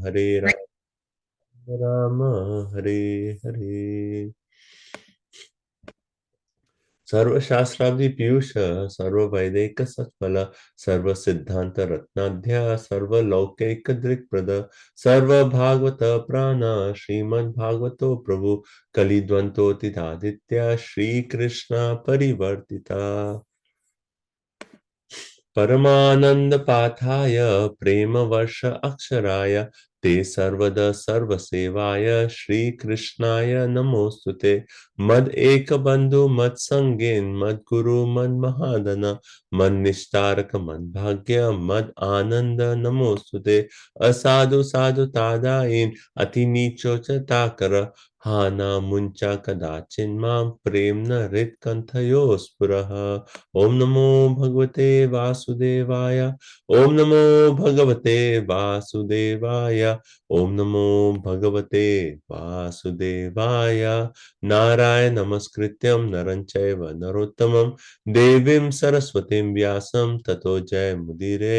Hare Rama, Rama Hare Hare. सर्व शास्त्रादि पीयूष सर्व वैदिक सत्फल सर्व सिद्धांत रत्नाध्या सर्व लौकिक दृक्प्रद सर्व भागवत प्राण श्रीमद् भागवतो प्रभु कलिद्वंतोतिदादित्य श्री कृष्ण परिवर्तिता परमानंद पाथाय प्रेम वर्ष अक्षराय ते सर्वद सर्वसेवाय श्री कृष्णाय नमोस्तुते मद एक बंधु मद संगेन मद गुरु मद महादन मद निस्तारक मद भाग्य मद आनंद नमोस्तुते असाधु साधु तादाइन अति नीचो च ताकर हाना मुंचा कदाचिन मां प्रेम न हृत कंथयो स्फुरः ओम नमो भगवते वासुदेवाय ओम नमो भगवते वासुदेवाय ओम नमो भगवते वासुदेवाय नारायण नमस्कृत्यं नरं चैव नरोत्तमं देवीं सरस्वतीं व्यासं ततो जय मुदीरे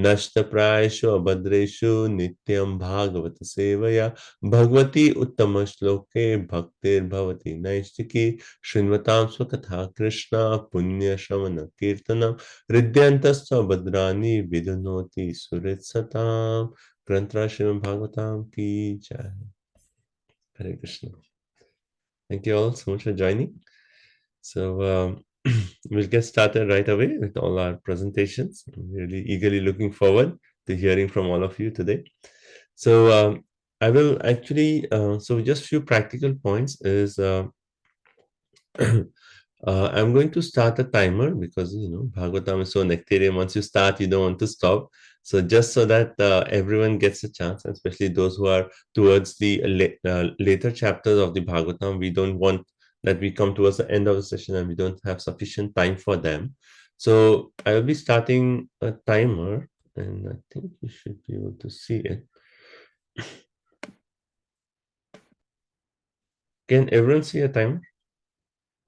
नष्टप्रायेषु अभद्रेषु नित्यं भागवत सेवया भगवती उत्तम श्लोके भक्तिर्भवति नैष्टिकी शृण्वतां स्वकथा कृष्णा पुण्य श्रवण कीर्तनम हृदयन्तश्च भद्राणि विधुनोति सुहृत्सताम् ग्रंथराज श्रीमद् भागवतम की जय. Hare Krishna. Thank you all so much for joining. So we'll get started right away with all our presentations. I'm really eagerly looking forward to hearing from all of you today. So I will actually so just few practical points is I'm going to start a timer because Bhagavatam is so nectarian. Once you start, you don't want to stop. So just so that everyone gets a chance, especially those who are towards the later chapters of the Bhagavatam, we don't want that we come towards the end of the session and we don't have sufficient time for them. So I will be starting a timer, and I think you should be able to see it. Can everyone see a timer?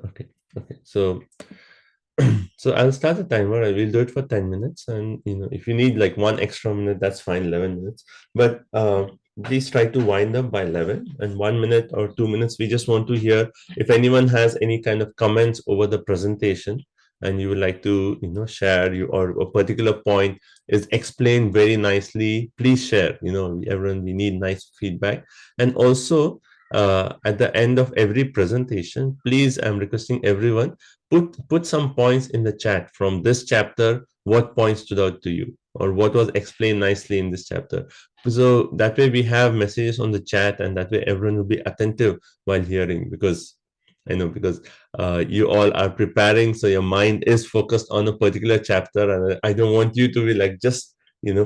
Okay. So I'll start the timer. I will do it for 10 minutes. And if you need like one extra minute, that's fine, 11 minutes. But please try to wind up by 11 and 1 minute or 2 minutes. We just want to hear if anyone has any kind of comments over the presentation and you would like to share or a particular point is explained very nicely. Please share. Everyone, we need nice feedback. And also at the end of every presentation, please, I'm requesting everyone put some points in the chat from this chapter. What points stood out to you or what was explained nicely in this chapter? So that way we have messages on the chat, and that way everyone will be attentive while hearing, because you all are preparing, so your mind is focused on a particular chapter, and I don't want you to be like just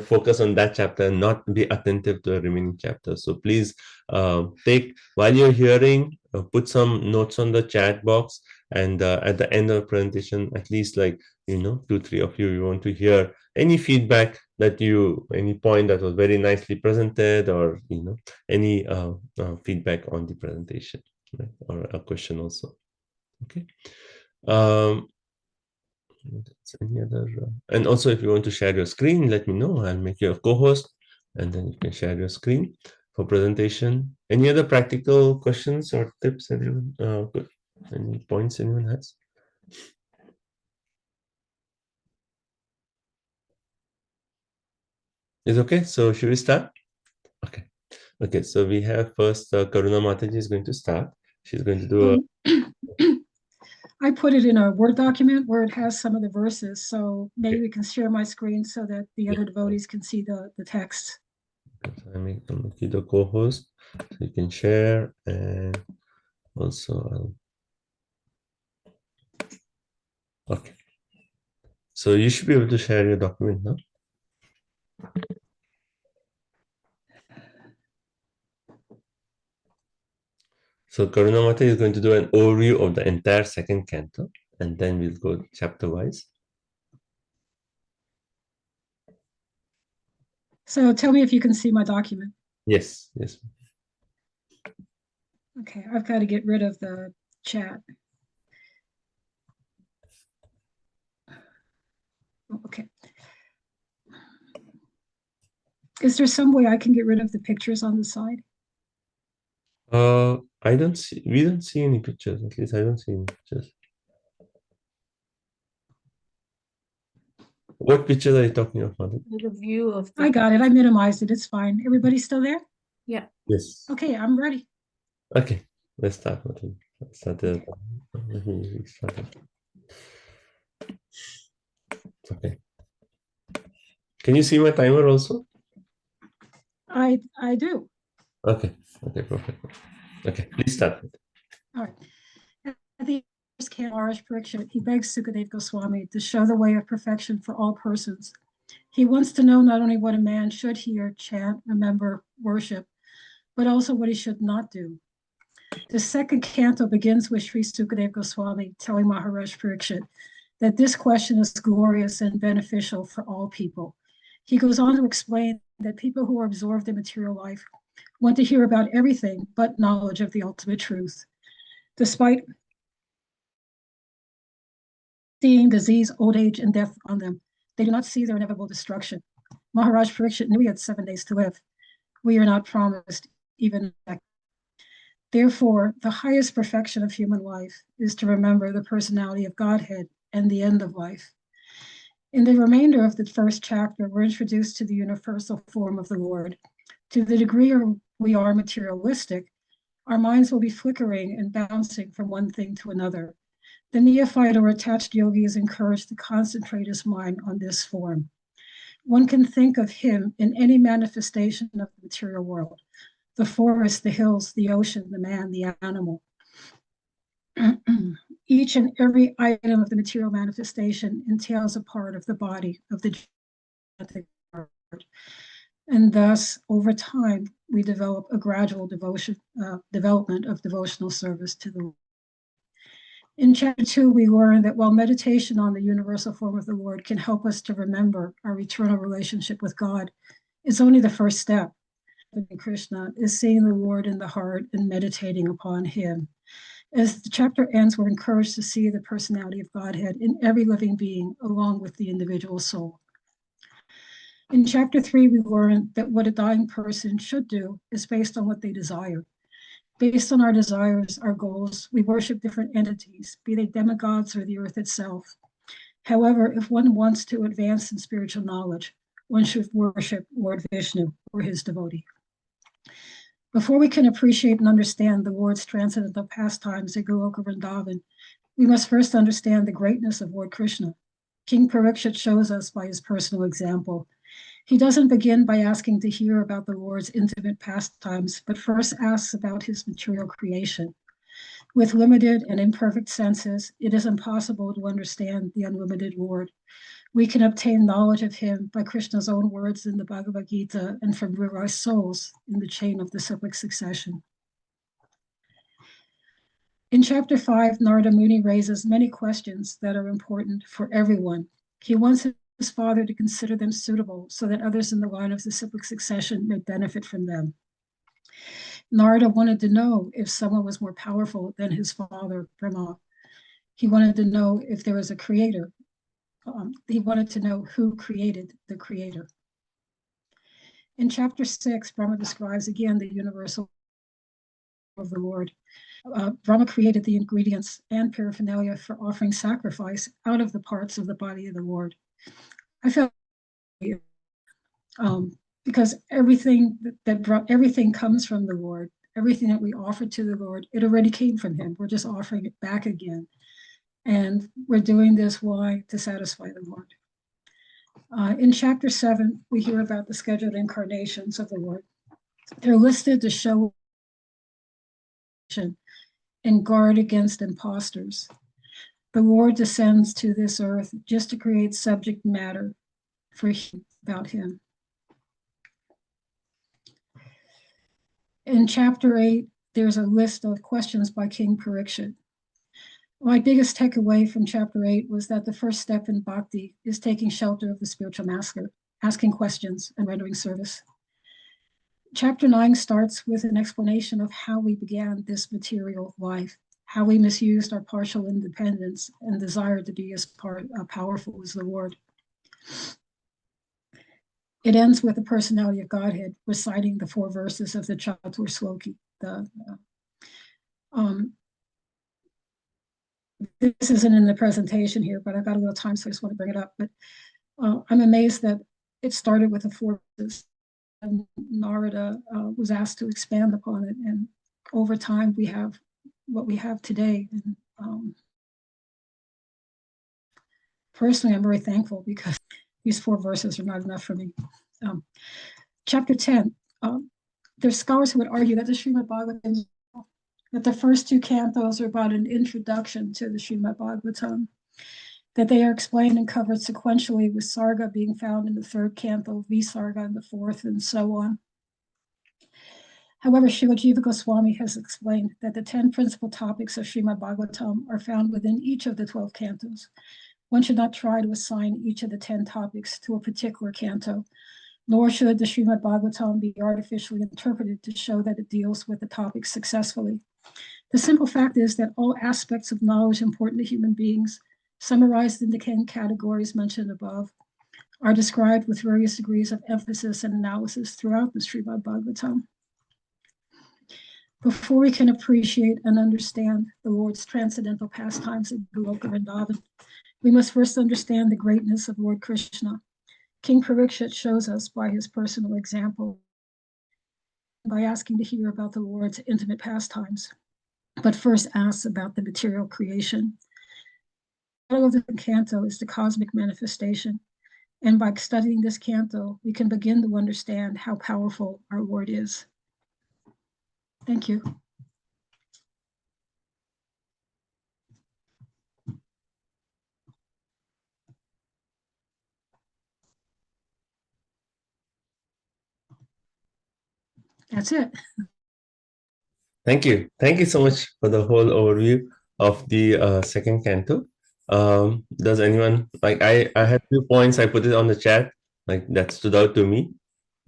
focus on that chapter and not be attentive to the remaining chapters. So please take while you're hearing, put some notes on the chat box, and at the end of the presentation, at least like 2-3 of you want to hear any feedback that any point that was very nicely presented, or any feedback on the presentation, right? Or a question also. Okay. Any other and also, if you want to share your screen, let me know. I'll make you a co-host, and then you can share your screen for presentation. Any other practical questions or tips anyone any points anyone has? Is okay? So should we start? Okay, so we have first Karuna Mataji is going to start. She's going to do I put it in a Word document where it has some of the verses, so maybe we can share my screen so that the other devotees can see the text. So I make you the co-host, so you can share, and also okay. So you should be able to share your document now. So Karuna Mata is going to do an overview of the entire second canto, and then we'll go chapter wise. So tell me if you can see my document. Yes. Okay, I've got to get rid of the chat. Okay. Is there some way I can get rid of the pictures on the side? I don't see, we don't see any pictures. At least I don't see any pictures. What pictures are you talking of, Madhu? The view of I got it. I minimized it. It's fine. Everybody still there? Yeah. Yes. Okay, I'm ready. Okay, let's start. Madhu. Let's start the, let me restart it. Okay. Can you see my timer also? I do. Okay. Okay, perfect. Okay, please start. All right. At the first Canto Maharaj Pariksha, he begs Sukadeva Goswami to show the way of perfection for all persons. He wants to know not only what a man should hear, chant, remember, worship, but also what he should not do. The second canto begins with Sri Sukadeva Goswami telling Maharaj Parikshit that this question is glorious and beneficial for all people. He goes on to explain that people who are absorbed in material life want to hear about everything but knowledge of the ultimate truth. Despite seeing disease, old age, and death on them, they do not see their inevitable destruction. Maharaj Parikshit knew he had 7 days to live. We are not promised even that. Therefore, the highest perfection of human life is to remember the personality of Godhead and the end of life. In the remainder of the first chapter, we're introduced to the universal form of the Lord. To the degree we are materialistic, our minds will be flickering and bouncing from one thing to another. The neophyte or attached yogi is encouraged to concentrate his mind on this form. One can think of him in any manifestation of the material world: the forest, the hills, the ocean, the man, the animal. Each and every item of the material manifestation entails a part of the body of the genetic part. And thus, over time, we develop a gradual development of devotional service to the Lord. In chapter 2, we learn that while meditation on the universal form of the Lord can help us to remember our eternal relationship with God, it's only the first step. Krishna is seeing the Lord in the heart and meditating upon him. As the chapter ends, we're encouraged to see the personality of Godhead in every living being, along with the individual soul. In chapter 3, we learn that what a dying person should do is based on what they desire. Based on our desires, our goals, we worship different entities, be they demigods or the earth itself. However, if one wants to advance in spiritual knowledge, one should worship Lord Vishnu or his devotee. Before we can appreciate and understand the Lord's transcendental pastimes at Goloka Vrindavan, we must first understand the greatness of Lord Krishna. King Parikshit shows us by his personal example. He doesn't begin by asking to hear about the Lord's intimate pastimes, but first asks about his material creation. With limited and imperfect senses, it is impossible to understand the unlimited Lord. We can obtain knowledge of him by Krishna's own words in the Bhagavad Gita and from realized souls in the chain of the cyclic succession. In chapter 5, Narada Muni raises many questions that are important for everyone. He wants his father to consider them suitable so that others in the line of the cyclic succession may benefit from them. Narada wanted to know if someone was more powerful than his father, Brahma. He wanted to know if there was a creator. He wanted to know who created the creator. In chapter 6, Brahma describes again the universal of the Lord. Brahma created the ingredients and paraphernalia for offering sacrifice out of the parts of the body of the Lord. I felt because everything everything comes from the Lord. Everything that we offer to the Lord, it already came from him. We're just offering it back again. And we're doing this, why? To satisfy the Lord. In chapter 7, we hear about the scheduled incarnations of the Lord. They're listed to show and guard against imposters. The Lord descends to this earth just to create subject matter for him, about him. In chapter 8, there's a list of questions by King Parikshit. My biggest takeaway from chapter 8 was that the first step in bhakti is taking shelter of the spiritual master, asking questions and rendering service. Chapter 9 starts with an explanation of how we began this material life, how we misused our partial independence and desired to be as powerful as the Lord. It ends with the personality of Godhead reciting the 4 verses of the Chatur Sloki. This isn't in the presentation here, but I've got a little time, so I just want to bring it up. But I'm amazed that it started with the 4 verses, and Narada was asked to expand upon it. And over time, we have what we have today. And personally, I'm very thankful because these 4 verses are not enough for me. Chapter 10, there's scholars who would argue that the Srimad Bhagavatam, that the first 2 cantos are about an introduction to the Srimad Bhagavatam, that they are explained and covered sequentially, with Sarga being found in the 3rd canto, Visarga in the 4th, and so on. However, Srila Jiva Goswami has explained that the 10 principal topics of Srimad Bhagavatam are found within each of the 12 cantos. One should not try to assign each of the 10 topics to a particular canto, nor should the Srimad Bhagavatam be artificially interpreted to show that it deals with the topic successfully. The simple fact is that all aspects of knowledge important to human beings, summarized in the 10 categories mentioned above, are described with various degrees of emphasis and analysis throughout the Srimad Bhagavatam. Before we can appreciate and understand the Lord's transcendental pastimes in Goloka Vrindavan, we must first understand the greatness of Lord Krishna. King Parikshit shows us by his personal example, by asking to hear about the Lord's intimate pastimes, but first asks about the material creation. The title of the canto is the cosmic manifestation, and by studying this canto, we can begin to understand how powerful our Lord is. Thank you. That's it. Thank you. Thank you so much for the whole overview of the 2nd canto. Does anyone, like, I had 2 points, I put it on the chat, like, that stood out to me.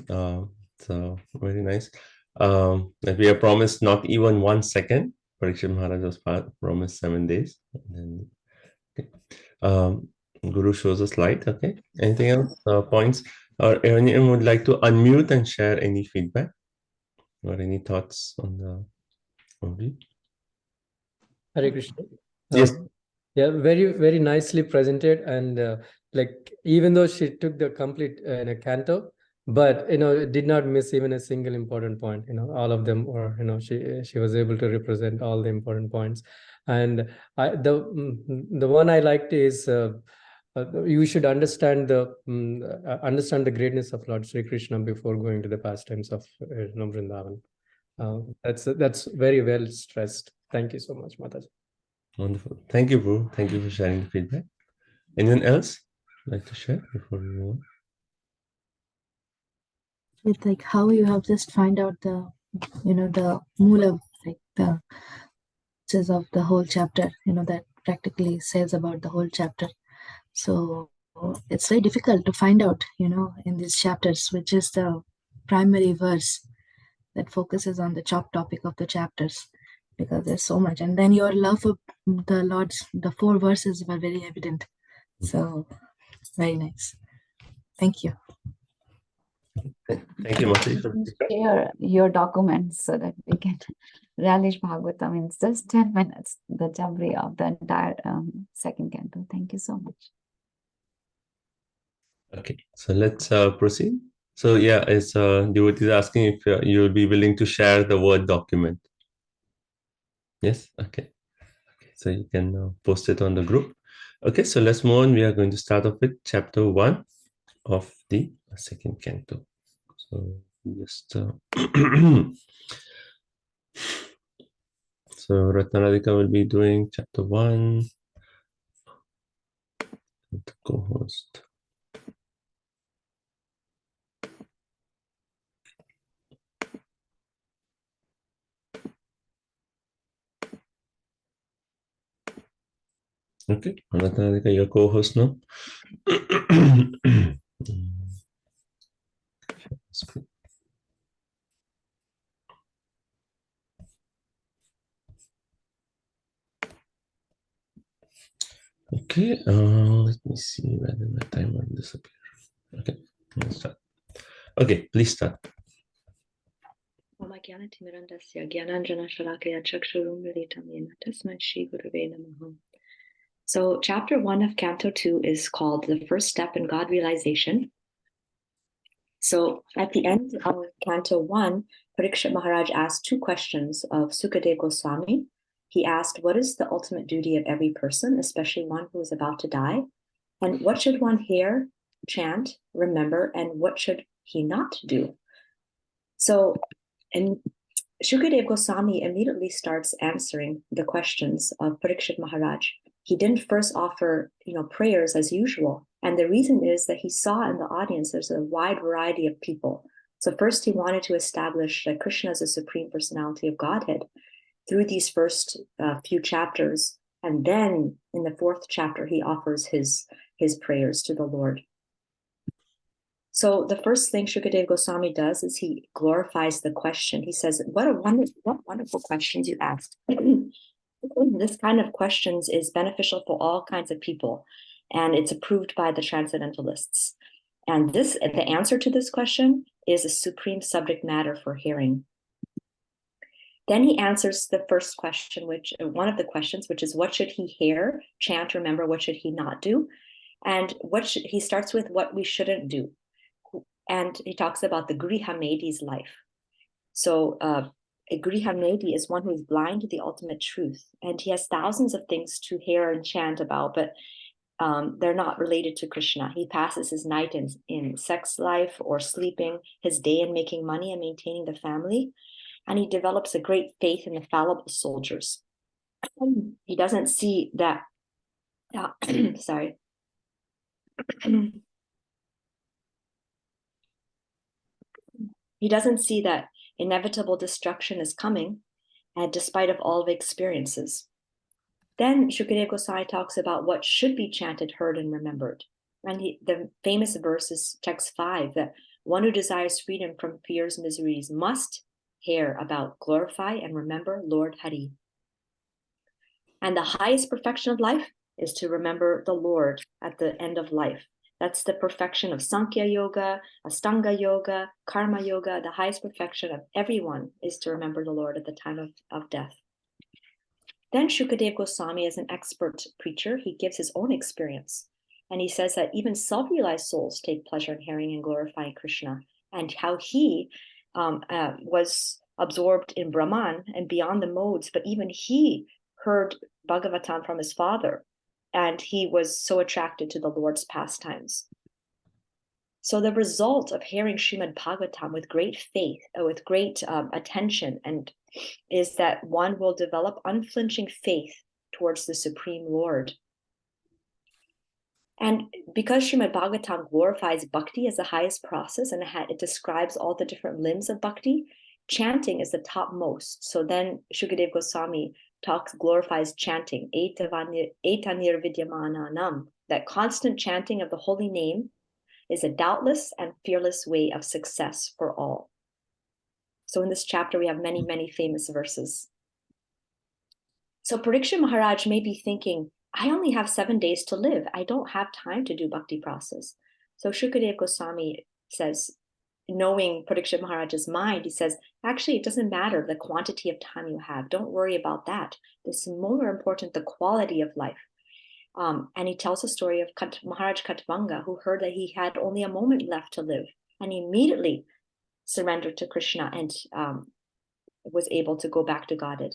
So very nice. That we are promised not even 1 second. Parikshit Maharaj was promised 7 days. And then, okay. Guru shows a slide. Okay. Anything else? Points? Or anyone would like to unmute and share any feedback or any thoughts on the overview? Hare Krishna. Yes. Yeah, very, very nicely presented. And like, even though she took the complete canto, but did not miss even a single important point. All of them were, she was able to represent all the important points. And the one I liked is you should understand the greatness of Lord Sri Krishna before going to the pastimes of Vrindavan. That's very well stressed. Thank you so much, Mataji. Wonderful. Thank you, bro. Thank you for sharing the feedback. Anyone else like to share before we move on? With like how you have just find out the the moola, like the of the whole chapter, that practically says about the whole chapter. So it's very difficult to find out, in these chapters, which is the primary verse that focuses on the topic of the chapters, because there's so much. And then your love for the Lord's, the 4 verses were very evident. So very nice. Thank you. Thank you, Mati. Share your documents so that we can relish Bhagavatam. It's just 10 minutes, the Jabri of the entire 2nd canto. Thank you so much. Okay, so let's proceed. So yeah, it's devotee is asking if you will be willing to share the Word document. Yes, okay. So you can post it on the group. Okay, so let's move on. We are going to start off with chapter 1 of the 2nd canto. So just so Ratnaradika will be doing chapter 1. The co-host. Okay, Ratnaradika, your co-host now. Okay, let me see whether my timer disappeared. Okay, let's start. Okay, please start. Mama Gyanatimmirandasya Gyananjana-shalakaya Chakshurum-militam Yena Tasmai Shri-Gurave Namaha. So chapter 1 of Canto 2 is called The First Step in God Realization. So at the end of Canto 1, Parikshit Maharaj asked 2 questions of Sukadeva Goswami. He asked, what is the ultimate duty of every person, especially one who is about to die? And what should one hear, chant, remember, and what should he not do? So, and Shukadeva Goswami immediately starts answering the questions of Parikshit Maharaj. He didn't first offer, prayers as usual. And the reason is that he saw in the audience there's a wide variety of people. So first he wanted to establish that Krishna is the Supreme Personality of Godhead through these first few chapters. And then in the 4th chapter, he offers his prayers to the Lord. So the first thing Shukadeva Goswami does is he glorifies the question. He says, what wonderful questions you asked. This kind of questions is beneficial for all kinds of people, and it's approved by the transcendentalists. And the answer to this question is a supreme subject matter for hearing. Then he answers the first question, one of the questions, which is what should he hear, chant, remember, what should he not do? And he starts with what we shouldn't do. And he talks about the Grihamedi's life. So a Grihamedi is one who is blind to the ultimate truth. And he has thousands of things to hear and chant about, but they're not related to Krishna. He passes his night in sex life or sleeping, his day in making money and maintaining the family. And he develops a great faith in the fallible soldiers. He doesn't see that, sorry. He doesn't see that inevitable destruction is coming, and despite of all the experiences. Then Shukadeva Goswami talks about what should be chanted, heard, and remembered. And the famous verse is text 5, that one who desires freedom from fear's miseries must hear about, glorify, and remember Lord Hari. And the highest perfection of life is to remember the Lord at the end of life. That's the perfection of Sankhya Yoga, Astanga Yoga, Karma Yoga. The highest perfection of everyone is to remember the Lord at the time of death. Then Shukadeva Goswami, as an expert preacher, he gives his own experience. And he says that even self-realized souls take pleasure in hearing and glorifying Krishna, and how he was absorbed in Brahman and beyond the modes, but even he heard Bhagavatam from his father, and he was so attracted to the Lord's pastimes. So the result of hearing Srimad Bhagavatam with great faith, with great attention, and is that one will develop unflinching faith towards the Supreme Lord. And because Srimad Bhagavatam glorifies bhakti as the highest process, and it describes all the different limbs of bhakti, chanting is the topmost. So then Shukadeva Goswami glorifies chanting, etanir vidyamananam, that constant chanting of the holy name is a doubtless and fearless way of success for all. So in this chapter, we have many, many famous verses. So Parikshit Maharaj may be thinking, I only have 7 days to live. I don't have time to do bhakti process. So Shukadeva Goswami says, knowing Parikshit Maharaj's mind, he says, actually, it doesn't matter the quantity of time you have. Don't worry about that. It's more important, the quality of life. And he tells the story of Maharaj Katvanga, who heard that he had only a moment left to live. And he immediately surrendered to Krishna and was able to go back to Godhead.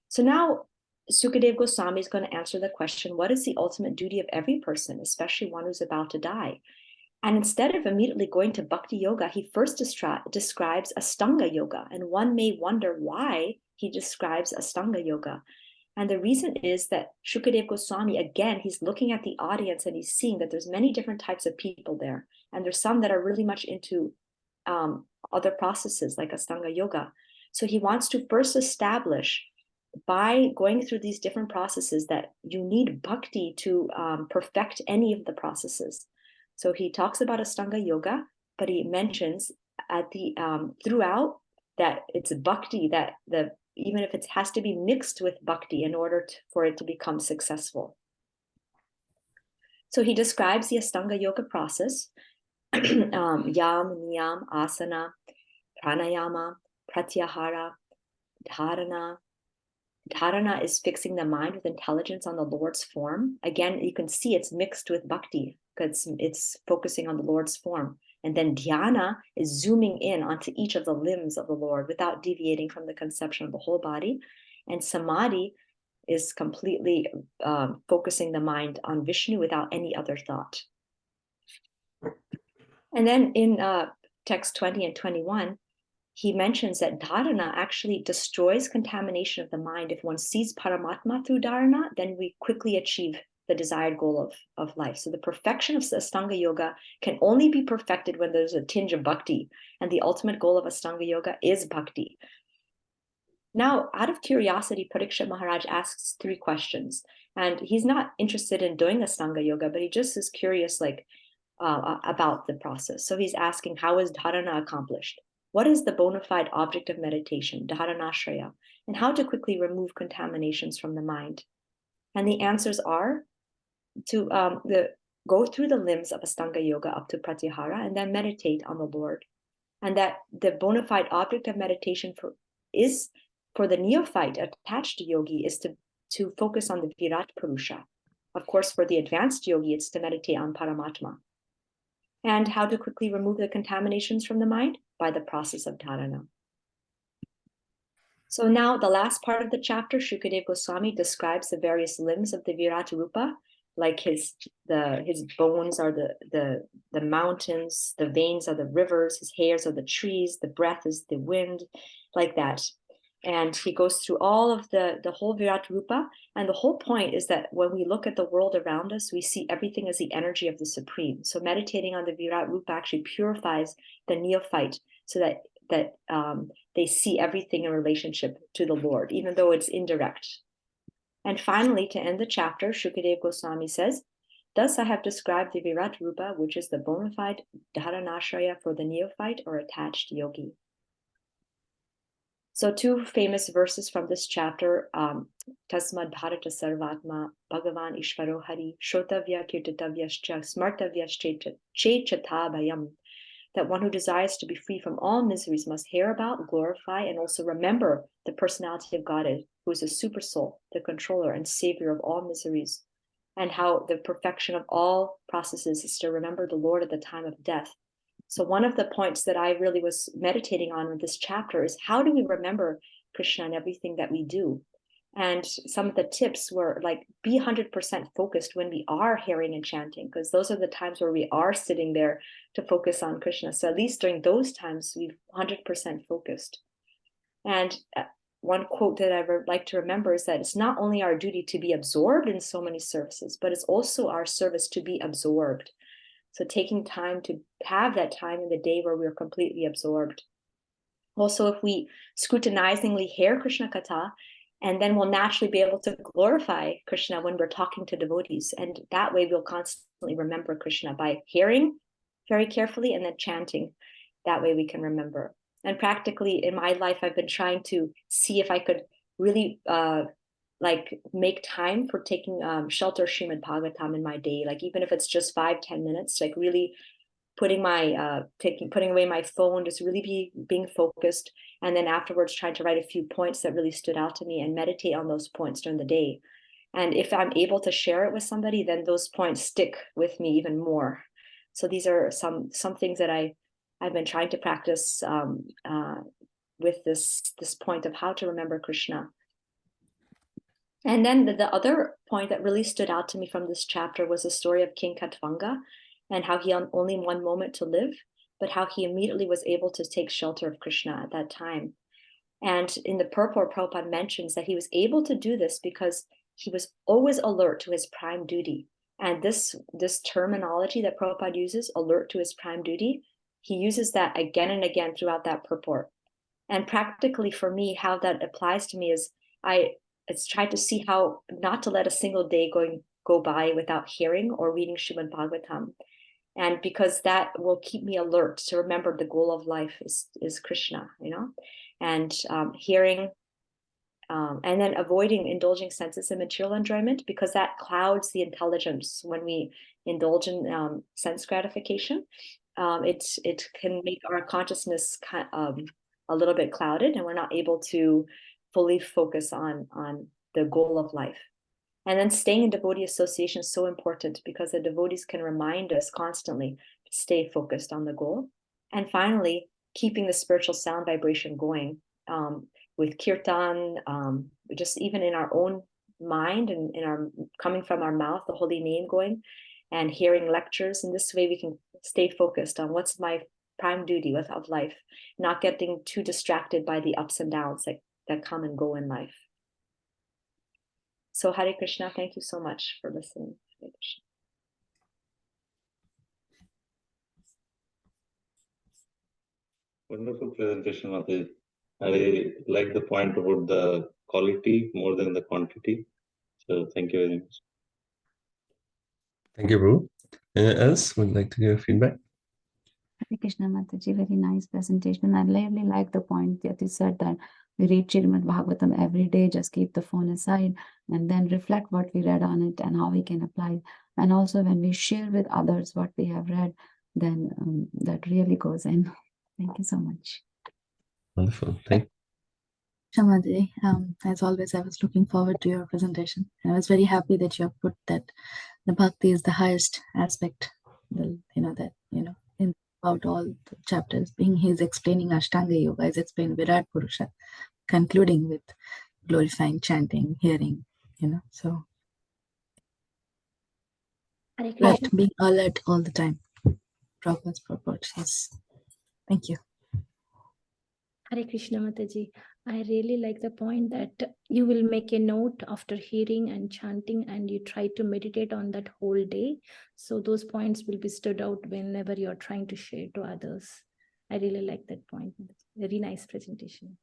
So now Sukadeva Goswami is going to answer the question, what is the ultimate duty of every person, especially one who's about to die? And instead of immediately going to Bhakti Yoga, he first describes Astanga Yoga. And one may wonder why he describes Astanga Yoga. And the reason is that Shukadeva Goswami, again, he's looking at the audience and he's seeing that there's many different types of people there. And there's some that are really much into other processes like Astanga Yoga. So he wants to first establish, by going through these different processes, that you need bhakti to perfect any of the processes. So he talks about Astanga Yoga, but he mentions at the throughout that it's bhakti, that even if it has to be mixed with bhakti in order for it to become successful. So he describes the Astanga Yoga process, Yam, Niyam, Asana, Pranayama, Pratyahara, Dharana. Dharana is fixing the mind with intelligence on the Lord's form. Again, you can see it's mixed with bhakti because it's focusing on the Lord's form. And then dhyana is zooming in onto each of the limbs of the Lord without deviating from the conception of the whole body. And samadhi is completely focusing the mind on Vishnu without any other thought. And then in text 20 and 21, he mentions that dharana actually destroys contamination of the mind. If one sees Paramatma through dharana, then we quickly achieve the desired goal of life. So the perfection of Astanga Yoga can only be perfected when there's a tinge of bhakti. And the ultimate goal of Astanga Yoga is bhakti. Now, out of curiosity, Parikshit Maharaj asks 3 questions. And he's not interested in doing Astanga Yoga, but he just is curious about the process. So he's asking, how is dharana accomplished? What is the bona fide object of meditation, dharanashraya, and how to quickly remove contaminations from the mind? And the answers are to go through the limbs of Astanga Yoga up to Pratyahara and then meditate on the Lord. And that the bona fide object of meditation for the neophyte attached yogi is to focus on the Virat Purusha. Of course, for the advanced yogi, it's to meditate on Paramatma. And how to quickly remove the contaminations from the mind? By the process of dharana. So now the last part of the chapter, Shukadeva Goswami describes the various limbs of the Virat Rupa, like his bones are the mountains, the veins are the rivers, his hairs are the trees, the breath is the wind, like that. And he goes through all of the whole Virat Rupa. And the whole point is that when we look at the world around us, we see everything as the energy of the Supreme. So meditating on the Virat Rupa actually purifies the neophyte so that they see everything in relationship to the Lord, even though it's indirect. And finally, to end the chapter, Shukadeva Goswami says, thus I have described the Virat Rupa, which is the bona fide dharanashraya for the neophyte or attached yogi. So 2 famous verses from this chapter, Tasmad Bharata Sarvatma, Bhagavan Ishvaro Hari, Shrotavya Kirtatavyascha, Smartavyascha, Chetabayam, that one who desires to be free from all miseries must hear about, glorify, and also remember the personality of Godhead, who is the super soul, the controller and savior of all miseries, and how the perfection of all processes is to remember the Lord at the time of death. So one of the points that I really was meditating on with this chapter is how do we remember Krishna in everything that we do? And some of the tips were like, be 100% focused when we are hearing and chanting, because those are the times where we are sitting there to focus on Krishna. So at least during those times, we've 100% focused. And one quote that I like to remember is that it's not only our duty to be absorbed in so many services, but it's also our service to be absorbed. So taking time to have that time in the day where we're completely absorbed. Also, if we scrutinizingly hear Krishna Katha, and then we'll naturally be able to glorify Krishna when we're talking to devotees. And that way we'll constantly remember Krishna by hearing very carefully and then chanting. That way we can remember. And practically in my life, I've been trying to see if I could really make time for taking shelter Srimad Bhagavatam in my day, like even if it's just 5-10 minutes, like really putting away my phone, just really being focused, and then afterwards trying to write a few points that really stood out to me and meditate on those points during the day. And if I'm able to share it with somebody, then those points stick with me even more. So these are some things that I've been trying to practice with this point of how to remember Krishna. And then the other point that really stood out to me from this chapter was the story of King Katvanga and how he had only 1 moment to live, but how he immediately was able to take shelter of Krishna at that time. And in the purport, Prabhupada mentions that he was able to do this because he was always alert to his prime duty. And this terminology that Prabhupada uses, alert to his prime duty, he uses that again and again throughout that purport. And practically for me, how that applies to me is it's tried to see how not to let a single day go by without hearing or reading Srimad Bhagavatam. And because that will keep me alert to remember the goal of life is Krishna, and hearing, and then avoiding indulging senses in material enjoyment, because that clouds the intelligence when we indulge in sense gratification. it can make our consciousness a little bit clouded, and we're not able to fully focus on the goal of life. And then staying in devotee association is so important, because the devotees can remind us constantly to stay focused on the goal. And finally, keeping the spiritual sound vibration going with kirtan, just even in our own mind and in our coming from our mouth, the holy name going, and hearing lectures. In this way, we can stay focused on what's my prime duty of life, not getting too distracted by the ups and downs that come and go in life. So Hare Krishna, thank you so much for listening. Hare Krishna. Wonderful presentation, Mataji. I like the point about the quality more than the quantity. So thank you very much. Thank you, Prabhu. Anyone else would like to give feedback? Hare Krishna Mataji, very nice presentation. I really like the point that you said that we read Srimad Bhagavatam every day, just keep the phone aside and then reflect what we read on it and how we can apply it. And also when we share with others what we have read, then that really goes in. Thank you so much. Wonderful. Thank you. Shamaji, as always, I was looking forward to your presentation. I was very happy that you have put that the bhakti is the highest aspect, in about all the chapters, being he's explaining Ashtanga Yoga, he's explaining Virat Purusha, concluding with glorifying, chanting, hearing, so being alert all the time. Prabhupada's purport, yes. Thank you. Hare Krishna Mataji, I really like the point that you will make a note after hearing and chanting, and you try to meditate on that whole day. So those points will be stood out whenever you're trying to share to others. I really like that point. Very nice presentation.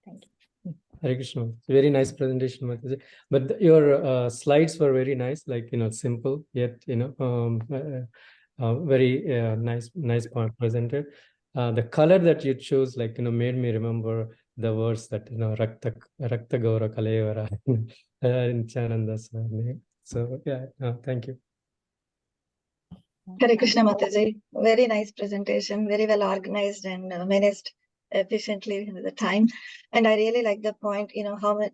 Thank you. Hare Krishna. Very nice presentation, Mataji. But your slides were very nice, like, simple, yet, very nice point presented. The color that you chose, like, made me remember the words that, Rakta Gaura Kalayavara in Chananda's name. So, yeah, thank you. Hare Krishna Mataji, very nice presentation, very well organized and managed efficiently with the time. And I really like the point, how it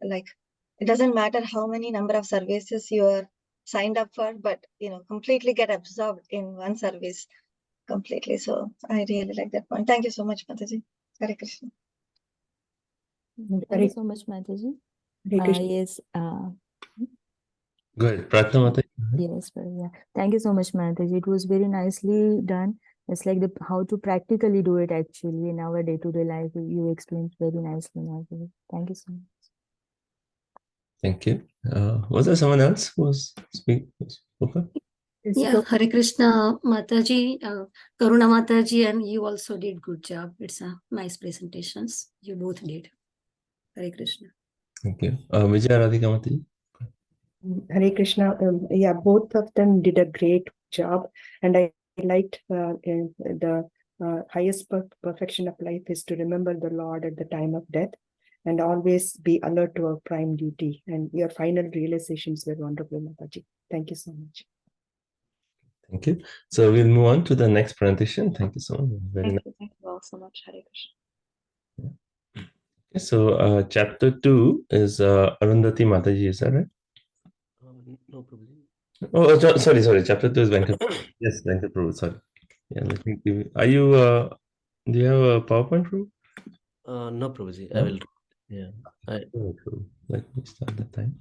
doesn't matter how many number of services you are signed up for, but completely get absorbed in one service completely. So I really like that point. Thank you so much, Mataji. Hare Krishna. Thank you so much, Mataji. Yes. Go ahead, Pratna Mataji. Yes, yeah. Thank you so much, Mataji. It was very nicely done. It's like how to practically do it actually in our day-to-day life. You explained very nicely, Mataji. Thank you so much. Thank you. Was there someone else who was speaking? Okay. Yeah, Hare Krishna Mataji, Karuna Mataji, and you also did good job. It's a nice presentations. You both did. Hare Krishna. Thank you. Vijaya Radhika Mataji. Hare Krishna. Yeah, both of them did a great job, and I liked the highest perfection of life is to remember the Lord at the time of death and always be alert to our prime duty. And your final realizations were wonderful, Mataji. Thank you so much. Thank you. So we'll move on to the next presentation. Thank you so much. Thank you all so much. Hare Krishna. Okay, so chapter 2 is Arundhati Mataji, is that right? No problem. Oh, sorry. Chapter 2 is Venkat. Yes, Venkat Prabhu, sorry. Yeah, let me give you. Are you, do you have a PowerPoint, Prabhu? No, Prabhuji. No? I will. Yeah. Let me start the time.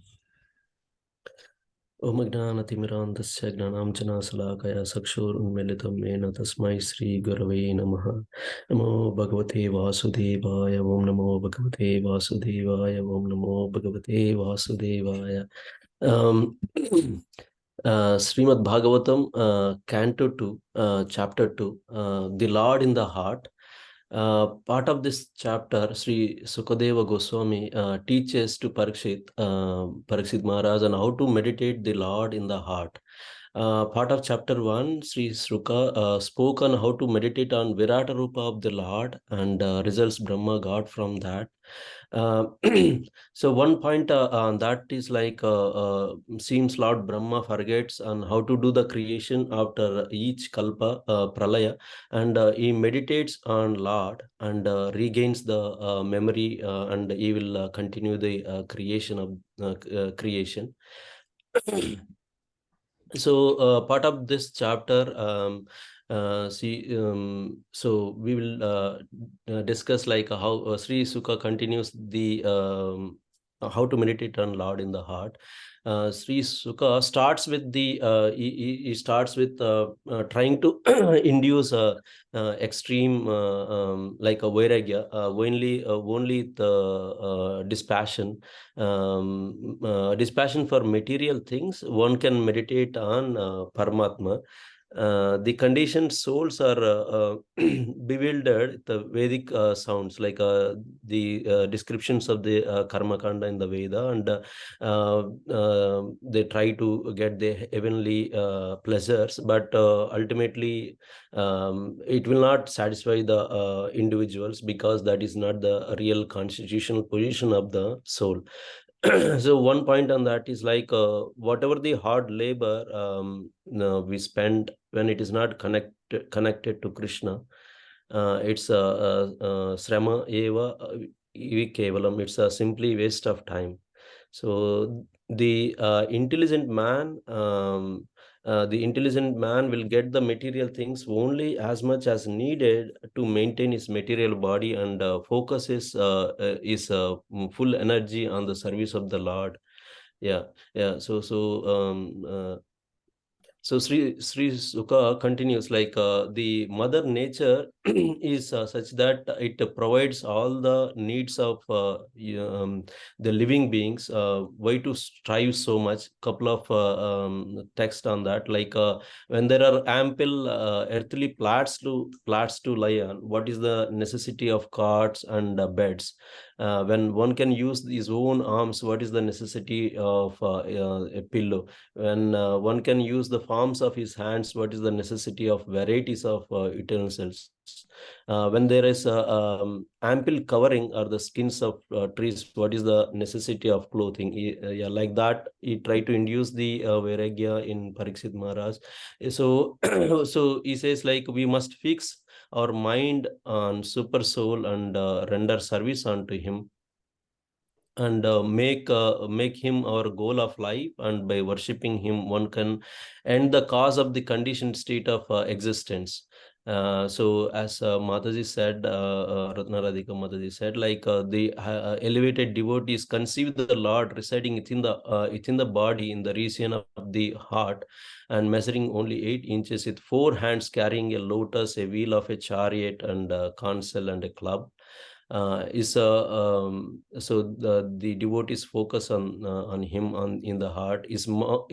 Om Jnanatimirandasya Gnanamjanasalakaya Sakshurunmilitam Yena Tasmai Sri Gurave Namaha. Namo Bhagavate Vasudevaya. Om Namo Bhagavate Vasudevaya. Om Namo Bhagavate Vasudevaya. Srimad Bhagavatam, Canto 2, Chapter 2, The Lord in the Heart. Part of this chapter, Sri Sukadeva Goswami teaches to Parikshit Maharaj on how to meditate the Lord in the heart. Part of chapter 1, Sri Sruka spoke on how to meditate on Virata Rupa of the Lord and results Brahma got from that. So one point on that is like seems Lord Brahma forgets on how to do the creation after each kalpa pralaya, and he meditates on Lord and regains the memory, and he will continue the creation of creation. So part of this chapter, so we will discuss like how Sri Sukha continues the how to meditate on Lord in the heart. Sri Sukha starts with the he starts with trying to induce extreme like a vairagya, only the dispassion for material things. One can meditate on Paramatma. The conditioned souls are bewildered. The Vedic sounds like the descriptions of the Karma Kanda in the Veda, and they try to get the heavenly pleasures, but ultimately it will not satisfy the individuals, because that is not the real constitutional position of the soul. So one point on that is like whatever the hard labor we spend when it is not connected to Krishna, it's srama eva kevalam. It's a simply waste of time. So the intelligent man will get the material things only as much as needed to maintain his material body, and focus his full energy on the service of the Lord. Yeah. So Sri Sukha continues like the mother nature is such that it provides all the needs of the living beings. Why to strive so much? Couple of text on that, like when there are ample earthly plats to lie on, what is the necessity of cots and beds? When one can use his own arms, what is the necessity of a pillow? When one can use the palms of his hands, what is the necessity of varieties of utensils? When there is ample covering or the skins of trees, what is the necessity of clothing? Yeah, like that he tried to induce the vairagya in Parikshit Maharaj. So so he says like we must fix our mind on super soul and render service unto him, and make him our goal of life, and by worshipping him one can end the cause of the conditioned state of existence. So as Mataji said, Ratna Radhika Mataji said, like the elevated devotees conceive the Lord residing within the body in the region of the heart, and measuring only 8 inches, with 4 hands carrying a lotus, a wheel of a chariot, and a console and a club. So the devotees focus on him in the heart. His mouth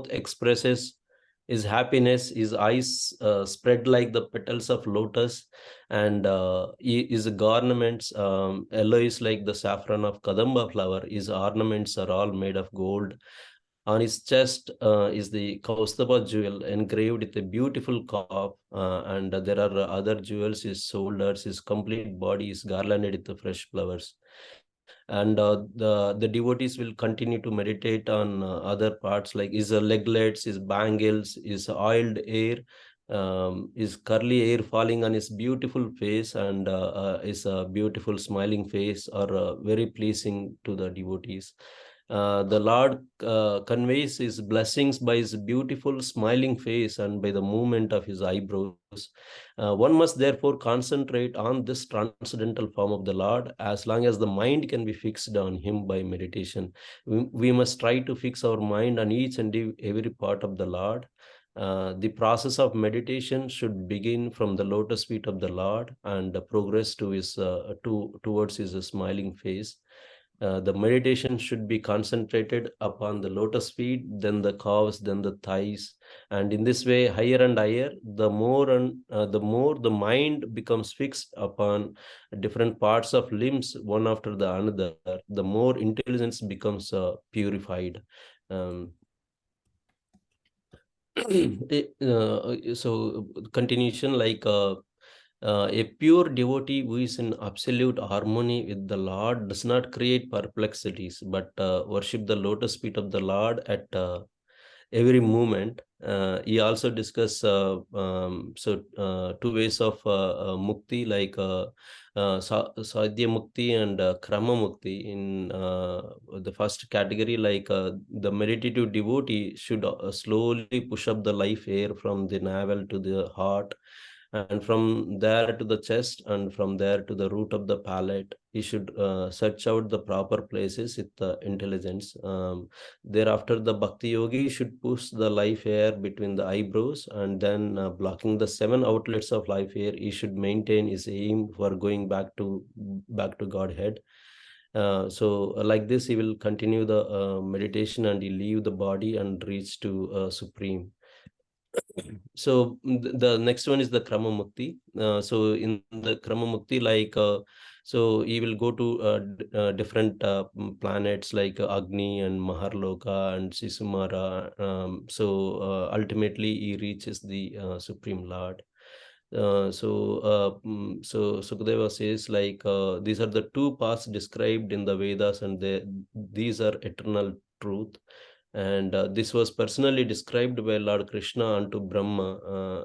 expresses his happiness, his eyes spread like the petals of lotus, and his garments yellow is like the saffron of kadamba flower. His ornaments are all made of gold. On his chest is the Kaustubha jewel engraved with a beautiful carp, and there are other jewels. His shoulders, his complete body is garlanded with the fresh flowers. And the devotees will continue to meditate on other parts, like his leglets, his bangles, his oiled hair, his curly hair falling on his beautiful face, and his beautiful smiling face are very pleasing to the devotees. The Lord conveys his blessings by his beautiful smiling face and by the movement of his eyebrows. One must therefore concentrate on this transcendental form of the Lord as long as the mind can be fixed on him by meditation. We must try to fix our mind on each and every part of the Lord. The process of meditation should begin from the lotus feet of the Lord and progress to towards his smiling face. The meditation should be concentrated upon the lotus feet, then the calves, then the thighs, and in this way, higher and higher, the more the mind becomes fixed upon different parts of limbs, one after the another, the more intelligence becomes purified. So continuation, like a pure devotee who is in absolute harmony with the Lord does not create perplexities, but worship the lotus feet of the Lord at every moment. He also discuss two ways of mukti, like sadhya mukti and krama mukti. In the first category, like the meditative devotee should slowly push up the life air from the navel to the heart, and from there to the chest, and from there to the root of the palate. He should search out the proper places with intelligence. Thereafter, the bhakti yogi should push the life air between the eyebrows, and then blocking the 7 outlets of life air, he should maintain his aim for going back to Godhead. Like this, he will continue the meditation, and he leave the body and reach to Supreme. So the next one is the krama mukti. So in the krama mukti, like so he will go to different planets like Agni and Maharloka and Sisumara. Ultimately he reaches the Supreme Lord. So Sukadeva says, like these are the two paths described in the Vedas, and these are eternal truth. And this was personally described by Lord Krishna unto Brahma,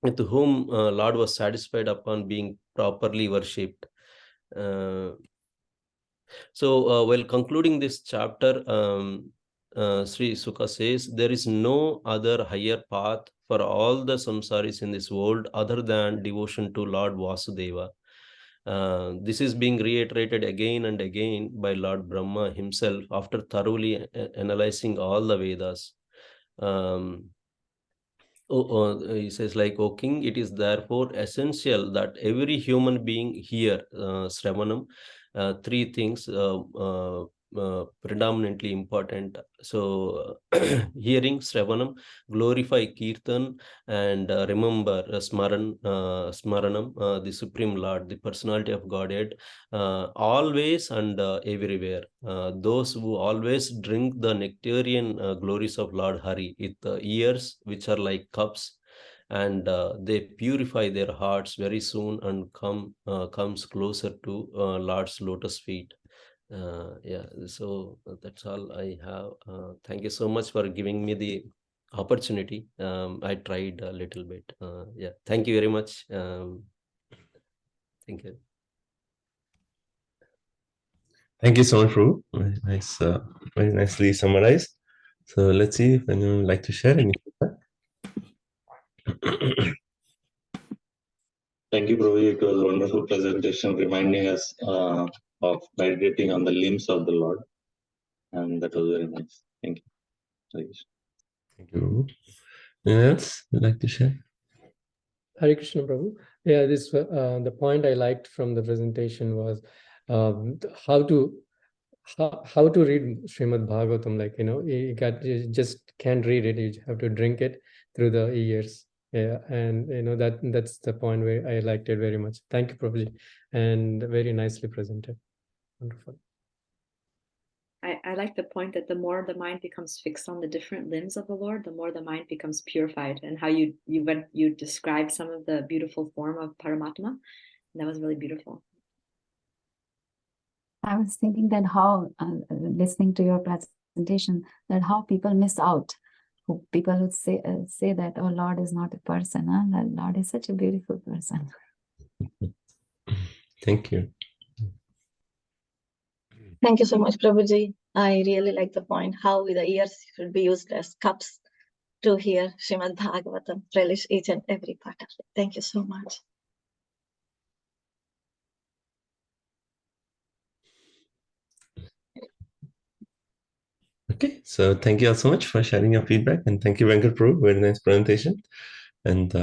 with whom Lord was satisfied upon being properly worshipped. While concluding this chapter, Sri Sukha says, there is no other higher path for all the samsaris in this world other than devotion to Lord Vasudeva. This is being reiterated again and again by Lord Brahma himself after thoroughly analyzing all the Vedas. He says, like, O king, it is therefore essential that every human being hear Sravanam. Three things predominantly important. So hearing Sravanam, glorify Kirtan, and remember Smaranam, the Supreme Lord, the personality of Godhead, always and everywhere. Those who always drink the nectarian glories of Lord Hari with ears which are like cups, and they purify their hearts very soon and comes closer to Lord's lotus feet. So that's all I have. Thank you so much for giving me the opportunity. I tried a little bit. Thank you very much. Thank you. Thank you so much, Prabhu. Very nicely summarized. So let's see if anyone would like to share any feedback. Thank you, Prabhu. It was a wonderful presentation reminding us of meditating on the limbs of the Lord. And that was very nice. Thank you. Thank you. Anyone else would like to share? Hare Krishna, Prabhu. Yeah, this the point I liked from the presentation was how to read Srimad Bhagavatam. Like, you just can't read it; you have to drink it through the ears. Yeah, and that's the point where I liked it very much. Thank you, Prabhuji, and very nicely presented. Wonderful. I like the point that the more the mind becomes fixed on the different limbs of the Lord, the more the mind becomes purified, and how you described some of the beautiful form of Paramatma. That was really beautiful. I was thinking that how, listening to your presentation, that how people miss out. People would say that, oh, Lord is not a person. That Lord is such a beautiful person. Thank you. Thank you so much, Prabhuji. I really like the point how the ears should be used as cups to hear Srimad Bhagavatam, relish each and every part of it. Thank you so much. Okay, so thank you all so much for sharing your feedback, and thank you, Venkat Prabhu. Very nice presentation. And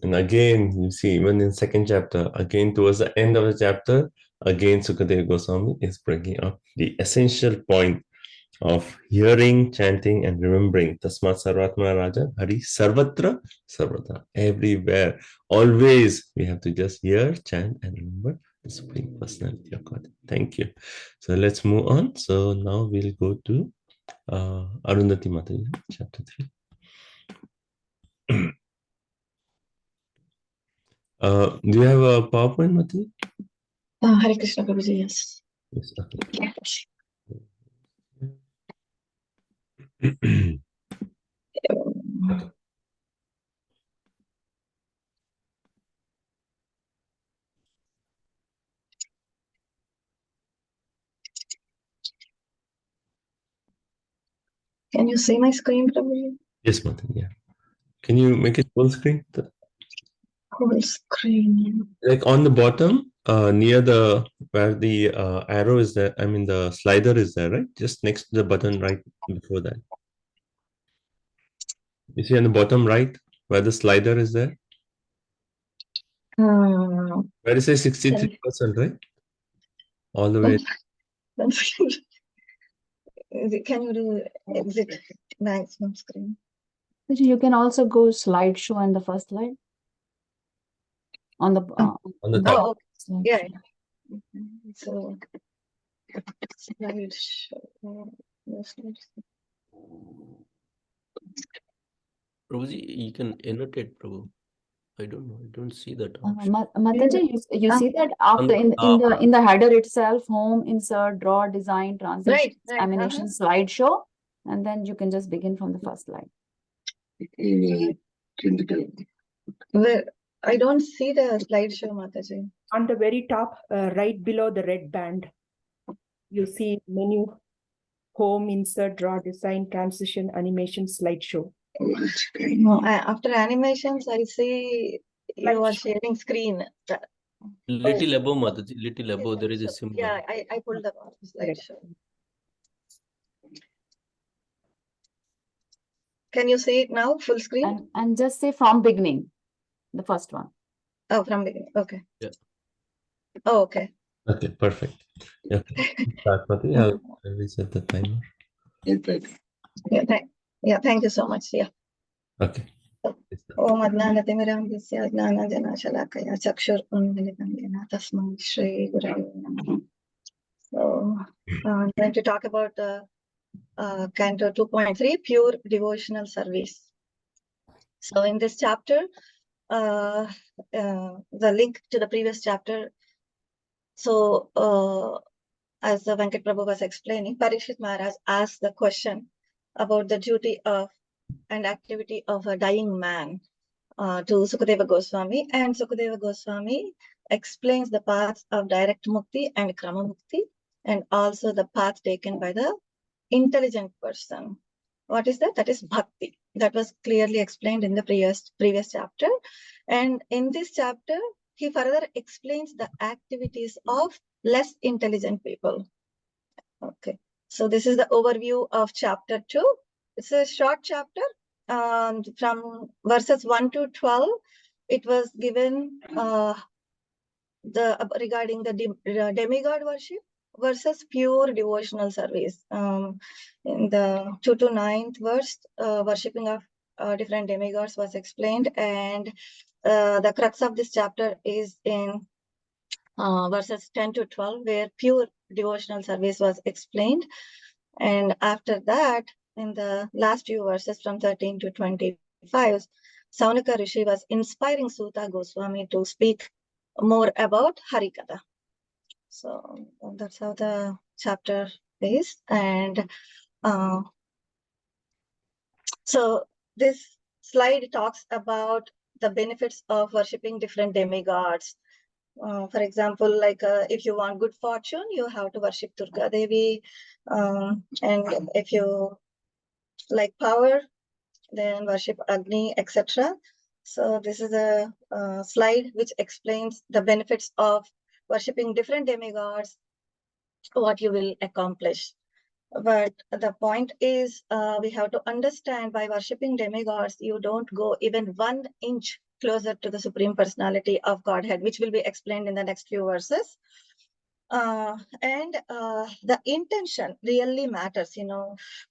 again, you see, even in second chapter, again towards the end of the chapter, again Sukadeva Goswami is bringing up the essential point of hearing, chanting, and remembering. Tasmat Sarvatma Raja Hari Sarvatra Sarvata. Everywhere, always, we have to just hear, chant, and remember the Supreme Personality of God. Thank you. So let's move on. So now we'll go to Arundhati Mataji, chapter 3. Do you have a PowerPoint, Mati? Hare Krishna Prabhuji, yes. Yes. Okay. Can you see my screen, Prabhuji? Yes, Mati. Yeah. Can you make it full screen? Full screen. Like on the bottom, near the where the arrow is there. I mean, the slider is there, right? Just next to the button right before that. You see on the bottom right where the slider is there? Where it says 63%, right? All the way. Can you do exit maximum screen? You can also go slideshow on the first slide. On the On the top. Oh, okay. Yeah. So slideshow. Prabhuji, you can annotate, Prabhu. I don't know. I don't see that. Mataji, you see that after in the header itself, home, insert, draw, design, transition, right. animation, slideshow, and then you can just begin from the first slide. Well, I don't see the slideshow, Mataji. On the very top, right below the red band, you see menu, home, insert, draw, design, transition, animation, slideshow. No, after animations, I see you are sharing screen. Little above, Mataji, little above, there is a symbol. Yeah, I pulled up slideshow. Can you see it now, full screen? And just say from beginning, the first one. Oh, from beginning. Okay. Yeah. Oh, okay. Okay, perfect. Yeah. Start, Mati. I'll reset the timer. Yeah, thank you so much. Yeah. Okay. Om Adnanatimiram Visya Jnana Shalakaya Chakshur Unmilitam Yena Tasmai Shri Gurave Namaha. So I'm going to talk about the Canto 2.3, Pure Devotional Service. So in this chapter, the link to the previous chapter. So as the Venkat Prabhu was explaining, Parikshit Maharaj asked the question about the duty of and activity of a dying man to Sukadeva Goswami, and Sukadeva Goswami explains the paths of direct mukti and krama mukti, and also the path taken by the intelligent person. What is that? That is bhakti. That was clearly explained in the previous chapter. And in this chapter, he further explains the activities of less intelligent people. Okay. So this is the overview of chapter 2. It's a short chapter. From verses 1 to 12, it was given regarding the demigod worship versus pure devotional service. In the 2 to 9th verse, worshipping of different demigods was explained, and the crux of this chapter is in verses 10 to 12, where pure devotional service was explained. And after that, in the last few verses from 13 to 25, Saunaka Rishi was inspiring Suta Goswami to speak more about Harikatha. So that's how the chapter is. And so this slide talks about the benefits of worshipping different demigods. For example, like if you want good fortune, you have to worship Durga Devi. And if you like power, then worship Agni, etc. So this is a slide which explains the benefits of worshipping different demigods, what you will accomplish. But the point is, we have to understand, by worshipping demigods, you don't go even 1 inch closer to the Supreme Personality of Godhead, which will be explained in the next few verses. And the intention really matters,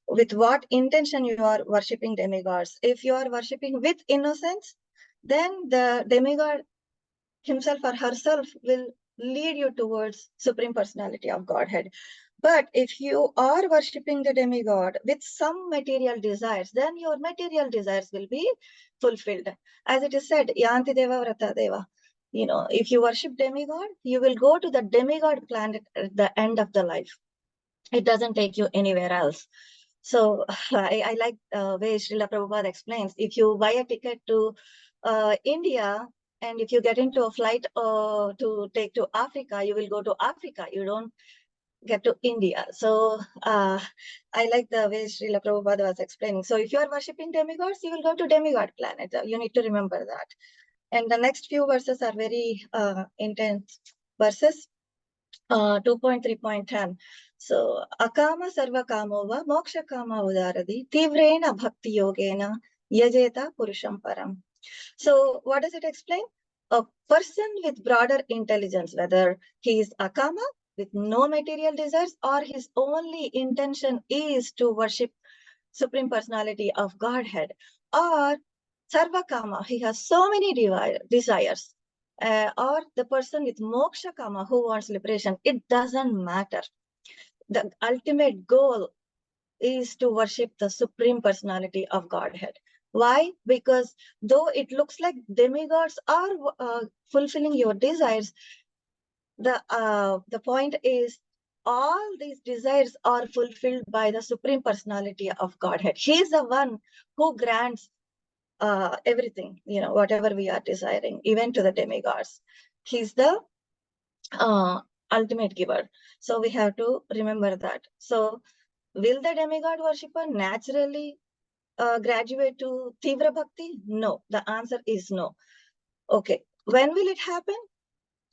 with what intention you are worshipping demigods. If you are worshipping with innocence, then the demigod himself or herself will lead you towards Supreme Personality of Godhead. But if you are worshipping the demigod with some material desires, then your material desires will be fulfilled. As it is said, Yanti Deva Vrata Deva. if you worship demigod, you will go to the demigod planet at the end of the life. It doesn't take you anywhere else. So I like the way Srila Prabhupada explains. If you buy a ticket to India, and if you get into a flight to take to Africa, you will go to Africa. You don't get to India. So I like the way Srila Prabhupada was explaining. So if you are worshipping demigods, you will go to demigod planet. You need to remember that. And the next few verses are very intense verses. 2.3.10. So akama sarva kamova moksha kama udaradi tivrena bhakti yogena yajeta purusham param. So what does it explain? A person with broader intelligence, whether he is akama with no material desires, or his only intention is to worship Supreme Personality of Godhead, or sarvakama, he has so many desires, or the person with moksha kama who wants liberation, it doesn't matter. The ultimate goal is to worship the Supreme Personality of Godhead. Why? Because though it looks like demigods are fulfilling your desires, the point is all these desires are fulfilled by the Supreme Personality of Godhead. He is the one who grants everything, whatever we are desiring, even to the demigods. He's the ultimate giver. So we have to remember that. So will the demigod worshipper naturally graduate to Tivra Bhakti? No. The answer is no. Okay. When will it happen?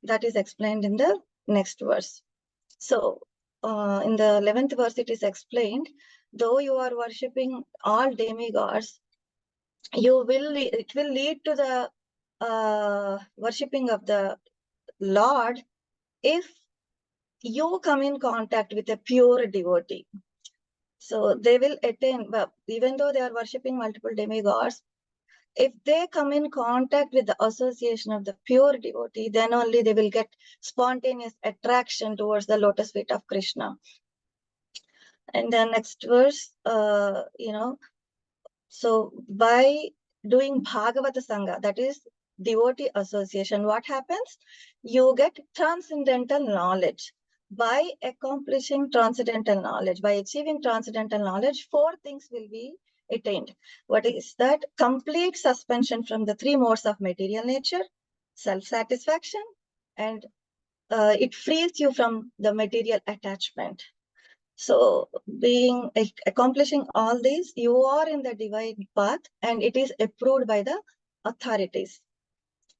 That is explained in the next verse. So in the 11th verse, it is explained, though you are worshipping all demigods, it will lead to the worshipping of the Lord if you come in contact with a pure devotee. So they will attain, even though they are worshipping multiple demigods, if they come in contact with the association of the pure devotee, then only they will get spontaneous attraction towards the lotus feet of Krishna. And the next verse, so by doing Bhagavata Sangha, that is devotee association, what happens? You get transcendental knowledge. By accomplishing transcendental knowledge, by achieving transcendental knowledge, 4 things will be attained. What is that? Complete suspension from the 3 modes of material nature, self-satisfaction, and it frees you from the material attachment. So accomplishing all these, you are in the divine path, and it is approved by the authorities.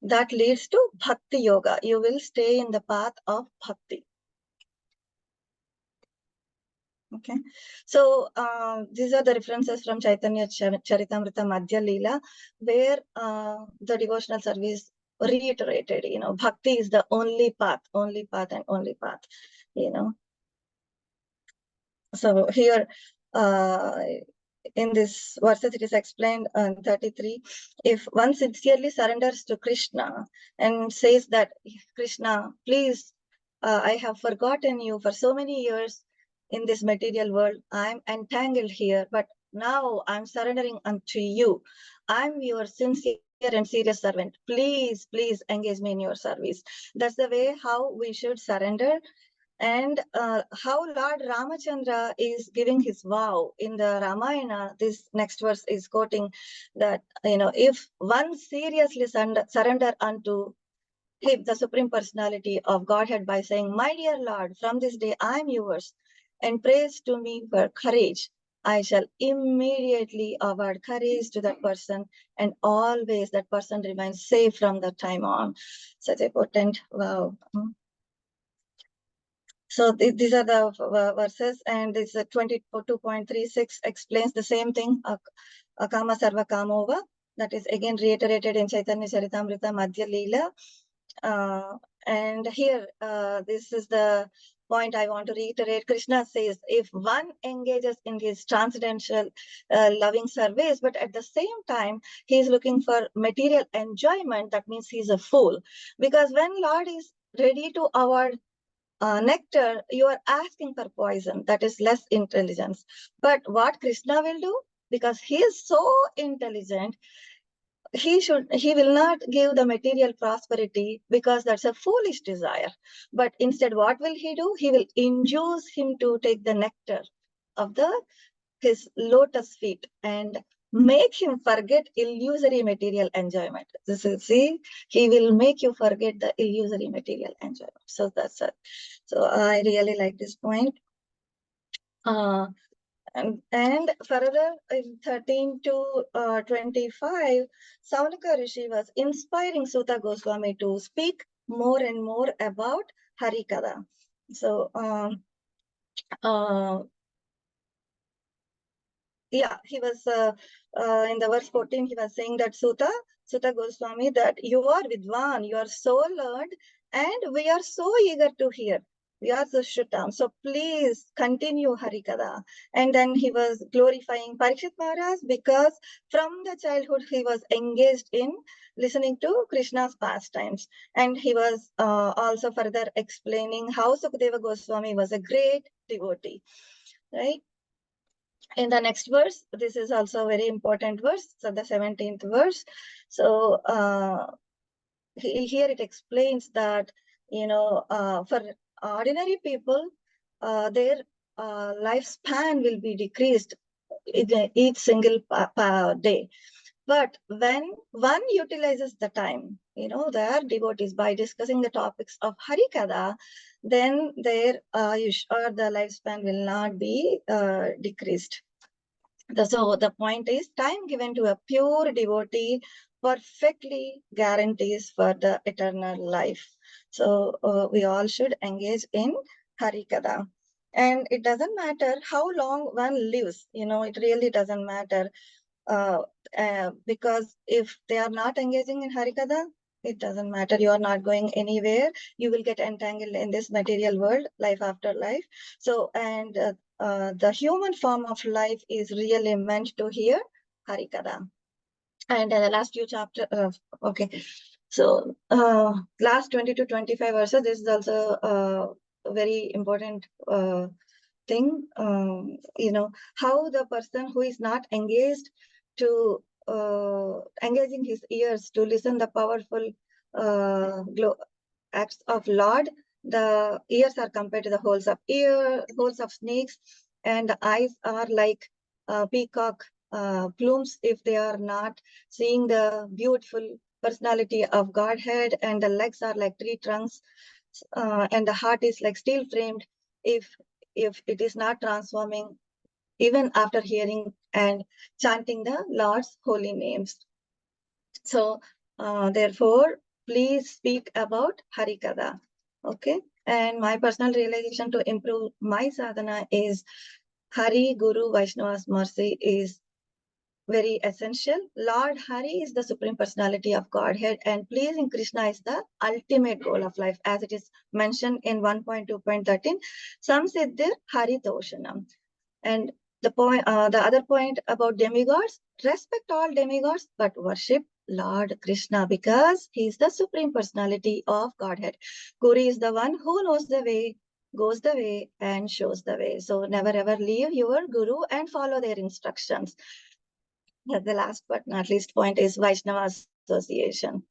That leads to Bhakti Yoga. You will stay in the path of Bhakti. Okay, so these are the references from Chaitanya Charitamrita Madhya Leela, where the devotional service reiterated, Bhakti is the only path and only path, So here, in this verses, it is explained in 33, if one sincerely surrenders to Krishna and says that, Krishna, please, I have forgotten you for so many years in this material world. I'm entangled here, but now I'm surrendering unto you. I'm your sincere and serious servant. Please, please engage me in your service. That's the way how we should surrender. And how Lord Ramachandra is giving his vow in the Ramayana. This next verse is quoting that, if one seriously surrender unto him, the Supreme Personality of Godhead, by saying, my dear Lord, from this day I am yours, and praise to me for courage, I shall immediately award courage to that person, and always that person remains safe from that time on. Such a potent vow. So these are the verses, and this 22.36 explains the same thing, Akama Sarva Kamova, that is again reiterated in Chaitanya Charitamrita Madhya Leela. And here, this is the point I want to reiterate. Krishna says, if one engages in his transcendental loving service, but at the same time, he is looking for material enjoyment, that means he's a fool. Because when Lord is ready to award nectar, you are asking for poison. That is less intelligence. But what Krishna will do, because he is so intelligent, he will not give the material prosperity because that's a foolish desire. But instead, what will he do? He will induce him to take the nectar of his lotus feet and make him forget illusory material enjoyment. This is, see, he will make you forget the illusory material enjoyment. So that's it. So I really like this point. And further, in 13 to 25, Saunaka Rishi was inspiring Suta Goswami to speak more and more about Harikatha. So, yeah, he was in the verse 14, he was saying that Suta Goswami, that you are Vidwan, you are so learned, and we are so eager to hear. We are so Shrutam. So please continue Harikatha. And then he was glorifying Parikshit Maharaj because from the childhood he was engaged in listening to Krishna's pastimes. And he was also further explaining how Sukadeva Goswami was a great devotee, right? In the next verse, this is also a very important verse, so the 17th verse. So here it explains that, for ordinary people, their lifespan will be decreased in each single day. But when one utilizes the time, their devotees, by discussing the topics of Harikatha, then their ayush or the lifespan will not be decreased. So the point is, time given to a pure devotee perfectly guarantees for the eternal life. So we all should engage in Harikatha. And it doesn't matter how long one lives, it really doesn't matter. Because if they are not engaging in Harikatha, it doesn't matter. You are not going anywhere. You will get entangled in this material world, life after life. So, and the human form of life is really meant to hear Harikatha. And the last few chapters, okay. So, last 20 to 25 verses, this is also a very important thing. How the person who is not engaged to engaging his ears to listen the powerful acts of Lord. The ears are compared to the holes of snakes, and the eyes are like peacock plumes if they are not seeing the beautiful personality of Godhead, and the legs are like tree trunks, and the heart is like steel framed if it is not transforming even after hearing and chanting the Lord's holy names. So therefore, please speak about Harikatha. Okay. And my personal realization to improve my sadhana is Hari, Guru, Vaishnava's mercy is very essential. Lord Hari is the Supreme Personality of Godhead, and pleasing Krishna is the ultimate goal of life, as it is mentioned in 1.2.13. Samsiddhir Haritoshanam. And the other point about demigods, respect all demigods, but worship Lord Krishna because he is the Supreme Personality of Godhead. Guru is the one who knows the way, goes the way, and shows the way. So never ever leave your Guru and follow their instructions. The last but not least point is Vaishnava association.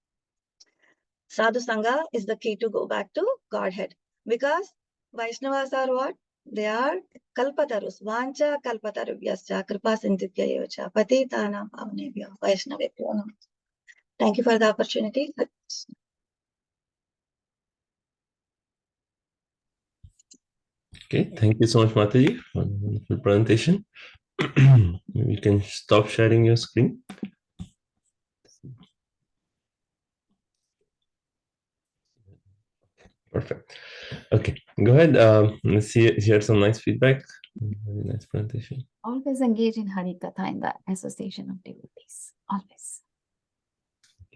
Sadhu Sangha is the key to go back to Godhead, because Vaishnavas are what? They are kalpatarus, vancha kalpatarubhyascha, kripa sindhibhyayocha, patitanam pavanebhyo, Vaishnavebhyo namah. Thank you for the opportunity. Okay, thank you so much, Mataji, for the wonderful presentation. You can stop sharing your screen. Perfect. Okay, go ahead. Let's hear some nice feedback. Very nice presentation. Always engage in Harikatha in the association of devotees. Always.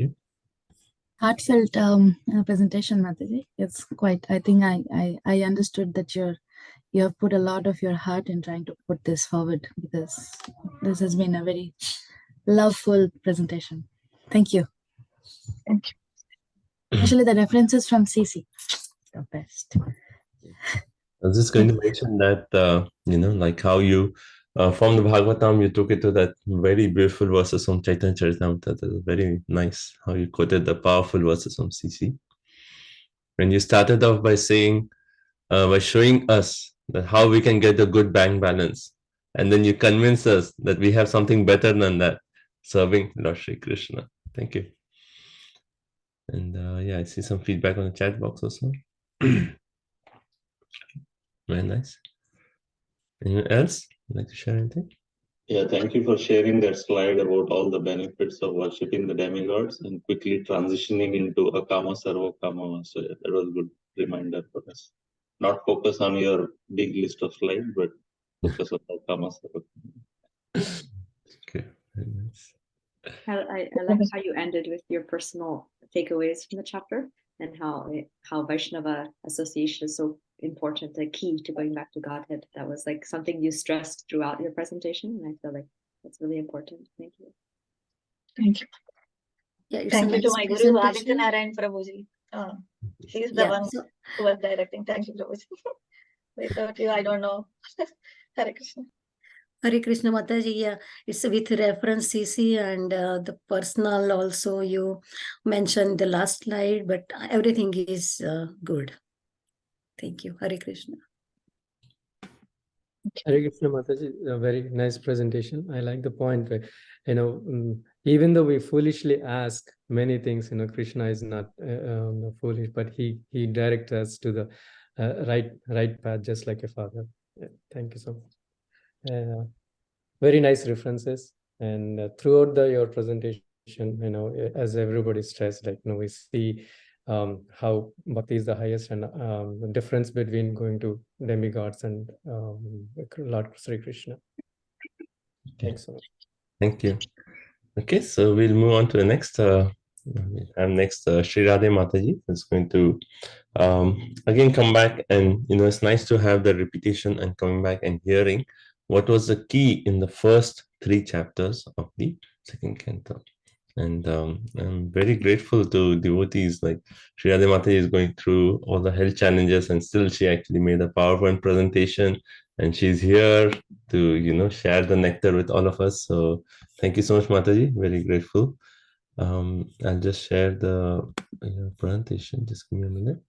Okay. Heartfelt presentation, Mataji. It's quite. I think I understood that you have put a lot of your heart in trying to put this forward, because this has been a very loveful presentation. Thank you. Thank you. Especially the references from CC, the best. I was just going to mention that, like how you from the Bhagavatam, you took it to that very beautiful verses from Chaitanya Charitamrita. That was very nice how you quoted the powerful verses from CC. When you started off by saying, by showing us that how we can get a good bank balance, and then you convince us that we have something better than that, serving Lord Shri Krishna. Thank you. And yeah, I see some feedback on the chat box also. Very nice. Anyone else like to share anything? Yeah, thank you for sharing that slide about all the benefits of worshipping the demigods and quickly transitioning into a Kama Sarva Kama. So yeah, that was a good reminder for us. Not focus on your big list of slides, but focus on the Kama Sarva. Okay, very nice. I like how you ended with your personal takeaways from the chapter and how Vaishnava association is so important, the key to going back to Godhead. That was like something you stressed throughout your presentation, and I feel like that's really important. Thank you. Thank you. Yeah, it's Thank a you to nice my Guru Aditya presentation. Narayan Prabhuji. He's the Yeah, one so who was directing. Thank you, Prabhuji. Without you, I don't know. Hare Krishna. Hare Krishna Mataji, yeah, it's with reference CC and the personal also you mentioned the last slide, but everything is good. Thank you. Hare Krishna. Hare Krishna Mataji, a very nice presentation. I like the point where, even though we foolishly ask many things, Krishna is not foolish, but he directs us to the right path, just like a father. Yeah, thank you so much. Very nice references, and throughout your presentation, as everybody stressed, we see how bhakti is the highest, and the difference between going to demigods and Lord Sri Krishna. Okay. Thanks so much. Thank you. Okay, so we'll move on to the next. Sri Radhe Mataji is going to again come back, and it's nice to have the repetition and coming back and hearing what was the key in the first 3 chapters of the second canto. And I'm very grateful to devotees like Sri Radhe Mataji is going through all the health challenges, and still she actually made a PowerPoint presentation, and she's here to share the nectar with all of us. So thank you so much, Mataji. Very grateful. I'll just share the presentation. Just give me a minute.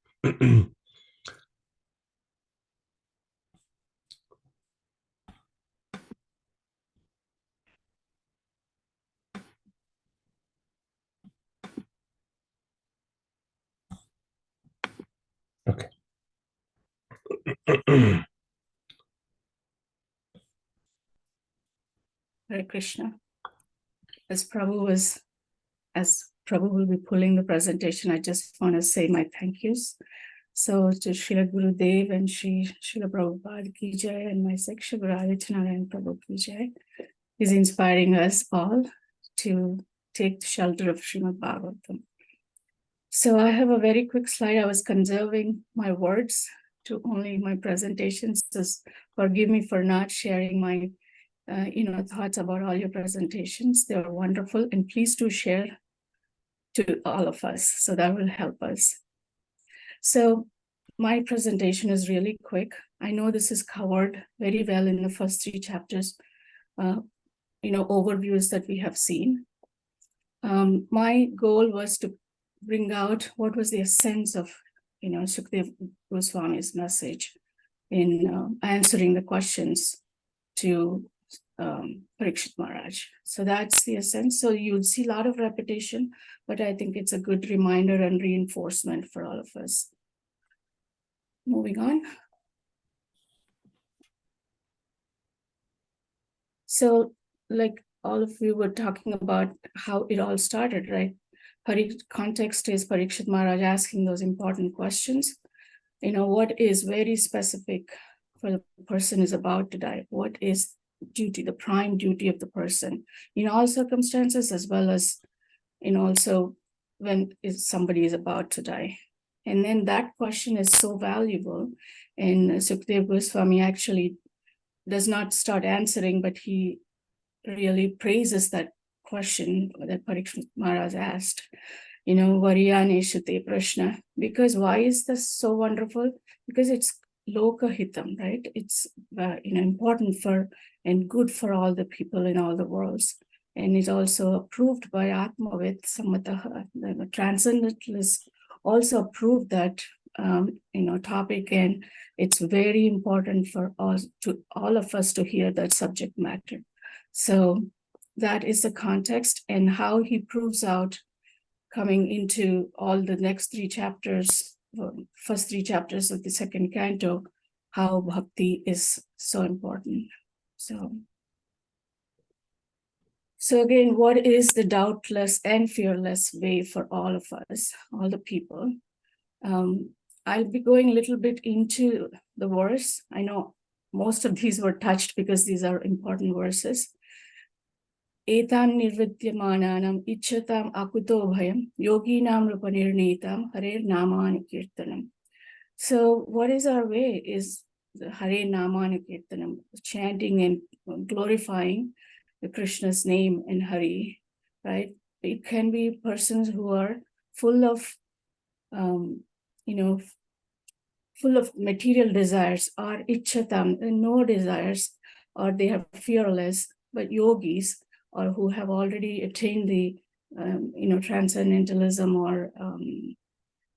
Okay. Hare Krishna. As Prabhu will be pulling the presentation, I just want to say my thank yous. So to Srila Gurudev and Srila Prabhupada Ki Jai, and my Guru Aditya Narayan Prabhu Ki Jai, is inspiring us all to take the shelter of Srimad Bhagavatam. So I have a very quick slide. I was conserving my words to only my presentations. Just forgive me for not sharing my thoughts about all your presentations. They are wonderful, and please do share to all of us. So that will help us. So my presentation is really quick. I know this is covered very well in the first 3 chapters, overviews that we have seen. My goal was to bring out what was the essence of, Sukadeva Goswami's message in answering the questions to Parikshit Maharaj. So that's the essence. So you'll see a lot of repetition, but I think it's a good reminder and reinforcement for all of us. Moving on. So like all of you were talking about how it all started, right? Context is Parikshit Maharaj asking those important questions. What is very specific for the person is about to die? What is duty, the prime duty of the person in all circumstances, as well as also when somebody is about to die. And then that question is so valuable, and Sukadeva Goswami actually does not start answering, but he really praises that question that Parikshit Maharaj asked, Variyane Shute Prashna. Because why is this so wonderful? Because it's lokahitam, right? It's important for and good for all the people in all the worlds. And it's also approved by Atmavit Sammataha. The transcendentalists also approved that topic, and it's very important for all of us to hear that subject matter. So that is the context, and how he proves out coming into all the next three chapters, first three chapters of the second canto, how bhakti is so important. So again, what is the doubtless and fearless way for all of us, all the people? I'll be going a little bit into the verse. I know most of these were touched because these are important verses. Etam nirvidyamananam ichchatam akuto bhayam yoginam rupanirnetam harer namani kirtanam. So what is our way is the Hare Namani Kirtanam, chanting and glorifying the Krishna's name in Hari, right? It can be persons who are full of, full of material desires, or ichchatam, no desires, or they are fearless, but yogis, or who have already attained the, transcendentalism, or,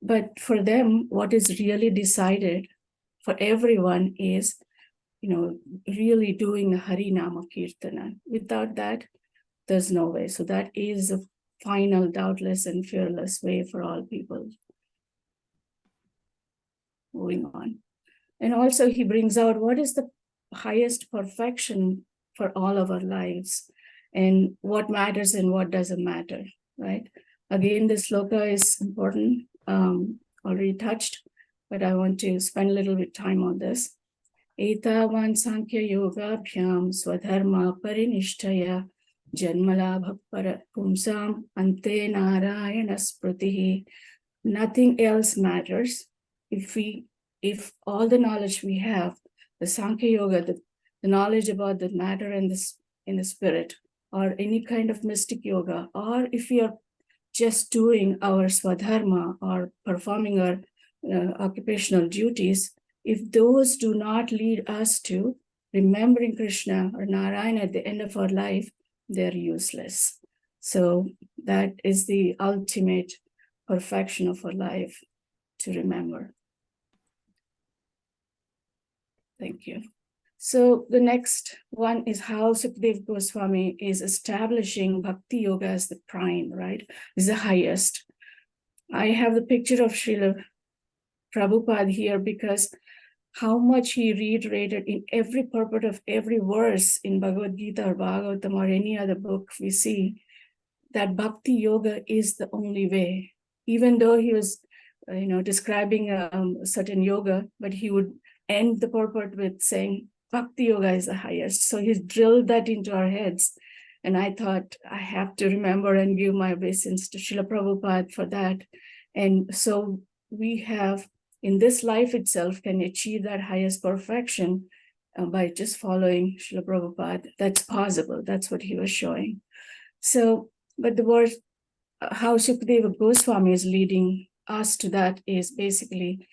but for them, what is really decided for everyone is, really doing the Harinama Kirtana. Without that, there's no way. So that is a final, doubtless, and fearless way for all people. Moving on. And also he brings out what is the highest perfection for all of our lives, and what matters and what doesn't matter, right? Again, this sloka is important, already touched, but I want to spend a little bit time on this. Etavan Sankhya Yoga Bhyam Swadharma Parinishtaya Janmalabha Para Pumsam Ante Narayana Sprutihi. Nothing else matters. If all the knowledge we have, the Sankhya Yoga, the knowledge about the matter and in the spirit, or any kind of mystic yoga, or if we are just doing our swadharma or performing our occupational duties, if those do not lead us to remembering Krishna or Narayana at the end of our life, they're useless. So that is the ultimate perfection of our life, to remember. Thank you. So the next one is how Sukadeva Goswami is establishing Bhakti Yoga as the prime, right? Is the highest. I have the picture of Srila Prabhupada here because how much he reiterated in every purport of every verse in Bhagavad Gita or Bhagavatam or any other book we see that Bhakti Yoga is the only way. Even though he was, describing a certain yoga, but he would end the purport with saying, Bhakti Yoga is the highest. So he's drilled that into our heads. And I thought, I have to remember and give my obeisance to Srila Prabhupada for that. And so we have, in this life itself, can achieve that highest perfection by just following Srila Prabhupada. That's possible. That's what he was showing. So, but the word, how Sukadeva Goswami is leading us to that is basically,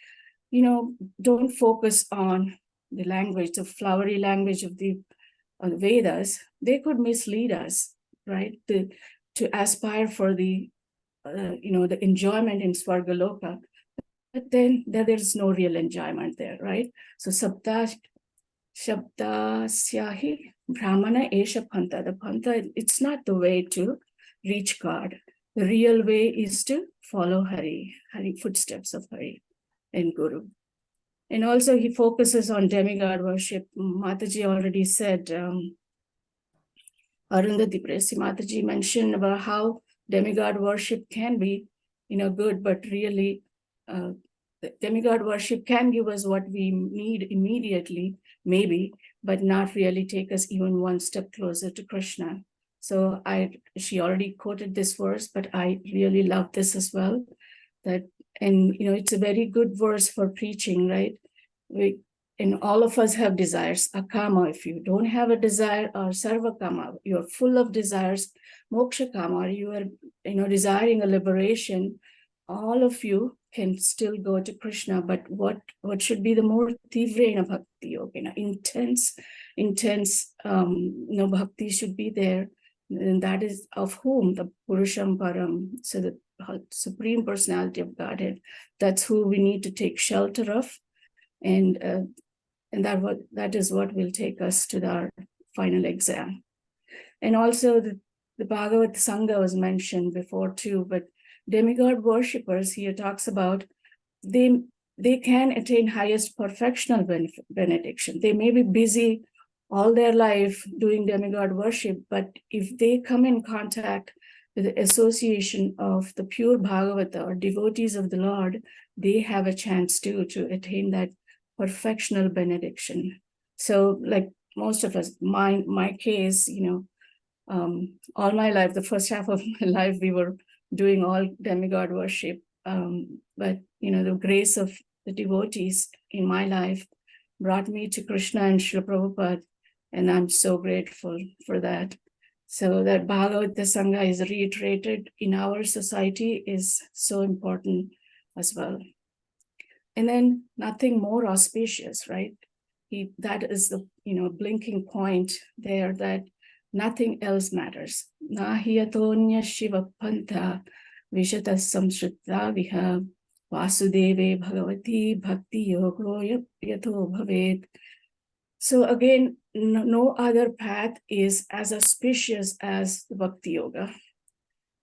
don't focus on the language, the flowery language of the Vedas. They could mislead us, right? To aspire for the, the enjoyment in Swargaloka, but then there's no real enjoyment there, right? So Sabda Syahi Brahmana Esha Panta. The Panta, it's not the way to reach God. The real way is to follow Hari footsteps of Hari and Guru. And also he focuses on demigod worship. Mataji already said, Arundhati Presi Mataji mentioned about how demigod worship can be, good, but really demigod worship can give us what we need immediately, maybe, but not really take us even one step closer to Krishna. So she already quoted this verse, but I really love this as well. And it's a very good verse for preaching, right? And all of us have desires. Akama, if you don't have a desire, or sarva kama, you are full of desires. Moksha kama, you are desiring a liberation. all of you can still go to Krishna, but what should be the more tivrena bhakti yoga, intense bhakti should be there, and that is of whom? The Purusham Param, so the Supreme Personality of Godhead. That's who we need to take shelter of, and that is what will take us to our final exam. And also the Bhagavad Sangha was mentioned before too, but demigod worshippers here talks about they can attain highest perfectional benediction. They may be busy all their life doing demigod worship, but if they come in contact with the association of the pure Bhagavata or devotees of the Lord, they have a chance too to attain that perfectional benediction. So like most of us, my case, all my life, the first half of my life, we were doing all demigod worship. But the grace of the devotees in my life brought me to Krishna and Srila Prabhupada, and I'm so grateful for that. So that Bhagavata Sangha is reiterated in our society is so important as well. And then nothing more auspicious, right? That is the blinking point there, that nothing else matters. Nahiyatonya Shiva Pantha Vishata Samshrita Viha Vasudeve Bhagavati Bhakti Yogo Yato Bhavet. So again, no other path is as auspicious as the Bhakti Yoga,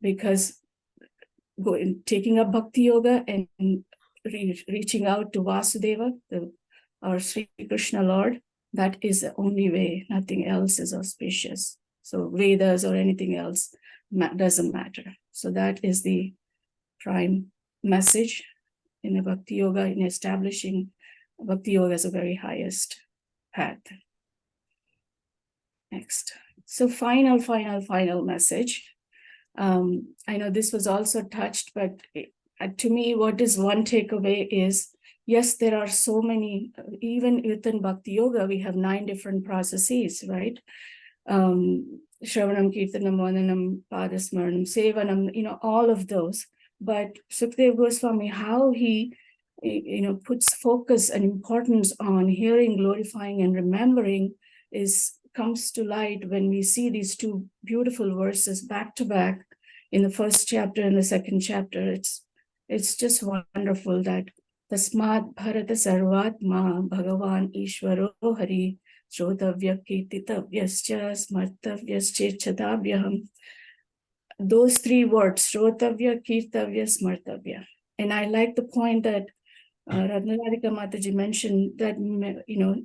because taking up Bhakti Yoga and reaching out to Vasudeva, our Sri Krishna Lord, that is the only way. Nothing else is auspicious. So Vedas or anything else doesn't matter. So that is the prime message in the Bhakti Yoga, in establishing Bhakti Yoga as the very highest path. Next. So final message. I know this was also touched, but to me, what is one takeaway is, yes, there are so many, even within Bhakti Yoga, we have 9 different processes, right? Shravanam, Kirtanam, Vananam, Padasmaranam, Sevanam, all of those. But Sukadeva Goswami, how he, puts focus and importance on hearing, glorifying, and remembering comes to light when we see these 2 beautiful verses back to back in the first chapter and the second chapter. It's just wonderful that Tasmat Bharata Sarvatma Bhagavan Ishvaro Hari Shrotavya Kirtitavyascha Smartavyascha Chatavyaham. Those 3 words, Shrotavya, Kirtavya, Smartavya. And I like the point that Ratnaradhika Mataji mentioned, that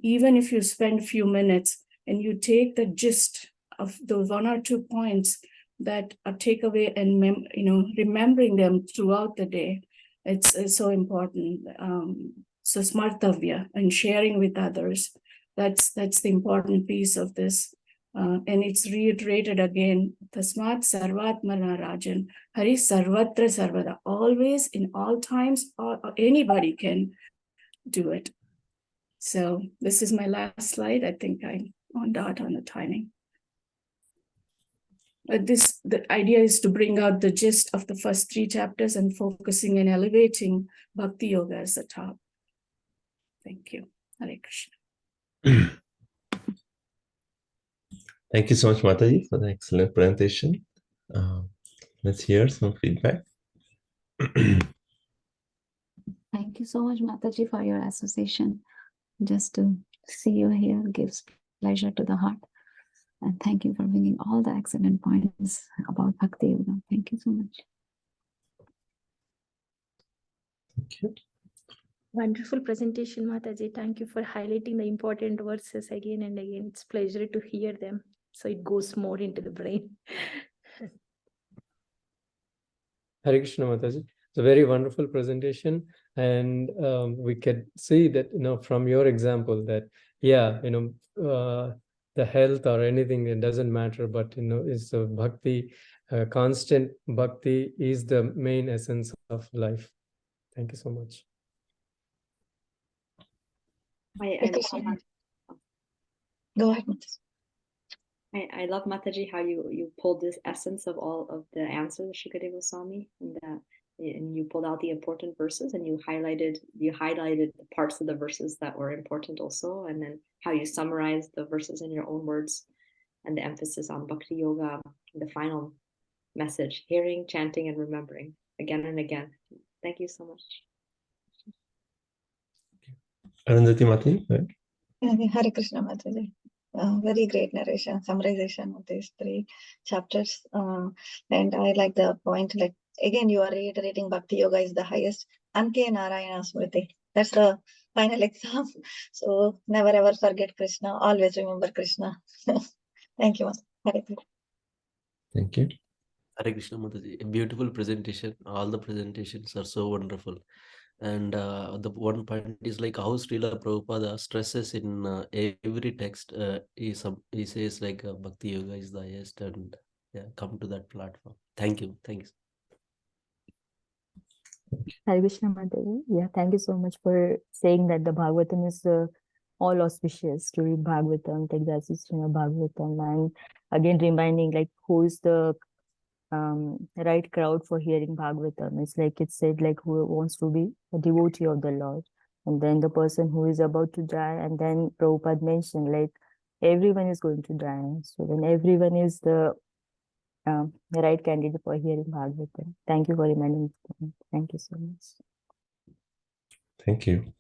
even if you spend a few minutes and you take the gist of the 1 or 2 points that are takeaway and remembering them throughout the day, it's so important. So smartavya and sharing with others, that's the important piece of this. And it's reiterated again, Tasmat Sarvatmana Rajan, Hari Sarvatra Sarvada, always, in all times, or anybody can do it. So this is my last slide. I think I'm on dot on the timing. But the idea is to bring out the gist of the first 3 chapters and focusing and elevating Bhakti Yoga as the top. Thank you. Hare Krishna. Thank you so much, Mataji, for the excellent presentation. Let's hear some feedback. Thank you so much, Mataji, for your association. Just to see you here gives pleasure to the heart. And thank you for bringing all the excellent points about Bhakti Yoga. Thank you so much. Thank you. Wonderful presentation, Mataji. Thank you for highlighting the important verses again and again. It's a pleasure to hear them, so it goes more into the brain. Hare Krishna, Mataji. It's a very wonderful presentation, and we could see that from your example that the health or anything, it doesn't matter, but is bhakti, constant bhakti is the main essence of life. Thank you so much. Go ahead. I love, Mataji, how you pulled this essence of all of the answers of Shukadeva Goswami, and that and you pulled out the important verses, and you highlighted the parts of the verses that were important also, and then how you summarized the verses in your own words, and the emphasis on bhakti yoga, the final message, hearing, chanting, and remembering again and again. Thank you so much. Arundhati Mati, right? Hare Krishna Mataji. Very great narration, summarization of these three chapters. And I like the point, like, again, you are reiterating Bhakti Yoga is the highest. Anke Narayana Smriti. That's the final exam. So never ever forget Krishna. Always remember Krishna. Thank you, Mata. Hare Krishna. Thank you. Hare Krishna Mataji. A beautiful presentation. All the presentations are so wonderful. And the one point is like how Srila Prabhupada stresses in every text. He says like Bhakti Yoga is the highest, and yeah, come to that platform. Thank you. Thanks. Hare Krishna Mataji. Yeah, thank you so much for saying that the Bhagavatam is all auspicious to read Bhagavatam, take the assistant of Bhagavatam, and again reminding like who is the right crowd for hearing Bhagavatam. It's like it said, like who wants to be a devotee of the Lord, and then the person who is about to die, and then Prabhupada mentioned like everyone is going to die. So then everyone is the right candidate for hearing Bhagavatam. Thank you for reminding me. Thank you so much. Thank you.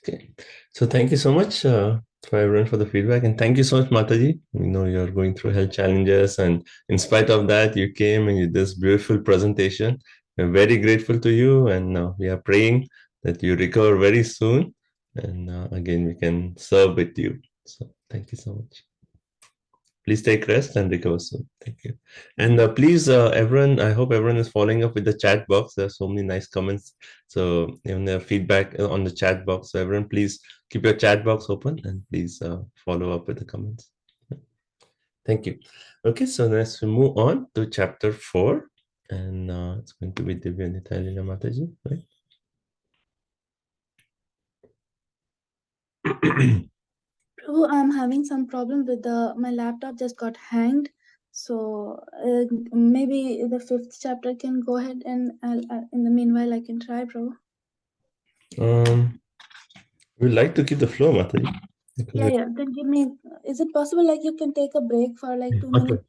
Okay, so thank you so much for everyone for the feedback, and thank you so much, Mataji. We know you're going through health challenges, and in spite of that, you came and you did this beautiful presentation. We're very grateful to you, and we are praying that you recover very soon, and again we can serve with you. So thank you so much. Please take rest and recover soon. Thank you. And please, everyone, I hope everyone is following up with the chat box. There are so many nice comments. So even the feedback on the chat box. So everyone, please keep your chat box open and please follow up with the comments. Thank you. Okay, so let's move on to chapter 4. And it's going to be Divya Nitalila Mataji, right? Prabhu, I'm having some problem with my laptop just got hanged. So maybe the 5th chapter can go ahead, and in the meanwhile I can try, Prabhu. We'd like to keep the flow, Mataji. Yeah. Then give me. Is it possible like you can take a break for like 2 minutes?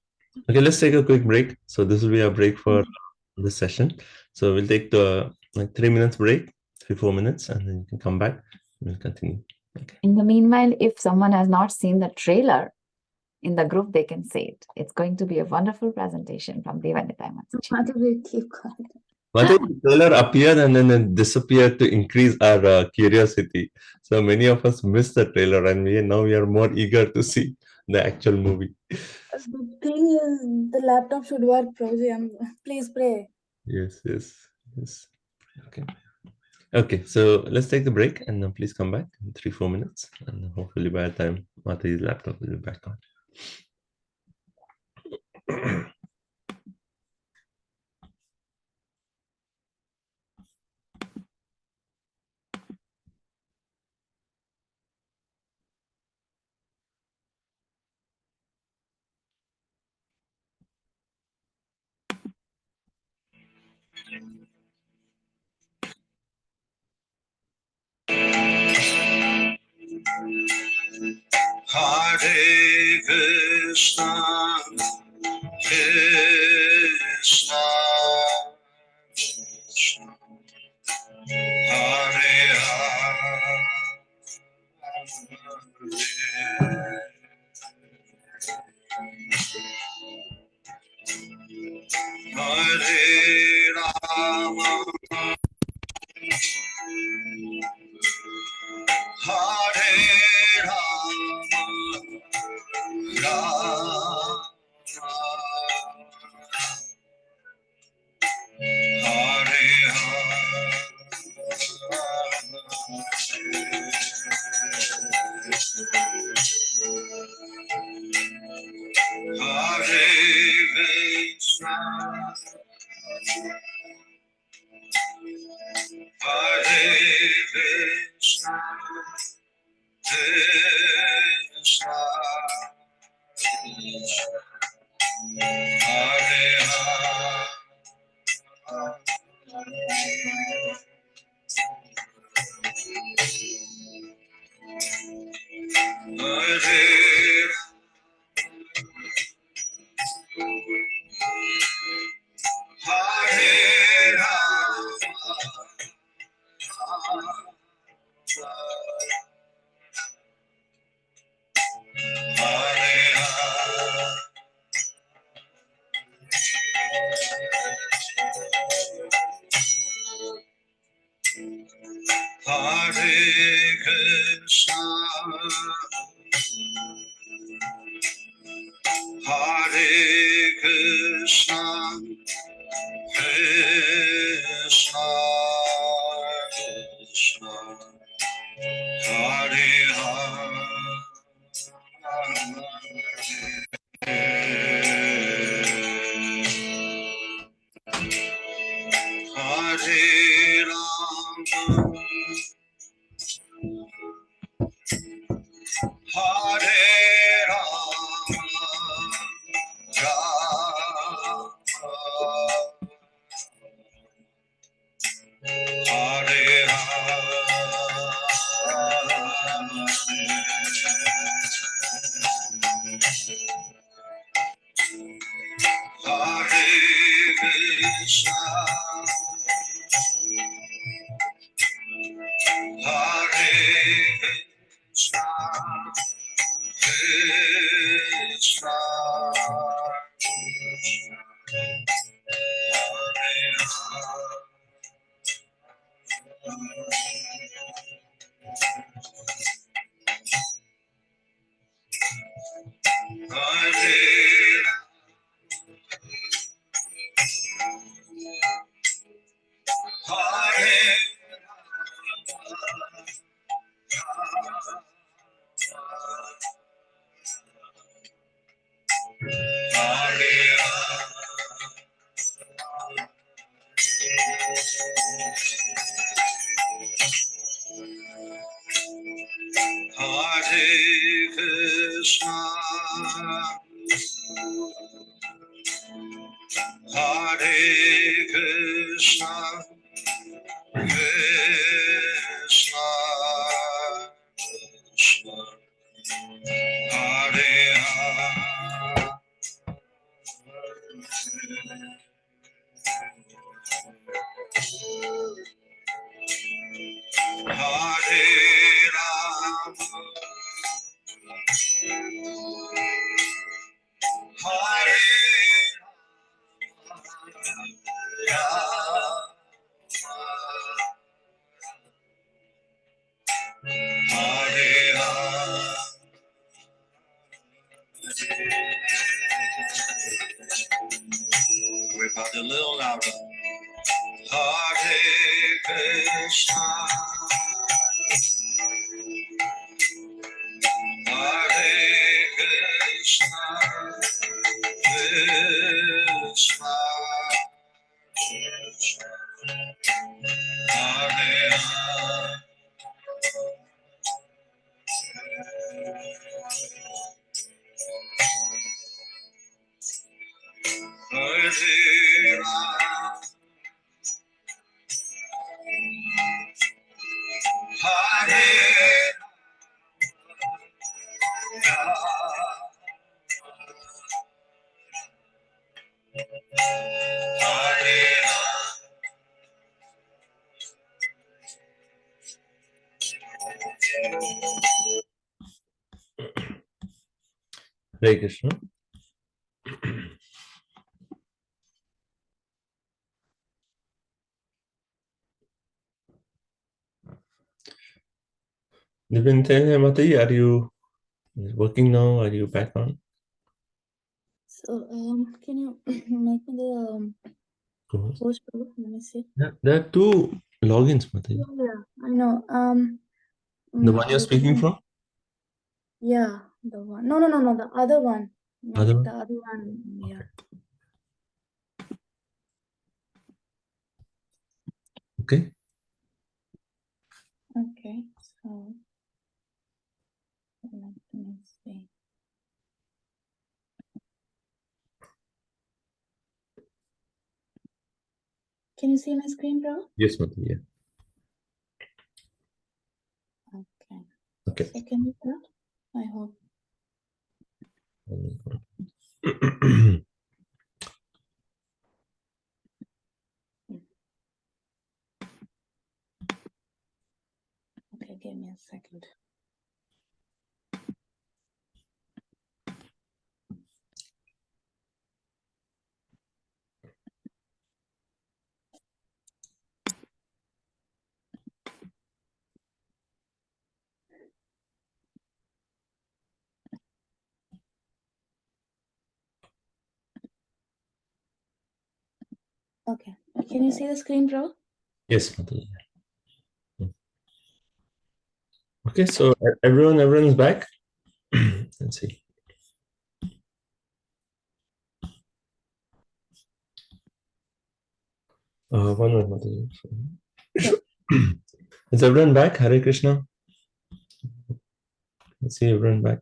Okay, let's take a quick break. So this will be our break for this session. So we'll take the like 3 minutes break, 3-4 minutes, and then you can come back and we'll continue. Okay. In the meanwhile, if someone has not seen the trailer in the group, they can say it. It's going to be a wonderful presentation from Devanita Mataji. Keep quiet. The trailer appeared and then it disappeared to increase our curiosity. So many of us missed the trailer, and now we are more eager to see the actual movie. The thing is, the laptop should work, Prabhu. Please pray. Yes. Okay. Okay, so let's take the break and then please come back in 3-4 minutes, and hopefully by the time Mataji's laptop will be back on. Hare Krishna, Krishna Krishna, Hare Hare, Hare Rama, Hare Rama, Rama Hare Hare Krishna, Hare Krishna, Hare Rama, Hare Krishna, Hare Krishna, Krishna Krishna, Hare Hare Rama, Hare Rama, Hare Hare Krishna, Hare Krishna, Krishna Krishna, Hare Hare Krishna, Hare Krishna, Krishna Krishna, Hare Hare Rama, Hare Rama, Hare Rama. Everybody a little louder. Hare Krishna, Hare Krishna, Krishna Krishna, Hare Rama, Hare Rama, Hare Hare Krishna. Nivinte Mataji, are you working now? Are you back on? So, can you make me the Cool. host group? Let me see. Yeah, there are two logins, Mataji. Yeah, I know. The one you're which speaking one? from? Yeah, the one. No, the other one. Not Other the one? other one. Yeah. Okay. Okay. So let me see. Can you see my screen, bro? Yes, Mataji. Yeah. Okay. Okay. So can you start? I hope. Okay, give me a second. Okay, can you see the screen, bro? Yes, Mataji. Okay, so everyone's back. Let's see. One more, Mataji. Is everyone back? Hare Krishna. Let's see everyone back.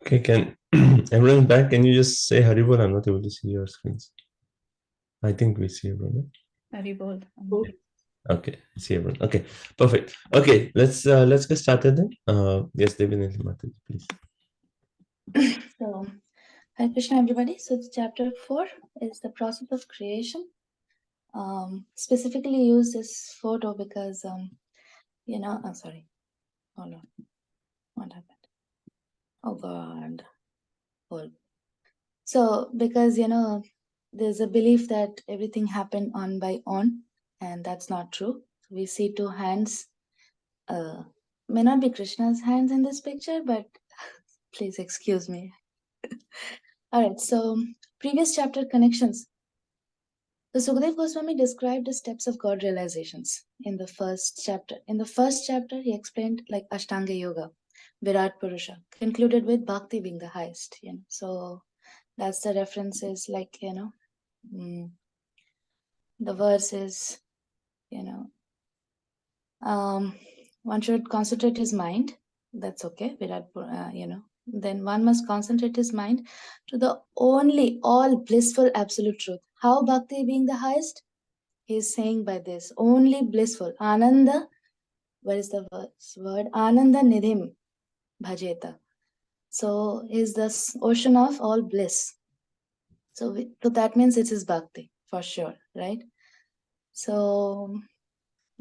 Okay, can everyone's back? Can you just say Haribol? I'm not able to see your screens. I think we see everyone. Haribol. Okay, I see everyone. Okay, perfect. Okay, let's get started then. Yes, Devinati Mataji, please. So, Hare Krishna, everybody. So, chapter 4 is the process of creation. Specifically use this photo because, I'm sorry. Hold on. What happened? Oh, God. Hold. So, because, there's a belief that everything happened on by own, and that's not true. We see two hands. May not be Krishna's hands in this picture, but please excuse me. All right, so previous chapter connections. The Sukadeva Goswami described the steps of God realizations in the first chapter. In the first chapter, he explained like Ashtanga Yoga, Virat Purusha, concluded with Bhakti being the highest. So that's the references, like the verse is, one should concentrate his mind. That's okay. Virat, then one must concentrate his mind to the only all blissful absolute truth. How Bhakti being the highest? He is saying by this only blissful. Ananda, where is the word? Ananda Nidhim Bhajeta. So is the ocean of all bliss. So that means it is Bhakti for sure, right? So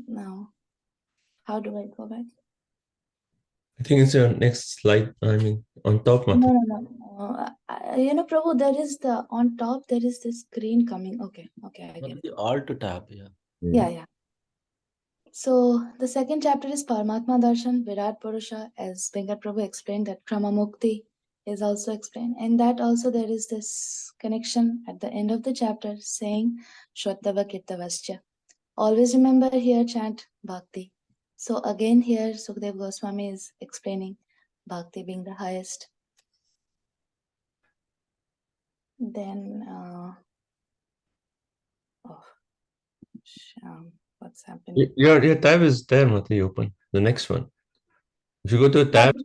now, how do I go back? I think it's your next slide. I mean, on top, Mataji. No. Prabhu, there is on top, there is this screen coming. Okay, I get it. The alt tab, yeah. Yeah. So the second chapter is Paramatma Darshan, Virat Purusha, as Venkat Prabhu explained that Krama Mukti is also explained. And that also there is this connection at the end of the chapter saying Shraddhava Kirtavascha. Always remember here chant Bhakti. So again here Sukadeva Goswami is explaining Bhakti being the highest. Then what's happening? Your tab is there, Mataji, open. The next one. If you go to a tab,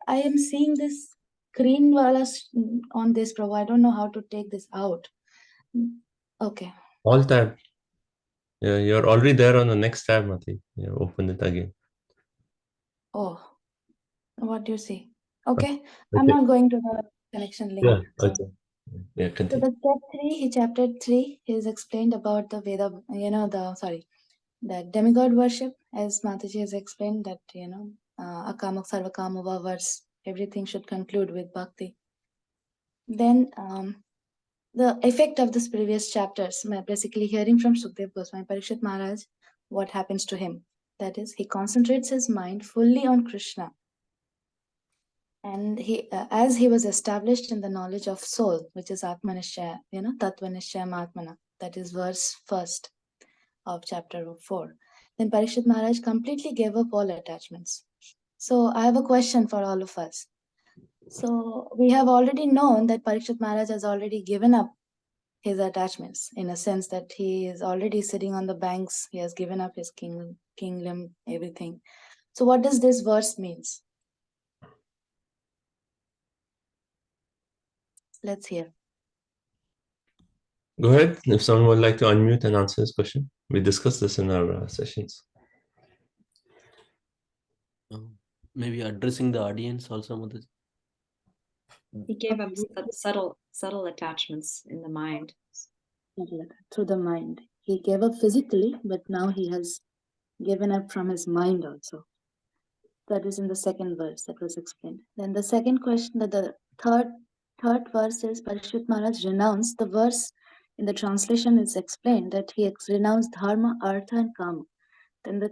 I am seeing this screen on this, Prabhu. I don't know how to take this out. Okay. all tab. Yeah, you're already there on the next tab, Mataji. Yeah, open it again. Oh, what do you see? Okay. Okay. I'm not going to the connection link. Yeah, okay. Yeah, So continue. the step 3, chapter 3, is explained about the Veda, the demigod worship, as Mataji has explained that, Akamak Sarvakamava verse, everything should conclude with Bhakti. Then the effect of this previous chapters, basically hearing from Sukadeva Goswami, Parikshit Maharaj, what happens to him. That is, he concentrates his mind fully on Krishna. And he, as he was established in the knowledge of soul, which is Atmanishya, Tattvanishya Atmana, that is verse 1st of chapter 4. Then Parikshit Maharaj completely gave up all attachments. So I have a question for all of us. So we have already known that Parikshit Maharaj has already given up his attachments, in a sense that he is already sitting on the banks. He has given up his kingdom, everything. So what does this verse means? Let's hear. Go ahead, if someone would like to unmute and answer this question. We discussed this in our sessions. Maybe addressing the audience also, Mataji. He gave up subtle attachments in the mind. Through the mind. He gave up physically, but now he has given up from his mind also. That is in the second verse that was explained. Then the second question, the third verse is Parikshit Maharaj renounced. The verse in the translation is explained that he renounced dharma, artha, and kama. Then the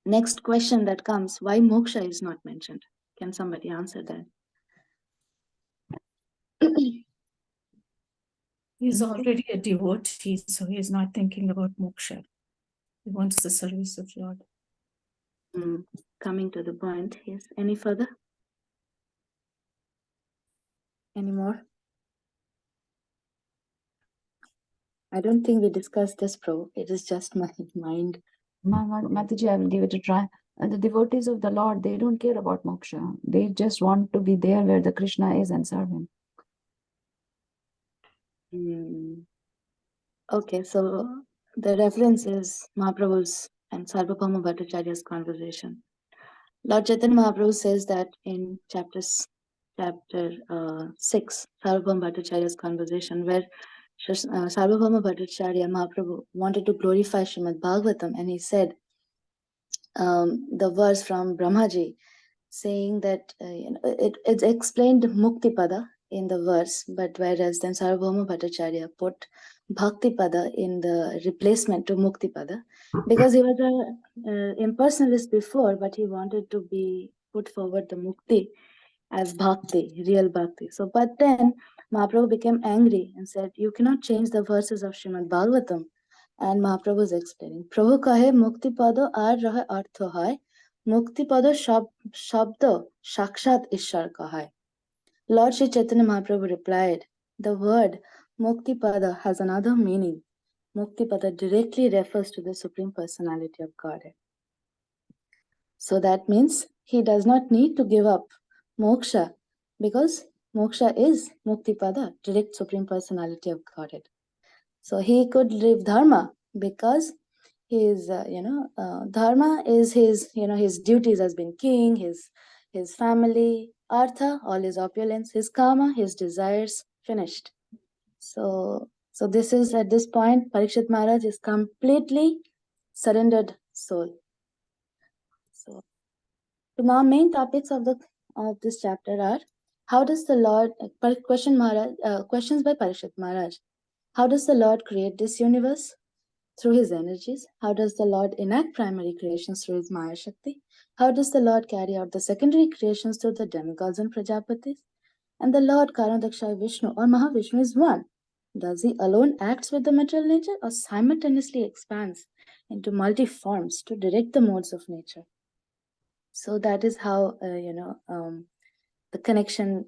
next question that comes, why moksha is not mentioned? Can somebody answer that? He's already a devotee, so he's not thinking about moksha. He wants the service of Lord. Coming to the point, yes. Any further? Any more? I don't think we discussed this, Pro. It is just my mind. Mataji, I will give it a try. And the devotees of the Lord, they don't care about moksha. They just want to be there where the Krishna is and serve him. Okay, so the reference is Mahaprabhu's and Sarvabhauma Bhattacharya's conversation. Lord Chaitanya Mahaprabhu says that in chapter 6, Sarvabhauma Bhattacharya's conversation, where Sarvabhauma Bhattacharya Mahaprabhu wanted to glorify Srimad Bhagavatam, and he said the verse from Brahmaji saying that it's explained Muktipada in the verse, but whereas then Sarvabhauma Bhattacharya put Bhaktipada in the replacement to Muktipada, because he was an impersonalist before, but he wanted to be put forward the Mukti as Bhakti, real Bhakti. So, but then Mahaprabhu became angry and said, you cannot change the verses of Srimad Bhagavatam. And Mahaprabhu is explaining, Prabhu kahe Muktipada ar raha artho hai, Muktipada shabda shakshat ishar kahai. Lord Sri Chaitanya Mahaprabhu replied, the word Muktipada has another meaning. Muktipada directly refers to the Supreme Personality of Godhead. So that means he does not need to give up moksha, because moksha is Muktipada, direct Supreme Personality of Godhead. So he could live dharma because his, dharma is his, his duties as being king, his family, artha, all his opulence, his kama, his desires, finished. So this is, at this point, Parikshit Maharaj is completely surrendered soul. So now main topics of this chapter are, how does the Lord, questions by Parikshit Maharaj. How does the Lord create this universe? Through his energies. How does the Lord enact primary creations through his Maya Shakti? How does the Lord carry out the secondary creations through the demigods and Prajapatis? And the Lord Karandakshay Vishnu or Mahavishnu is one. Does he alone acts with the material nature or simultaneously expands into multi-forms to direct the modes of nature? So that is how, the connection,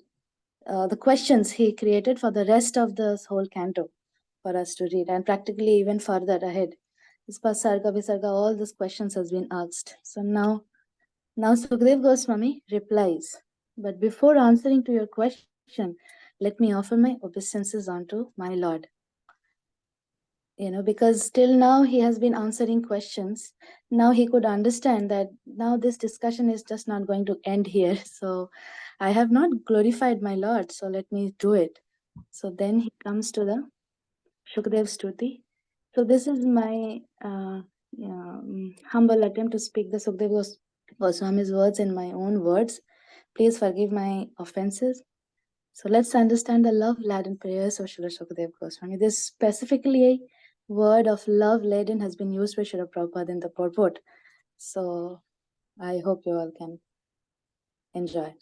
the questions he created for the rest of this whole canto for us to read, and practically even further ahead. This Sarga Visarga, all these questions has been asked. So now Sukhdev Goswami replies. But before answering to your question, let me offer my obeisances unto my Lord. Because till now he has been answering questions. Now he could understand that now this discussion is just not going to end here. So I have not glorified my Lord, so let me do it. So then he comes to the Shukdev Stuti. So this is my humble attempt to speak the Sukhdev Goswami's words in my own words. Please forgive my offenses. So let's understand the love-laden prayers of Srila Shukdev Goswami. This specifically a word of love-laden has been used by Srila Prabhupada in the purport. So I hope you all can enjoy.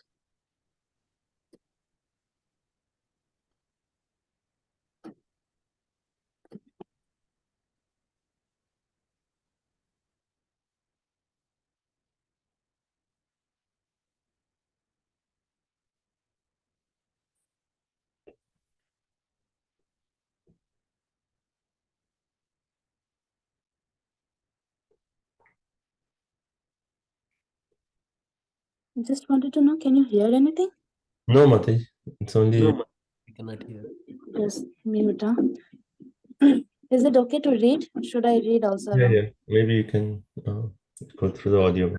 Just wanted to know, can you hear anything? No, Mataji. It's only. No, we cannot hear. Just mute. Huh? Is it okay to read? Should I read also? Yeah, along? yeah. Maybe you can go through the audio.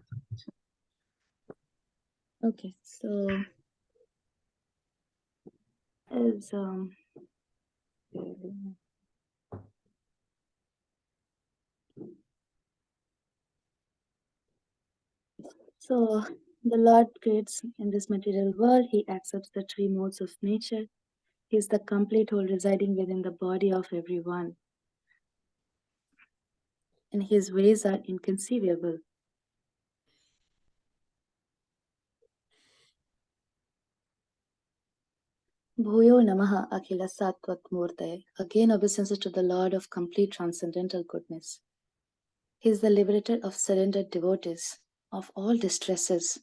Okay, so is so the Lord creates in this material world. He accepts the three modes of nature. He is the complete whole residing within the body of everyone. And his ways are inconceivable. Bhuyo Namaha Akhila Sattvat Murtaye. Again obeisances to the Lord of complete transcendental goodness. He is the liberator of surrendered devotees of all distresses.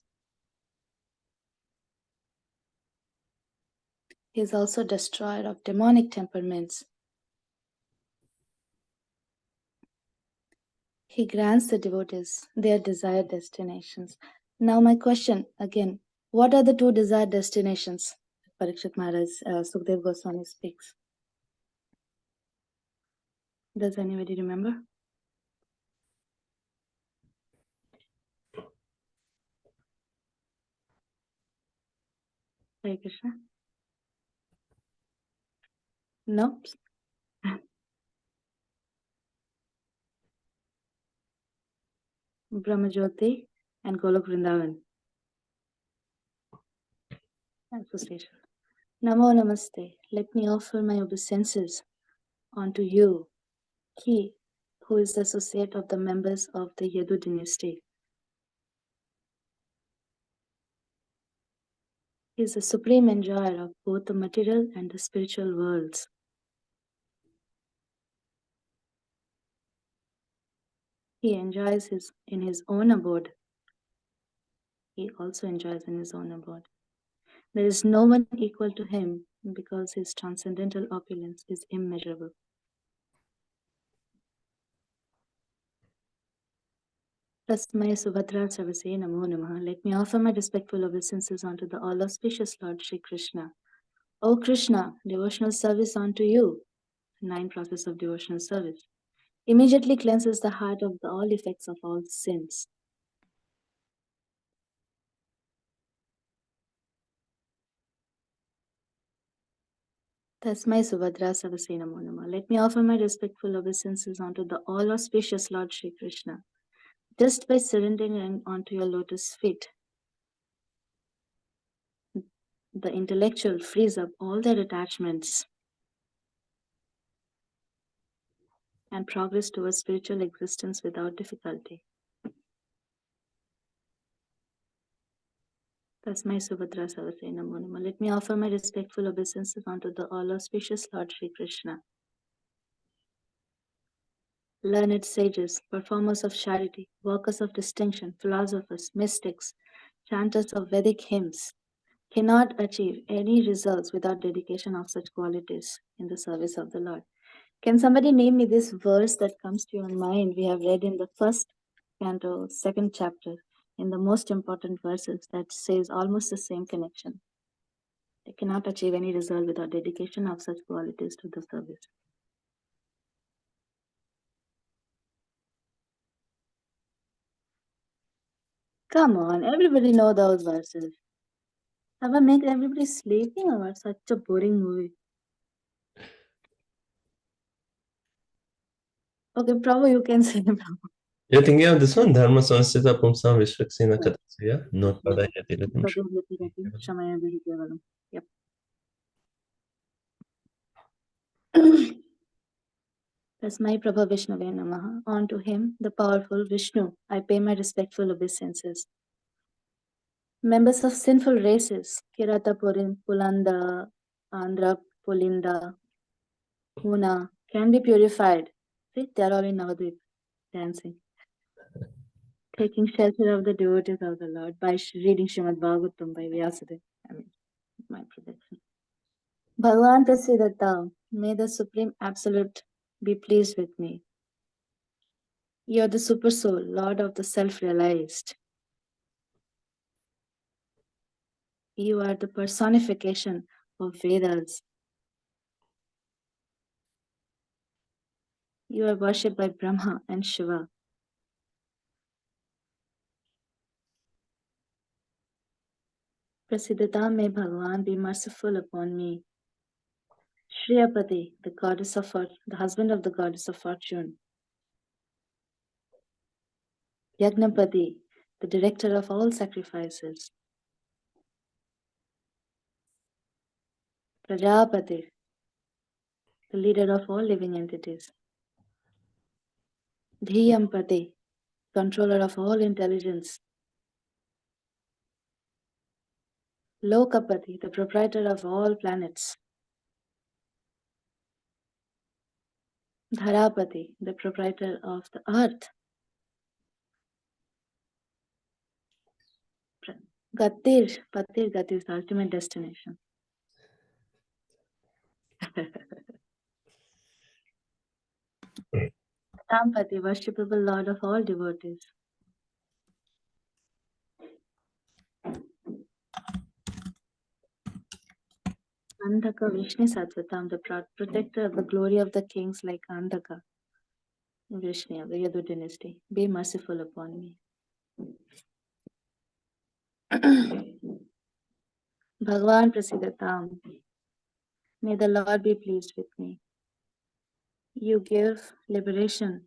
He is also destroyer of demonic temperaments. He grants the devotees their desired destinations. Now my question again, what are the two desired destinations? Parikshit Maharaj, Sukhdev Goswami speaks. Does anybody remember? Hare Krishna. No? Brahmajyoti and Golok Vrindavan. Association. Namo Namaste. Let me offer my obeisances unto you, he who is the associate of the members of the Yadu dynasty. He is the supreme enjoyer of both the material and the spiritual worlds. He enjoys in his own abode. He also enjoys in his own abode. There is no one equal to him because his transcendental opulence is immeasurable. Tasmai Subhadra Savase Namo Namaha. Let me offer my respectful obeisances unto the all auspicious Lord Shri Krishna. O Krishna, devotional service unto you, 9 process of devotional service, immediately cleanses the heart of the all effects of all sins. Tasmai Subhadra Savase Namo Namaha. Let me offer my respectful obeisances unto the all auspicious Lord Shri Krishna. Just by surrendering onto your lotus feet, the intellectual frees up all their attachments and progress towards spiritual existence without difficulty. Tasmai Subhadra Savase Namo Namaha. Let me offer my respectful obeisances unto the all auspicious Lord Shri Krishna. Learned sages, performers of charity, workers of distinction, philosophers, mystics, chanters of Vedic hymns, cannot achieve any results without dedication of such qualities in the service of the Lord. Can somebody name me this verse that comes to your mind? We have read in the first canto, second chapter, in the most important verses that says almost the same connection. They cannot achieve any result without dedication of such qualities to the service. Come on, everybody know those verses. Have I made everybody sleeping or what? Such a boring movie. Okay, Prabhu, you can say Prabhu. You're thinking of this one? Dharma Samsita Pumsam Vishvaksena Katasya. Not Padayati Ratam Yep. Tasmai Prabha Vishnave Namaha. On to him, the powerful Vishnu, I pay my respectful obeisances. Members of sinful races, Kirata Pulanda, Andhra Pulinda, Huna, can be purified. See, they are all in Navadvip dancing. Taking shelter of the devotees of the Lord by reading Srimad Bhagavatam by Vyasadeva. I mean, my prediction. Bhagavan Prasiddhata, may the Supreme Absolute be pleased with me. You are the Super Soul, Lord of the Self-Realized. You are the personification of Vedas. You are worshipped by Brahma and Shiva. Prasiddhata, may Bhagavan be merciful upon me. Shriyapati, the goddess of the husband of the goddess of fortune. Yagnapati, the director of all sacrifices. Prajapati, the leader of all living entities. Dhiyampati, controller of all intelligence. Lokapati, the proprietor of all planets. Dharapati, the proprietor of the earth. Gatir, Patir, Gatir is the ultimate destination. Tampati, worshipable Lord of all devotees. Andhaka Vishnu Sattvatam, the protector of the glory of the kings like Andhaka. Vishnu of the Yadu dynasty, be merciful upon me. Bhagavan Prasiddhatam, may the Lord be pleased with me. You give liberation.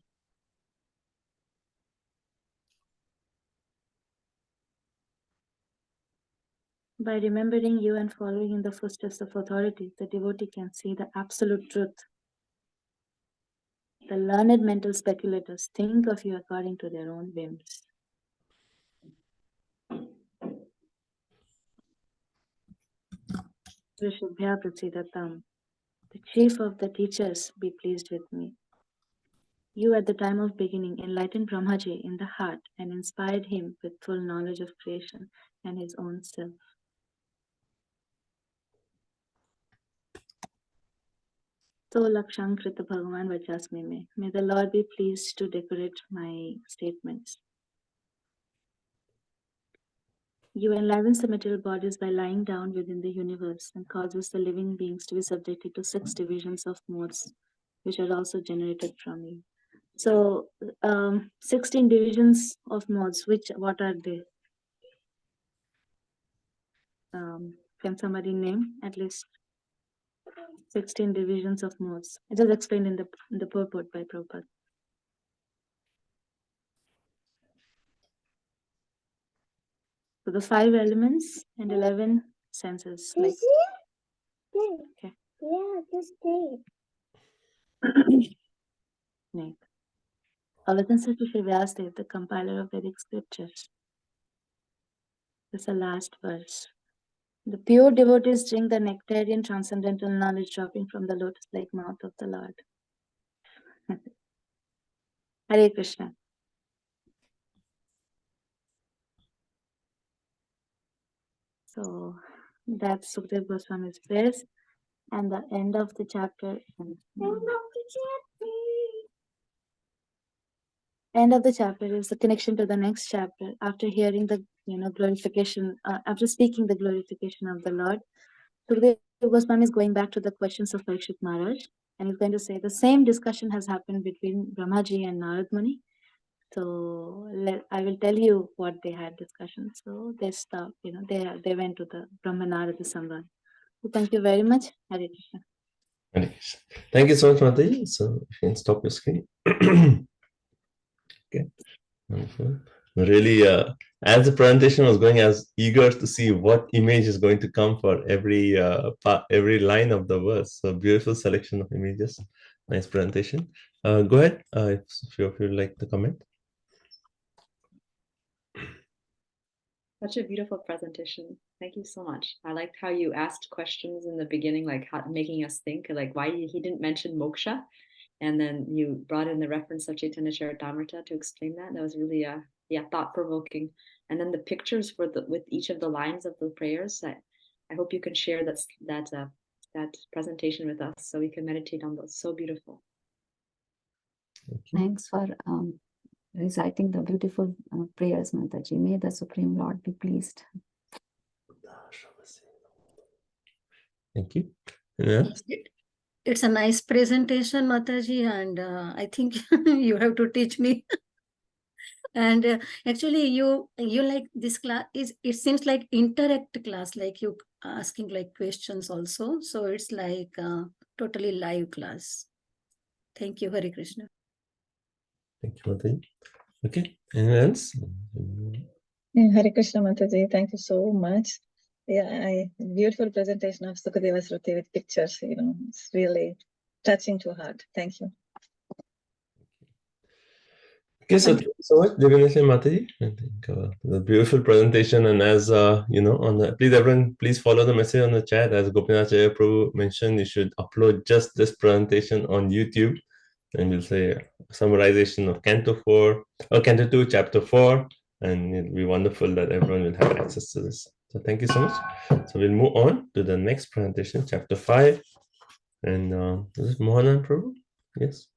By remembering you and following in the footsteps of authority, the devotee can see the absolute truth. The learned mental speculators think of you according to their own whims. Rishubhya Prasiddhatam, the chief of the teachers, be pleased with me. You at the time of beginning enlightened Brahmaji in the heart and inspired him with full knowledge of creation and his own self. So Lakshankrita Bhagavan Vachasmi me. May the Lord be pleased to decorate my statements. You enlivens the material bodies by lying down within the universe and causes the living beings to be subjected to 6 divisions of modes, which are also generated from you. So 16 divisions of modes, what are they? Can somebody name at least 16 divisions of modes? It is explained in the purport by Prabhupada. So the 5 elements and 11 senses. Like, okay. Yeah, just stay. All listen to Shri Vyasadeva, the compiler of Vedic scriptures. This is the last verse. The pure devotees drink the nectarian transcendental knowledge dropping from the lotus-like mouth of the Lord. Hare Krishna. So that's Sukdev Goswami's verse. And the end of the chapter. End of the chapter is the connection to the next chapter. After hearing the glorification, after speaking the glorification of the Lord, Sukdev Goswami is going back to the questions of Parikshit Maharaj, and he's going to say the same discussion has happened between Brahmaji and Narad Muni. So I will tell you what they had discussion. So they stopped, they went to the Brahma Narada Samvad. So thank you very much. Hare Krishna. Hare Krishna. Thank you so much, Mataji. So you can stop your screen. Okay. Wonderful. Really, as the presentation was going, I was eager to see what image is going to come for every line of the verse. So beautiful selection of images. Nice presentation. Go ahead, if you would like to comment. Such a beautiful presentation. Thank you so much. I liked how you asked questions in the beginning, like making us think, like why he didn't mention moksha, and then you brought in the reference of Chaitanya Charitamrita to explain that. That was really thought provoking. And then the pictures with each of the lines of the prayers. I hope you can share that presentation with us so we can meditate on those. So beautiful. Thanks for reciting the beautiful prayers, Mataji. May the Supreme Lord be pleased. Thank you. Yeah. It's a nice presentation, Mataji, and I think you have to teach me. And actually, you like this class is, it seems like interact class, like you asking like questions also. So it's like totally live class. Thank you, Hare Krishna. Thank you, Mataji. Okay, anyone else? Hare Krishna Mataji, thank you so much. Yeah, beautiful presentation of Sukadeva Sruti with pictures. It's really touching to heart. Thank you. Okay, so thank you so much, Divination Mataji. I think the beautiful presentation, and as on the please follow the message on the chat. As Gopinath Jaya Prabhu mentioned, you should upload just this presentation on YouTube, and we'll say summarization of Canto 4 or Canto 2, Chapter 4, and it'll be wonderful that everyone will have access to this. So thank you so much. So we'll move on to the next presentation, Chapter 5, and this is Mohanan Prabhu. Yes.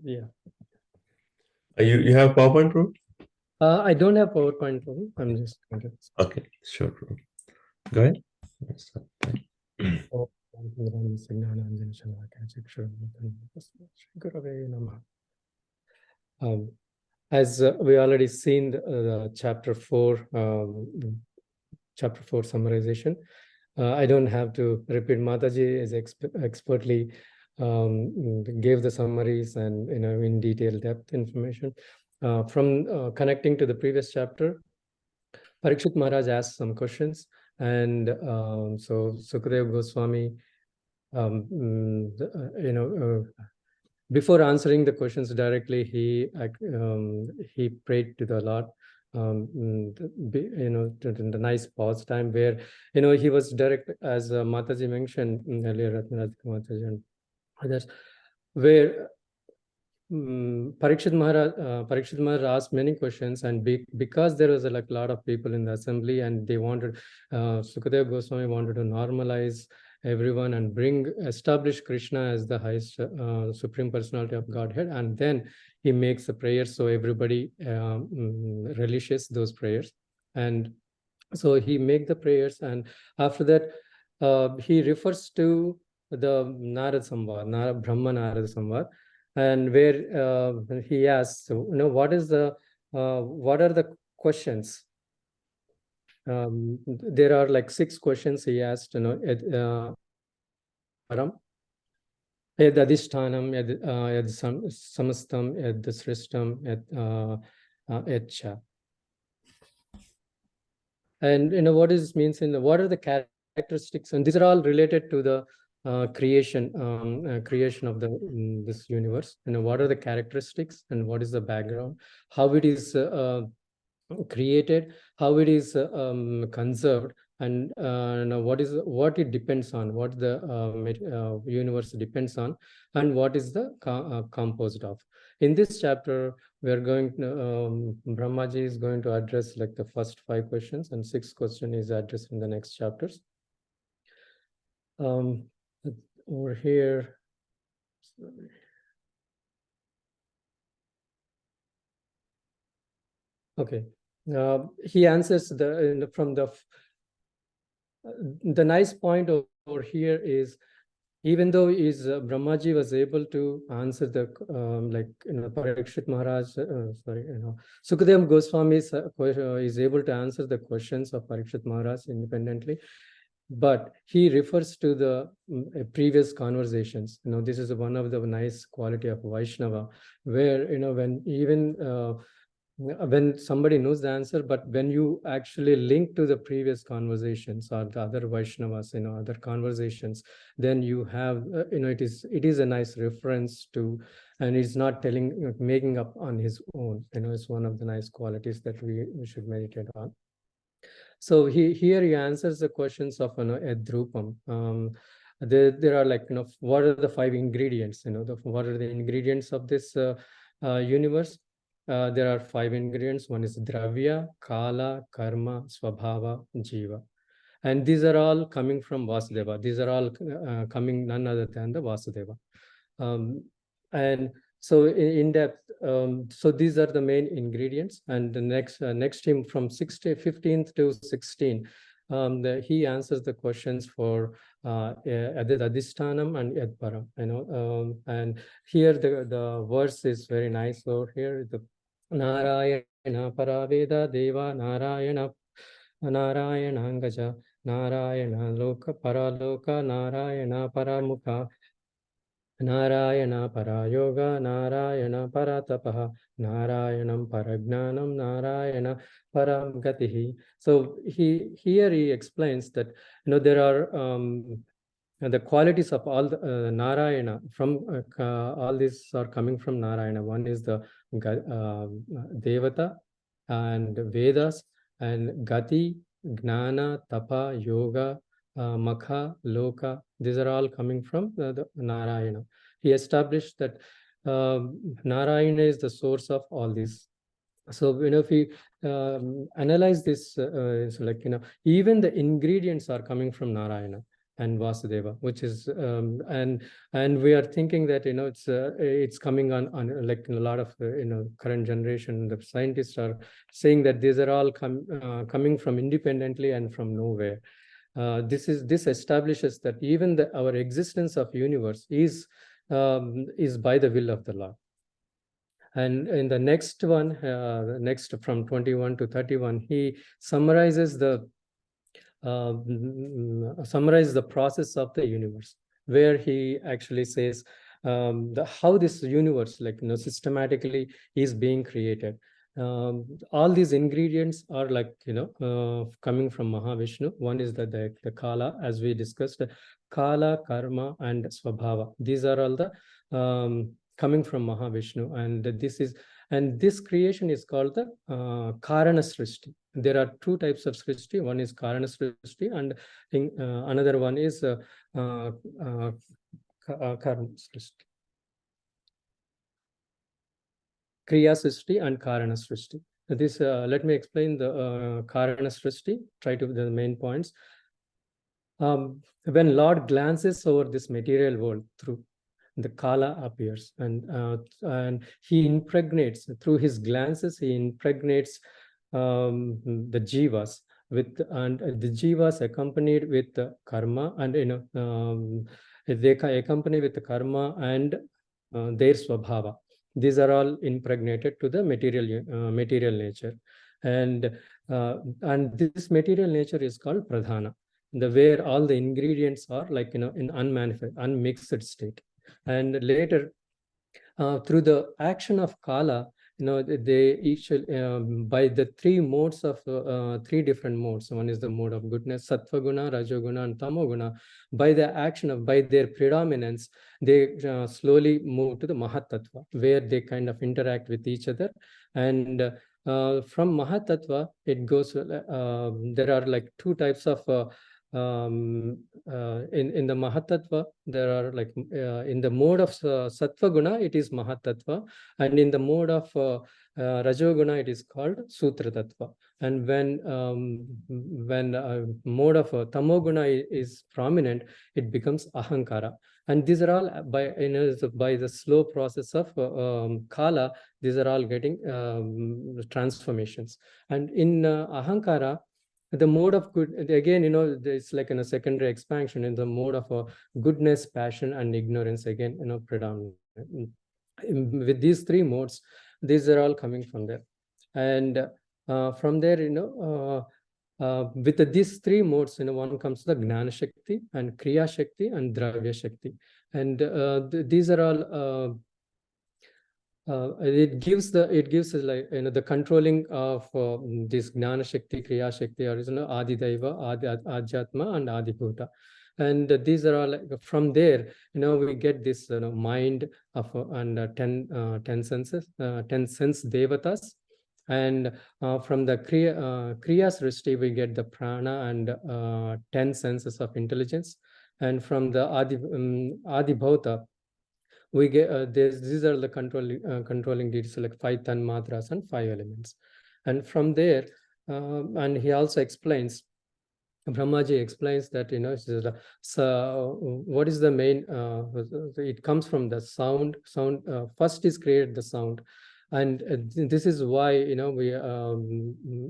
Yeah. You have PowerPoint, Prabhu? I don't have PowerPoint, Prabhu. I'm just going to. Okay, sure, Prabhu. Go ahead. As we already seen the chapter 4 summarization, I don't have to repeat. Mataji is expertly gave the summaries and in detail depth information. From connecting to the previous chapter, Parikshit Maharaj asked some questions, and so Sukadeva Goswami, before answering the questions directly, he prayed to the Lord. The nice pause time where he was direct, as Mataji mentioned earlier, Mataji and others, where Parikshit Maharaj asked many questions, and because there was a lot of people in the assembly, and they wanted, Sukadeva Goswami wanted to normalize everyone and establish Krishna as the highest supreme personality of Godhead, and then he makes the prayers so everybody relishes those prayers, and so he make the prayers, and after that he refers to the Narad Samvad, Brahma Narad Samvad, and where he asks, what are the questions? There are like 6 questions he asked, Yad adhishtanam, yad samastam, yad srishtam, yad cha. And what is means what are the characteristics? And these are all related to the creation of this universe. What are the characteristics and what is the background? How it is created, how it is conserved, and what it depends on, what the universe depends on, and what is the composed of. In this chapter, we are going to, Brahmaji is going to address like the first 5 questions, and 6th question is addressed in the next chapters. Over here, sorry. Okay, he answers from the nice point over here is, even though Brahmaji was able to answer the Parikshit Maharaj, Sukadeva Goswami is able to answer the questions of Parikshit Maharaj independently, but he refers to the previous conversations. This is one of the nice quality of Vaishnava, where when somebody knows the answer, but when you actually link to the previous conversations or the other Vaishnavas, other conversations, then you have, it is a nice reference to, and it's not making up on his own. It's one of the nice qualities that we should meditate on. So here he answers the questions of Edrupam. There are like, what are the 5 ingredients? What are the ingredients of this universe? There are 5 ingredients. One is Dravya, Kala, Karma, Swabhava, Jiva. And these are all coming from Vasudeva. These are all coming none other than the Vasudeva. And so in depth, so these are the main ingredients. And the next hymn from 15th to 16, he answers the questions for Adhisthanam and Yadparam, and here the verse is very nice. So here the Narayana Paraveda Deva Narayana Angaja Narayana Loka Paraloka Narayana Paramukha Narayana Parayoga Narayana Paratapaha Narayanam Paragnanam Narayana Paramgatihi. So here he explains that there are the qualities of all the Narayana from all these are coming from Narayana. One is the Devata and Vedas and Gati, Gnana, Tapa, Yoga, Makha, Loka. These are all coming from the Narayana. He established that Narayana is the source of all these. So if we analyze this, it's like even the ingredients are coming from Narayana and Vasudeva, which is and we are thinking that it's coming on like a lot of current generation. The scientists are saying that these are all coming from independently and from nowhere. This establishes that even our existence of universe is by the will of the Lord. And in the next one, next from 21 to 31, he summarizes the process of the universe, where he actually says how this universe, systematically is being created. All these ingredients are coming from Mahavishnu. One is the Kala, as we discussed, Kala, Karma, and Swabhava. These are all the coming from Mahavishnu, and this creation is called the Karana Srishti. There are two types of Srishti. One is Karana Srishti, and another one is Karma Srishti. Kriya Srishti and Karana Srishti. This let me explain the Karana Srishti. Try to the main points. When Lord glances over this material world, through the Kala appears, and he impregnates through his glances. He impregnates the jivas and the jivas accompanied with the karma, and they accompany with the karma and their swabhava. These are all impregnated to the material nature, and this material nature is called pradhana, where all the ingredients are in unmixed state. And later, through the action of Kala, they each by the three different modes. One is the mode of goodness, Sattva Guna, Rajoguna, and Tamoguna. By their predominance, they slowly move to the Mahatattva, where they kind of interact with each other. And from Mahatattva, it goes. There are two types of. In the Mahatattva, there are in the mode of Sattva Guna, it is Mahatattva, and in the mode of Rajoguna, it is called Sutra Tattva. And when mode of Tamoguna is prominent, it becomes Ahankara. And these are all by the slow process of Kala. These are all getting transformations. And in Ahankara, the mode of good, again, it's like in a secondary expansion in the mode of goodness, passion, and ignorance, again, predominant. With these three modes, these are all coming from there. And from there, with these three modes, one comes to the Gnana Shakti and Kriya Shakti and Dravya Shakti. And these are all it gives the controlling of this Gnana Shakti, Kriya Shakti, or Adi Daiva, Adi Adhyatma, and Adi Bhuta. And these are all from there, we get this mind of and 10 senses, 10 sense devatas. And from the Kriya Srishti, we get the prana and 10 senses of intelligence. And from the Adi Bhuta, we get these are the controlling details, like 5 tanmatras and 5 elements. And from there, and he also explains, Brahmaji explains that so what is the main it comes from the sound. First is created the sound, And this is why, we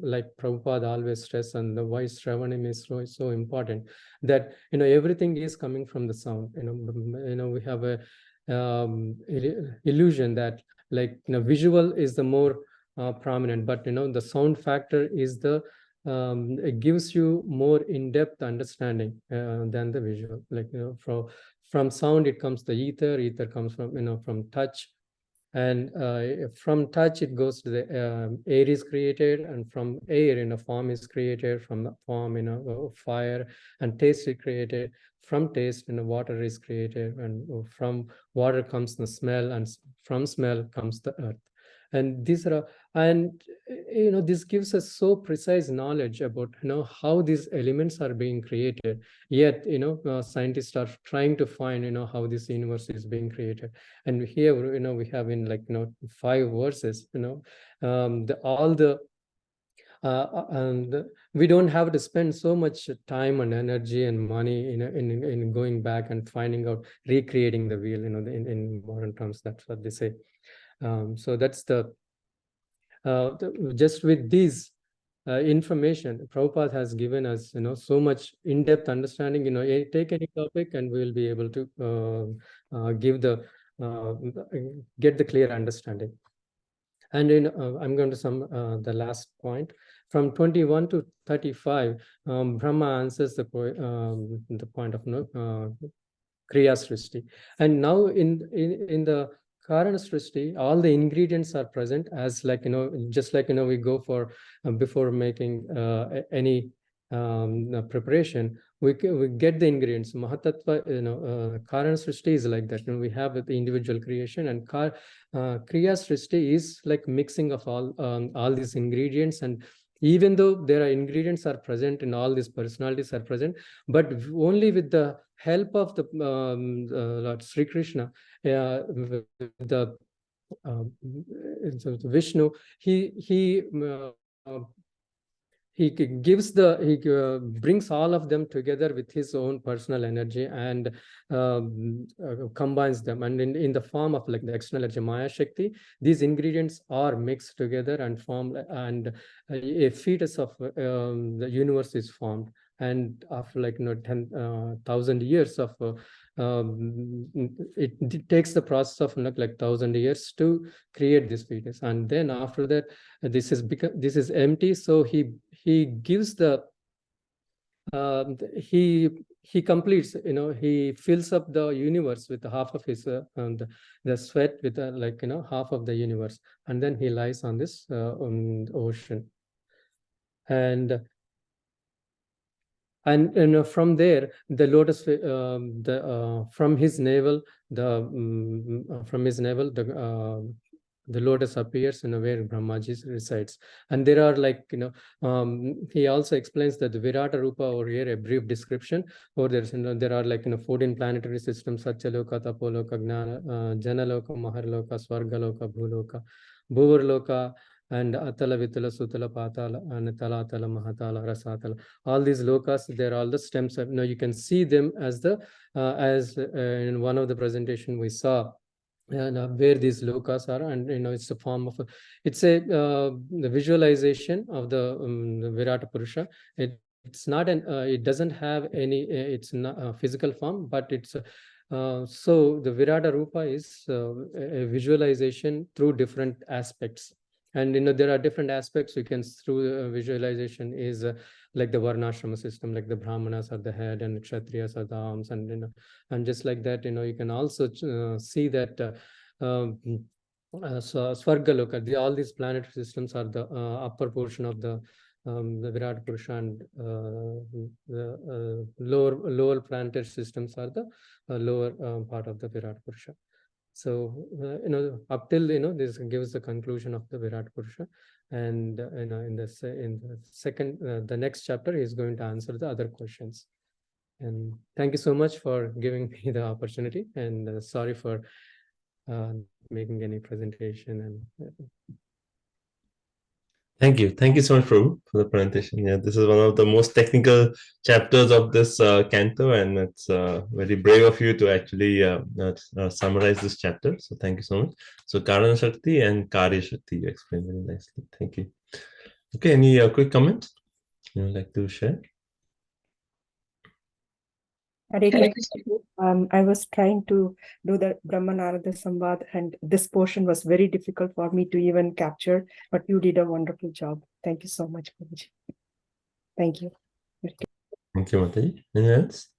like Prabhupada always stress, and the why Shravanam is so important, that everything is coming from the sound. We have a illusion that, like, visual is the more prominent, but the sound factor is the it gives you more in-depth understanding than the visual. Like, from sound it comes the ether comes from from touch, and from touch it goes to the air is created, and from air form is created, from the form fire, and taste is created, from taste water is created, and from water comes the smell, and from smell comes the earth. And these are, and this gives us so precise knowledge about how these elements are being created. Yet scientists are trying to find how this universe is being created. And here we have in, like, 5 verses, all the and we don't have to spend so much time and energy and money in going back and finding out, recreating the wheel, in modern terms. That's what they say. So that's just with these information, Prabhupada has given us so much in-depth understanding. Take any topic and we will be able to give the get the clear understanding. And I'm going to sum the last point. From 21 to 35, Brahma answers the point of Kriya Srishti. And now in the Karana Srishti, all the ingredients are present, as like, just like, we go for, before making any preparation, we get the ingredients. Mahatattva, Karana Srishti is like that. We have the individual creation, and Kriya Srishti is like mixing of all these ingredients. And even though there are ingredients are present and all these personalities are present, but only with the help of the Lord Sri Krishna, the Vishnu, he brings all of them together with his own personal energy, and combines them, and in the form of, like, the external energy Maya Shakti, these ingredients are mixed together and form, and a fetus of the universe is formed. And after, like, 10,000 years of it takes the process of like 1,000 years to create this fetus. And then after that, this is empty, so he gives the he completes, he fills up the universe with half of his the sweat, with like, half of the universe, and then he lies on this ocean. And from there, the lotus, from his navel, the lotus appears where Brahmaji resides. And there are, like, he also explains that the Virata Rupa over here, a brief description. Or there's, there are, like, 14 planetary systems: Satyaloka, Tapoloka, Janaloka, Maharloka, Swargaloka, Bhuloka, Bhuvarloka, and Atala, Vitala, Sutala, Patala, and Talatala, Mahatala, Rasatala. All these lokas, they're all the stems. You can see them as the as in one of the presentation we saw, and where these lokas are, and it's a form of it's a the visualization of the Virata Purusha. It's not an it doesn't have any it's not a physical form, but it's so the Virata Rupa is a visualization through different aspects. And there are different aspects you can through visualization is like the Varnashrama system, like the Brahmanas are the head and Kshatriyas are the arms, and and just like that, you can also see that so Svargaloka, all these planetary systems are the upper portion of the Virat Purusha, and the lower planetary systems are the lower part of the Virat Purusha. So up till this gives the conclusion of the Virat Purusha. And in the second the next chapter is going to answer the other questions. And thank you so much for giving me the opportunity, and sorry for making any presentation. And Thank you. Thank you so much, Prabhu, for the presentation. Yeah, this is one of the most technical chapters of this canto, and it's very brave of you to actually summarize this chapter. So thank you so much. So Karana Shakti and Karya Shakti, you explained very nicely. Thank you. Okay, any quick comments you would like to share? Hare Krishna. I was trying to do the Brahma Narada Samvad, and this portion was very difficult for me to even capture, but you did a wonderful job. Thank you so much, Prabhuji. Thank you. Thank you, Mataji. Anyone else?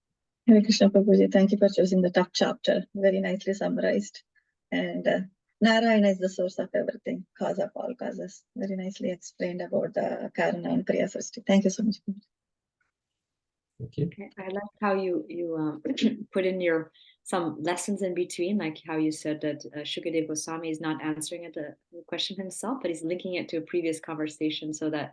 Hare Krishna Prabhuji, thank you for choosing the tough chapter. Very nicely summarized. And Narayana is the source of everything, cause of all causes. Very nicely explained about the Karana and Kriya Srishti. Thank you so much. Thank you. Okay, I like how you put in some lessons in between, like how you said that Shukadev Goswami is not answering the question himself, but he's linking it to a previous conversation, so that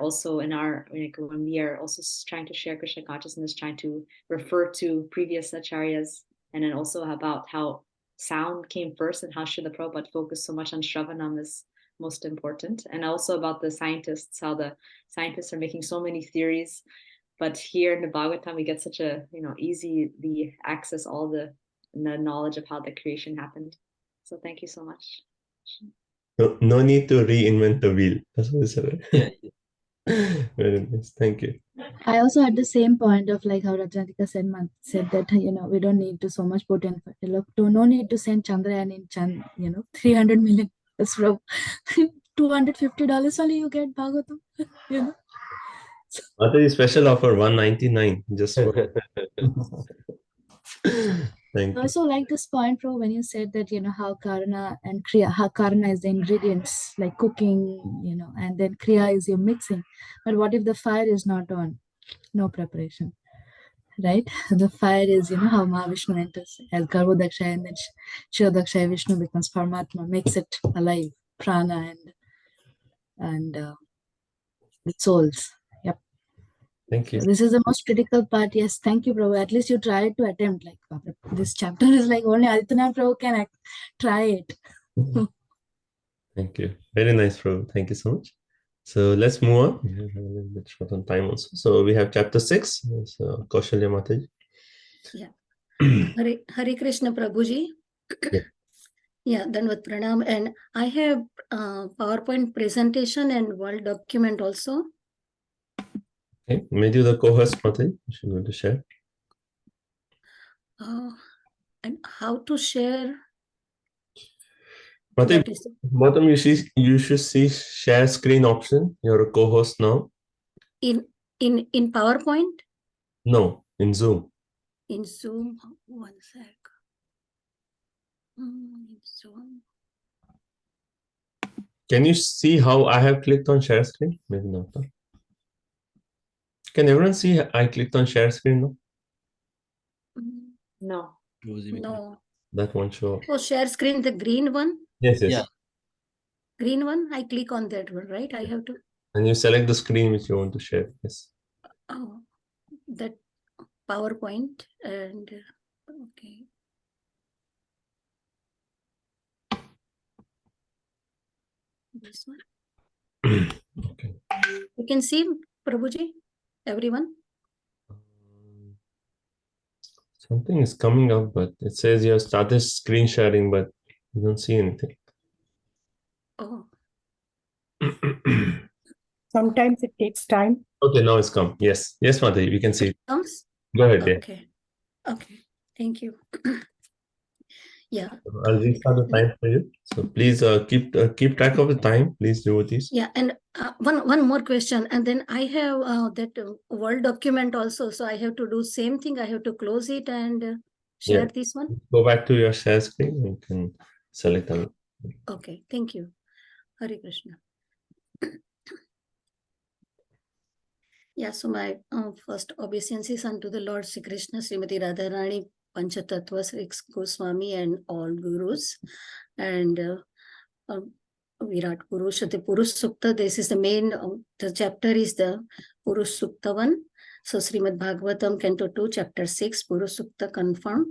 also in our, like, when we are also trying to share Krishna consciousness, trying to refer to previous acharyas, and then also about how sound came first and how Srila Prabhupada focused so much on Shravanam is most important, and also about the scientists, how the scientists are making so many theories. But here in the Bhagavatam, we get such a easily access all the knowledge of how the creation happened. So thank you so much. No need to reinvent the wheel. That's what I said. Yeah. Very nice. Thank you. I also had the same point of like how Rajanika said that, we don't need to so much put in. Look, no need to send Chandrayaan in 300 million. That's from $250 only you get Bhagavatam. Mataji special offer $199 just for. Thank I you. also like this point, Pro, when you said that, how Karana and Kriya, how Karana is the ingredients, like cooking, and then Kriya is your mixing. But what if the fire is not on? No preparation, right? The fire is, how Mahavishnu enters as Garvodaksha, and then Shirodaksha Vishnu becomes Paramatma, makes it alive, prana and the souls. Yep. Thank you. So this is the most critical part. Yes, thank you, Prabhu. At least you tried to attempt. Like this chapter is like only Aditya Prabhu can try it. Thank you. Very nice, Prabhu. Thank you so much. So let's move on. We have a little bit short on time also. So we have chapter 6. So Kaushalya Mataji. Yeah. Hare Krishna Prabhuji. Yeah. Yeah, Danvat Pranam. And I have PowerPoint presentation and Word document also. Okay. Maybe the co-host Mataji, you should go to share. And how to share? Mataji, bottom you should see share screen option. You're a co-host now. In PowerPoint? No, in Zoom. In Zoom, one sec. In Zoom. Can you see how I have clicked on share screen? Maybe not. Huh? Can everyone see I clicked on share screen? No? No. No. That won't show up. Oh, share screen, the green one? Yes, yes. Yeah. Green one, I click on that one, right? I have to. And you select the screen which you want to share. Yes. Oh, that PowerPoint and okay. This one. Okay. You can see Prabhuji, everyone. Something is coming up, but it says you have started screen sharing, but you don't see anything. Oh. Sometimes it takes time. Okay, now it's come. Yes. Yes, Mataji, we can see it. Comes? Go ahead, yeah. Okay. Okay. Thank you. Yeah. I'll restart the time for you. So please keep track of the time, please, devotees. Yeah, and one more question, and then I have that Word document also. So I have to do same thing. I have to close it and share this one. Go back to your share screen and you can select them. Okay, thank you. Hare Krishna. Yeah, so my first obeisances unto the Lord Sri Krishna, Srimati Radharani, Panchatattva, Sri Goswami, and all gurus, and Virat Purush, the Purush Sukta. This is the main, the chapter is the Purush Sukta one. So Srimad Bhagavatam, Canto 2, Chapter 6, Purush Sukta confirmed.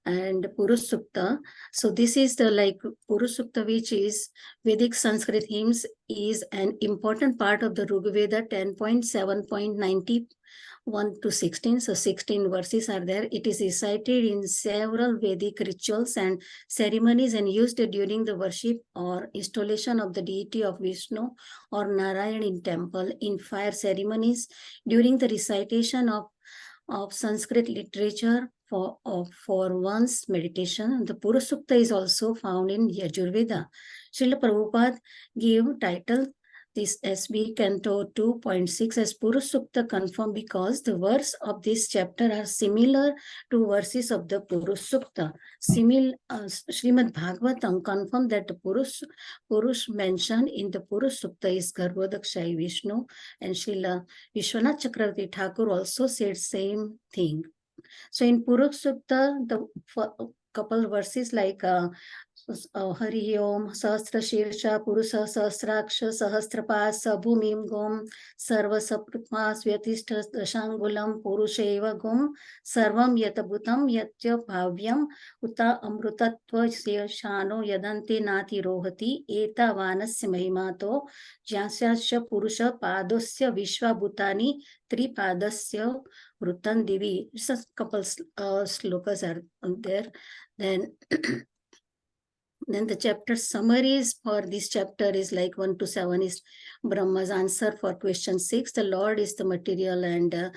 and Purush Sukta. So this is the like Purush Sukta, which is Vedic Sanskrit hymns, is an important part of the Rigveda 10.7.91 to 16. So 16 verses are there. It is recited in several Vedic rituals and ceremonies and used during the worship or installation of the deity of Vishnu or Narayan in temple, in fire ceremonies, during the recitation of Sanskrit literature for one's meditation. The Purush Sukta is also found in Yajurveda. Srila Prabhupada gave title this SB Canto 2.6 as Purush Sukta confirmed because the verse of this chapter are similar to verses of the Purush Sukta. Srimad Bhagavatam confirmed that the Purush mentioned in the Purush Sukta is Garbhodakshai Vishnu, and Srila Vishwanath Chakravarti Thakur also said same thing. So in Purush Sukta, the couple verses like Hari Om, Sahasra Shirsha, Purusha Sahasraksha, Sahasrapa, Sabhumim Gom, Sarva Sapritma, Svyatishta Dashangulam, Purusheva Gom, Sarvam Yatabhutam, Yatya Bhavyam, Uta Amrutatva Shano Yadanti Nati Rohati, Eta Vanasya Mahimato, Jasyasya Purusha Padosya Vishwa Bhutani, Tripadasya Vrutan Divi. Just a couple slokas are there. Then the chapter summaries for this chapter is like 1 to 7 is Brahma's answer for question 6. The Lord is the material and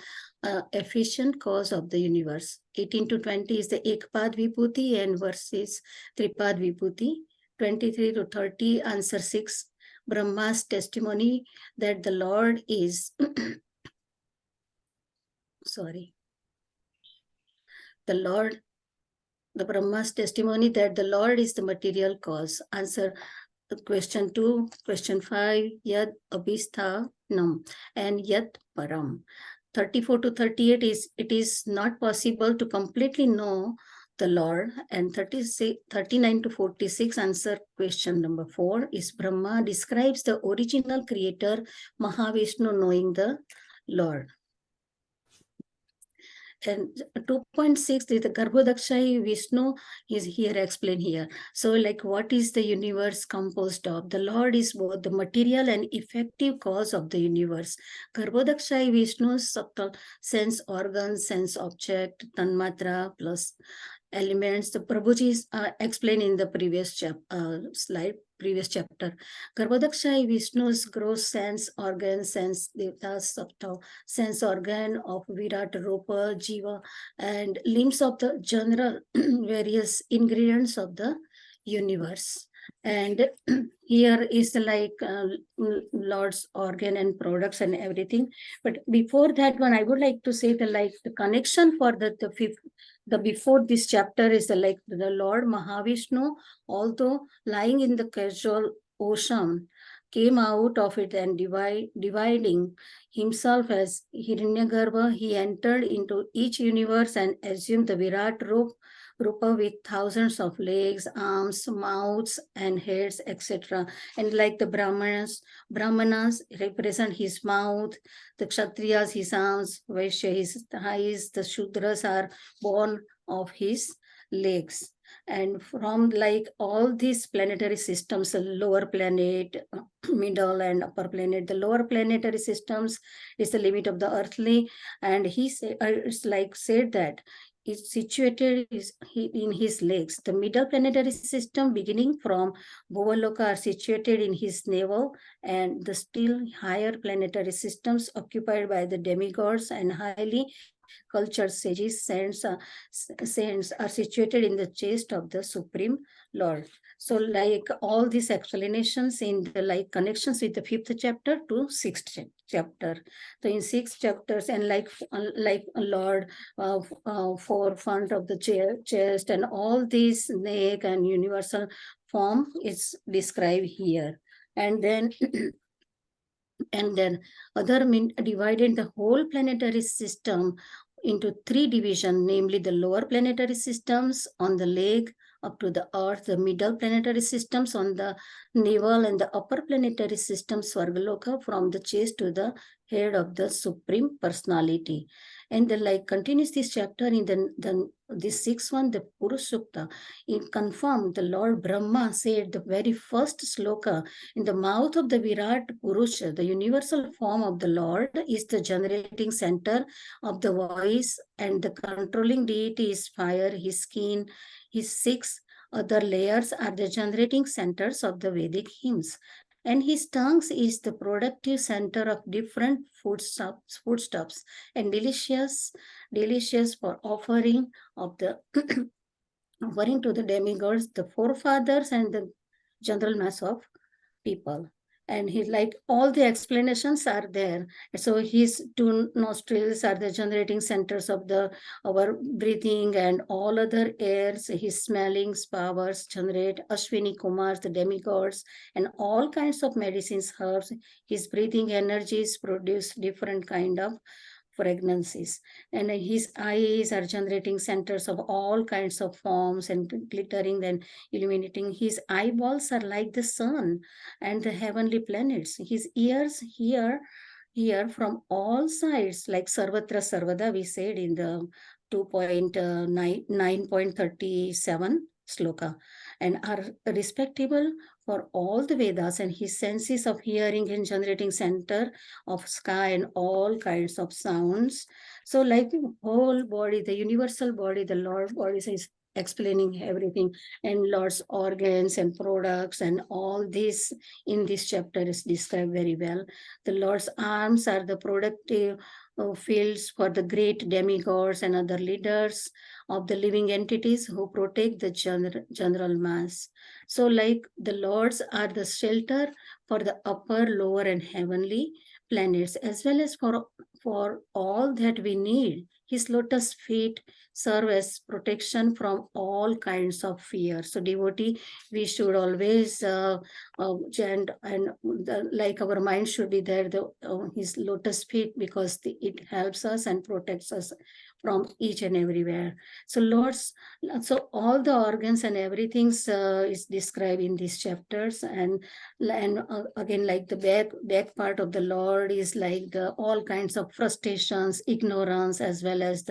efficient cause of the universe. 18 to 20 is the Ekpad Vibhuti and verses Tripad Vibhuti. 23 to 30, answer 6, Brahma's testimony that the Lord is the Brahma's testimony that the Lord is the material cause. Answer question 2, question 5, Yad Abhisthanam and Yad Param. 34 to 38 is it is not possible to completely know the Lord. And 39 to 46, answer question number 4, is Brahma describes the original creator Mahavishnu knowing the Lord. And 2.6 is the Garbhodakshai Vishnu is here explained here. So like what is the universe composed of? The Lord is both the material and effective cause of the universe. Garbhodakshai Vishnu's subtle sense organs, sense object, tanmatra plus elements. The Prabhuji is explained in the previous chapter. Garbhodakshai Vishnu's gross sense organ, sense devata, subtle sense organ of Virat Rupa, Jiva, and limbs of the general various ingredients of the universe. And here is like Lord's organ and products and everything. But before that one, I would like to say the connection for the before this chapter is the Lord Mahavishnu, although lying in the casual ocean, came out of it and dividing himself as Hiranyagarbha, he entered into each universe and assumed the Virat Rupa with thousands of legs, arms, mouths, and heads, etc. And like the Brahmanas represent his mouth, the Kshatriyas his arms, Vaishya his thighs, the Shudras are born of his legs. And from like all these planetary systems, the lower planet, middle and upper planet, the lower planetary systems is the limit of the earthly. And he said that is situated in his legs. The middle planetary system beginning from Bhuvaloka are situated in his navel, and the still higher planetary systems occupied by the demigods and highly cultured sages, saints are situated in the chest of the Supreme Lord. So like all these explanations in the connections with the 5th chapter to 6th chapter. So in 6 chapters and like a Lord forefront of the chest and all these neck and universal form is described here. And then divided the whole planetary system into 3 divisions, namely the lower planetary systems on the leg up to the earth, the middle planetary systems on the navel, and the upper planetary system Swargaloka from the chest to the head of the Supreme Personality. And then like continues this chapter in this sixth one, the Purush Sukta. In confirmed, the Lord Brahma said the very first sloka in the mouth of the Virat Purusha, the universal form of the Lord is the generating center of the voice, and the controlling deity is fire, his skin, his six other layers are the generating centers of the Vedic hymns. And his tongues is the productive center of different foodstuffs and delicious for offering of the offering to the demigods, the forefathers, and the general mass of people. And he like all the explanations are there. So his two nostrils are the generating centers of our breathing, and all other airs, his smelling powers generate Ashwini Kumars, the demigods, and all kinds of medicines, herbs. His breathing energies produce different kind of fragrances, and his eyes are generating centers of all kinds of forms and glittering and illuminating. His eyeballs are like the sun and the heavenly planets. His ears hear from all sides, like Sarvatra Sarvada, we said in the 9.37 sloka, and are respectable for all the Vedas, and his senses of hearing and generating center of sky and all kinds of sounds. So like the whole body, the universal body, the Lord body is explaining everything, and Lord's organs and products and all this in this chapter is described very well. The Lord's arms are the productive fields for the great demigods and other leaders of the living entities who protect the general mass. So like the Lords are the shelter for the upper, lower, and heavenly planets, as well as for all that we need. His lotus feet serve as protection from all kinds of fear. So devotee, we should always chant, and like our mind should be there, his lotus feet, because it helps us and protects us from each and everywhere. So so all the organs and everything is described in these chapters, and again, like the back part of the Lord is like the all kinds of frustrations, ignorance, as well as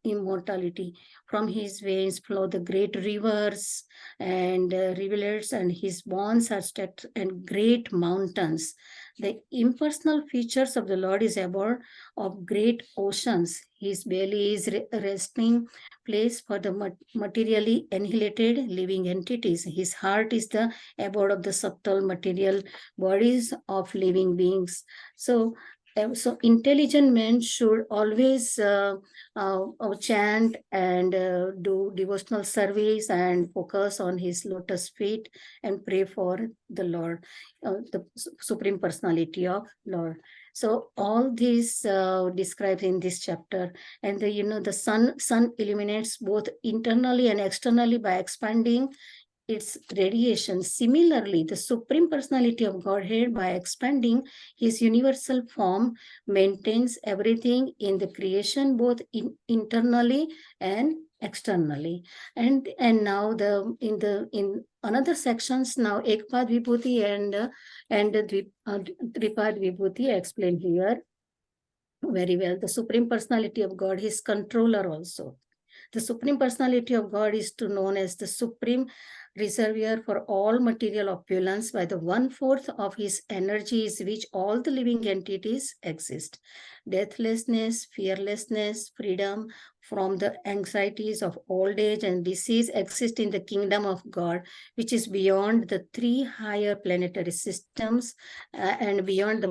immortality. From his veins flow the great rivers and rivulets, and his bonds are stacked and great mountains. The impersonal features of the Lord is abode of great oceans. His belly is resting place for the materially annihilated living entities. His heart is the abode of the subtle material bodies of living beings. So intelligent men should always chant and do devotional service and focus on his lotus feet and pray for the Lord, the Supreme Personality of Lord. So all these described in this chapter, and the sun illuminates both internally and externally by expanding its radiation. Similarly, the Supreme Personality of Godhead, by expanding his universal form, maintains everything in the creation, both internally and externally. And now in another sections, now Ekpad Vibhuti and Tripad Vibhuti explained here very well. The Supreme Personality of God, his controller also. The Supreme Personality of God is known as the Supreme Reservoir for all material opulence by the 1/4 of his energies, which all the living entities exist. Deathlessness, fearlessness, freedom from the anxieties of old age and disease exist in the kingdom of God, which is beyond the 3 higher planetary systems and beyond the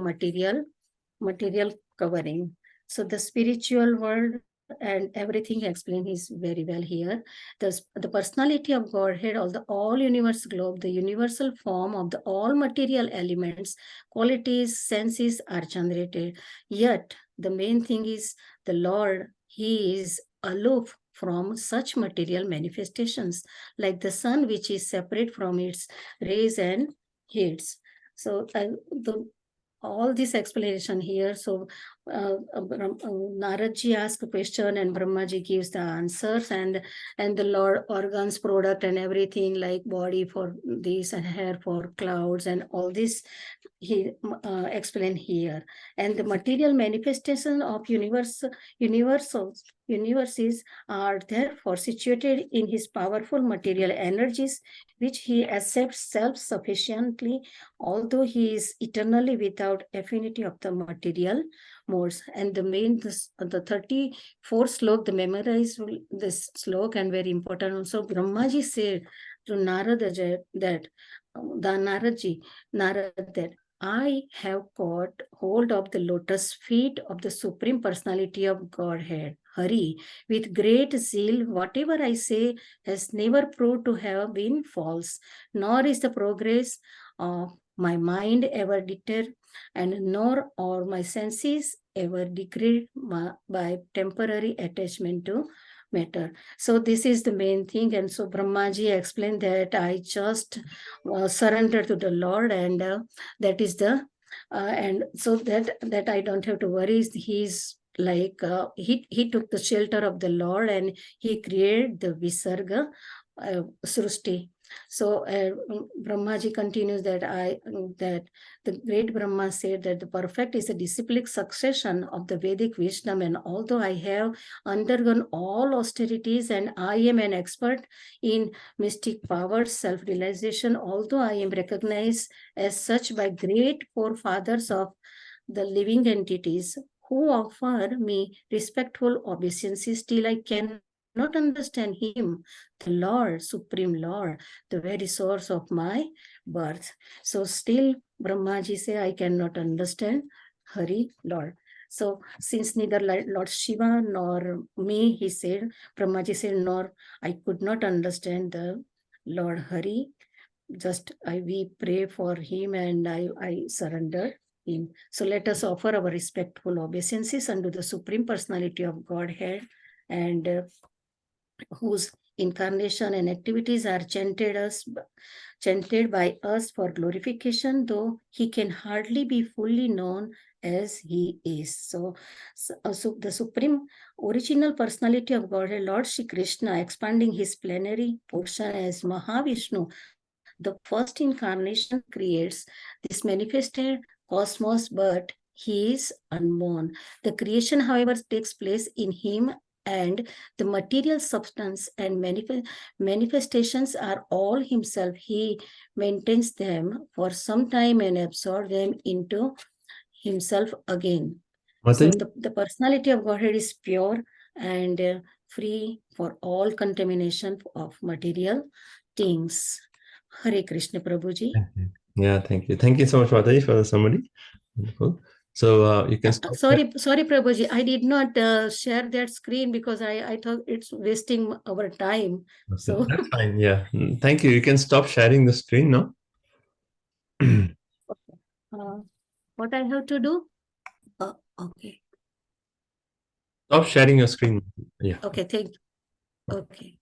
material covering. So the spiritual world and everything explained is very well here. The personality of Godhead, all universe globe, the universal form of the all material elements, qualities, senses are generated. Yet the main thing is the Lord, he is aloof from such material manifestations, like the sun, which is separate from its rays and heats. So all this explanation here. So Naradji asks a question and Brahmaji gives the answers, and the Lord organs, product, and everything like body for this and hair for clouds and all this he explained here. And the material manifestation of universes are therefore situated in his powerful material energies, which he accepts self-sufficiently, although he is eternally without affinity of the material modes. And the 34th slok, the memorize this slok and very important also. Brahmaji said to Narada that Naradji, that I have caught hold of the lotus feet of the Supreme Personality of Godhead, Hari, with great zeal. Whatever I say has never proved to have been false, nor is the progress of my mind ever deterred, and nor are my senses ever degraded by temporary attachment to matter. So this is the main thing. And so Brahmaji explained that I just surrender to the Lord, and that is the and so that I don't have to worry. He's like he took the shelter of the Lord, and he created the Visarga Srushti. So Brahmaji continues that that the great Brahma said that the perfect is a disciplic succession of the Vedic wisdom, and although I have undergone all austerities and I am an expert in mystic powers, self-realization, although I am recognized as such by great forefathers of the living entities who offer me respectful obeisances, still I cannot understand him, the Lord, Supreme Lord, the very source of my birth. So still Brahmaji say, I cannot understand Hari, Lord. So since neither Lord Shiva nor me, he said, Brahmaji said, nor I could not understand the Lord Hari, just we pray for him, and I surrender him. So let us offer our respectful obeisances unto the Supreme Personality of Godhead, and whose incarnation and activities are chanted by us for glorification, though he can hardly be fully known as he is. So the Supreme Original Personality of Godhead, Lord Shri Krishna, expanding his plenary portion as Mahavishnu, the first incarnation, creates this manifested cosmos, but he is unborn. The creation, however, takes place in him, and the material substance and manifestations are all himself. He maintains them for some time and absorbs them into himself again. So the personality of Godhead is pure and free for all contamination of material things. Hare Krishna, Prabhuji. Yeah, thank you. Thank you so much, Mataji, for the summary. Wonderful. So you can stop. Sorry, Prabhuji. I did not share that screen because I thought it's wasting our time. Okay, so that's fine. Yeah. Thank you. You can stop sharing the screen now. What I have to do? Okay. Stop sharing your screen. Yeah. Okay, thank you. Okay.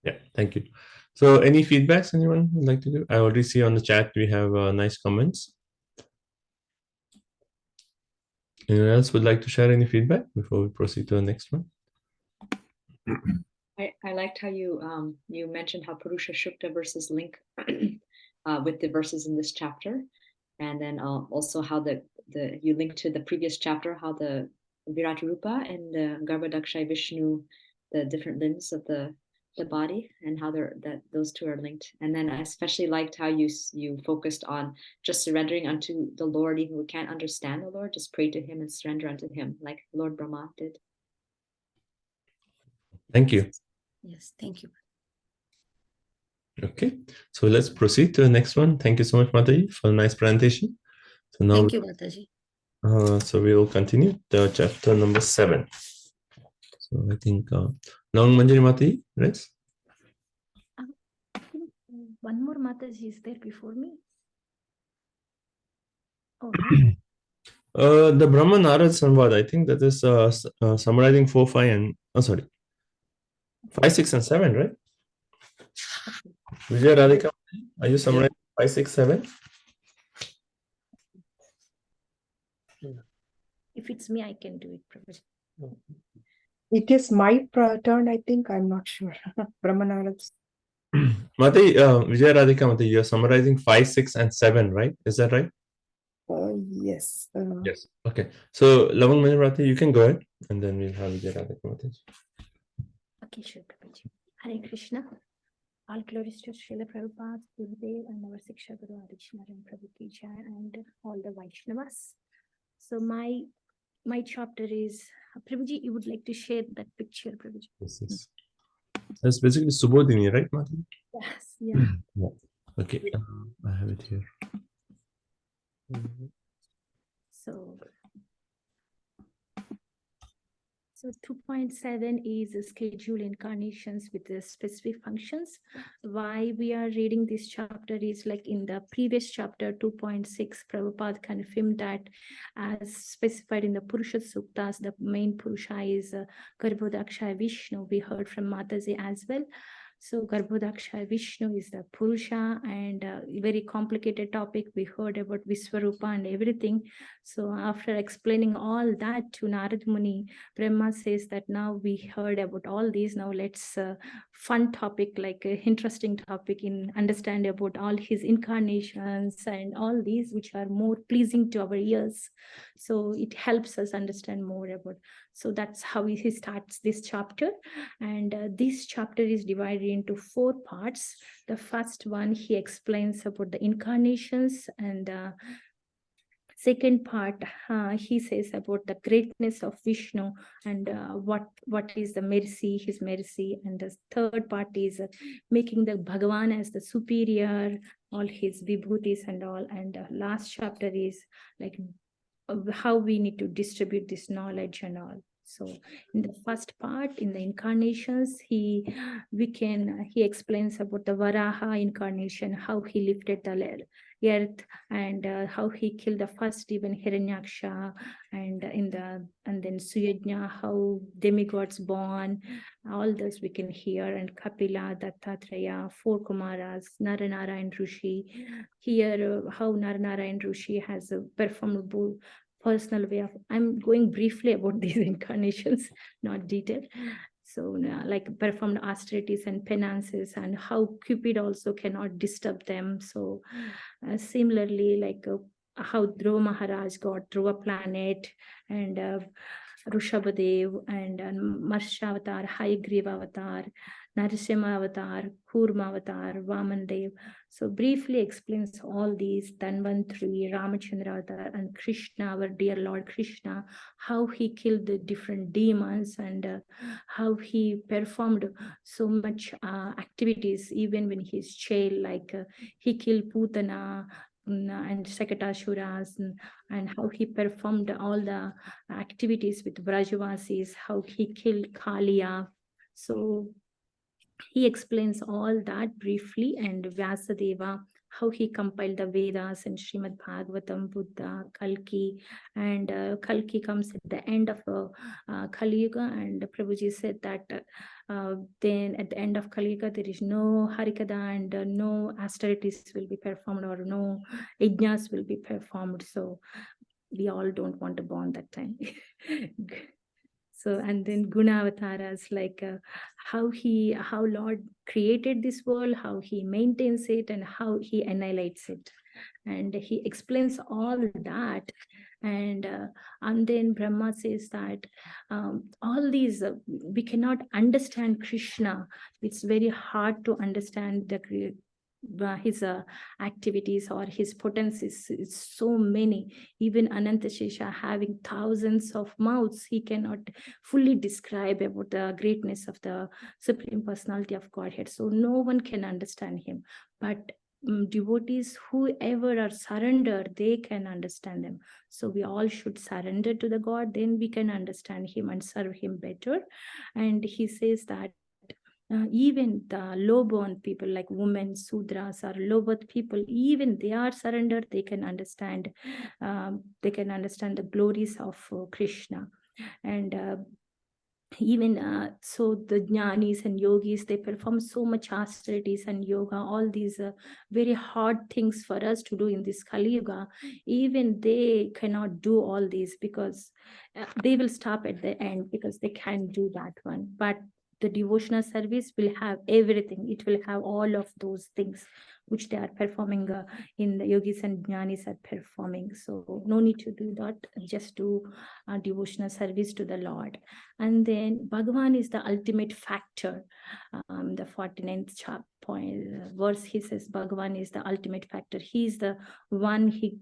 Yeah, thank you. So any feedbacks anyone would like to do? I already see on the chat we have nice comments. Anyone else would like to share any feedback before we proceed to the next one? I liked how you you mentioned how Purusha Shukta verses link with the verses in this chapter, and then also how the you link to the previous chapter, how the Virat Rupa and the Garbhodakshay Vishnu, the different limbs of the body, and how those two are linked. And then I especially liked how you focused on just surrendering unto the Lord, even we can't understand the Lord, just pray to him and surrender unto him, like Lord Brahma did. Thank you. Yes, thank you. Okay, so let's proceed to the next one. Thank you so much, Mataji, for a nice presentation. So now, thank you, Mataji. So we will continue the chapter number 7. So I think Long Manjari Mataji, right? One more Mataji is there before me. Oh no. The Brahma Narad Samvad, I think that is summarizing 4, 5, and 5, 6, and 7, right? Vijay Radhika, are you summarizing 5, 6, 7? If If it's me, I can do it, Prabhuji. It is my turn, I think. I'm not sure. Brahmanara's. Mate, Vijay Radhika, Mate, you're summarizing 5, 6, and 7, right? Is that right? Yes. Yes. Okay. So, Lavang Manimrati, you can go ahead, and then we'll have Vijay Radhika, Mate. Okay, sure, Prabhuji. Hare Krishna. All glories to Srila Prabhupada, Gurudev, and our Siksha Guru Adichinarayan Prabhu Ki Jai, and all the Vaishnavas. So my chapter is, Prabhuji, you would like to share that picture, Prabhuji? Yes. That's basically Subodhini, right, Mate? Yes, yeah. Yeah. Okay. I have it here. So 2.7 is schedule incarnations with the specific functions. Why we are reading this chapter is like in the previous chapter 2.6, Prabhupada confirmed that as specified in the Purusha Suktas, the main Purusha is Garbhodaksha Vishnu. We heard from Mataji as well. So Garbhodaksha Vishnu is the Purusha, and very complicated topic. We heard about Viswarupa and everything. So after explaining all that to Narad Muni, Brahma says that now we heard about all these. Now let's fun topic, like a interesting topic in understand about all his incarnations and all these which are more pleasing to our ears. So it helps us understand more about. So that's how he starts this chapter. And this chapter is divided into 4 parts. The first one, he explains about the incarnations, and second part, he says about the greatness of Vishnu and what is the mercy, his mercy. And the third part is making the Bhagavan as the superior, all his vibhutis and all. And last chapter is like how we need to distribute this knowledge and all. So in the first part, in the incarnations, he explains about the Varaha incarnation, how he lifted the earth, and how he killed the first even Hiranyaksha, and then Suyajna, how demigods born, all this we can hear, and Kapila, Dattatreya, 4 Kumaras, Naranarayan Rishi. Here, how Naranarayan Rishi has performed both personal way of, I'm going briefly about these incarnations, not detailed. So like performed austerities and penances, and how Cupid also cannot disturb them. So similarly, like how Dhruva Maharaj got Dhruva planet, and Rushabhadev, and Marsha avatar, Hayagriva avatar, Narasimha avatar, Kurma avatar, Vaman Dev. So briefly explains all these, Dhanvantri, Ramachandra avatar, and Krishna, our dear Lord Krishna, how he killed the different demons, and how he performed so much activities even when he's child, like he killed Putana and Sakatasuras, and how he performed all the activities with Brajavasis, how he killed Kaliya. So he explains all that briefly, and Vyasadeva, how he compiled the Vedas and Srimad Bhagavatam, Buddha, Kalki, and Kalki comes at the end of Kali Yuga, and Prabhuji said that then at the end of Kali Yuga, there is no Harikatha, and no austerities will be performed, or no yajnas will be performed. So we all don't want to born that time. So, and then Guna avatars, like how Lord created this world, how he maintains it, and how he annihilates it. And he explains all that. And then Brahma says that all these, we cannot understand Krishna. It's very hard to understand his activities or his potencies. It's so many. Even Anantashesha, having thousands of mouths, he cannot fully describe about the greatness of the Supreme Personality of Godhead. So no one can understand him. But devotees, whoever are surrendered, they can understand them. So we all should surrender to the God, then we can understand him and serve him better. And he says that even the low-born people, like women, Sudras, or low-birth people, even they are surrendered, they can understand the glories of Krishna. And even so the jnanis and yogis, they perform so much austerities and yoga, all these very hard things for us to do in this Kali Yuga. Even they cannot do all these because they will stop at the end because they can't do that one. But the devotional service will have everything. It will have all of those things which they are performing in the yogis and jnanis are performing. So no need to do that, just do devotional service to the Lord. And then Bhagavan is the ultimate factor. The 49th verse, he says Bhagavan is the ultimate factor. He's the one, he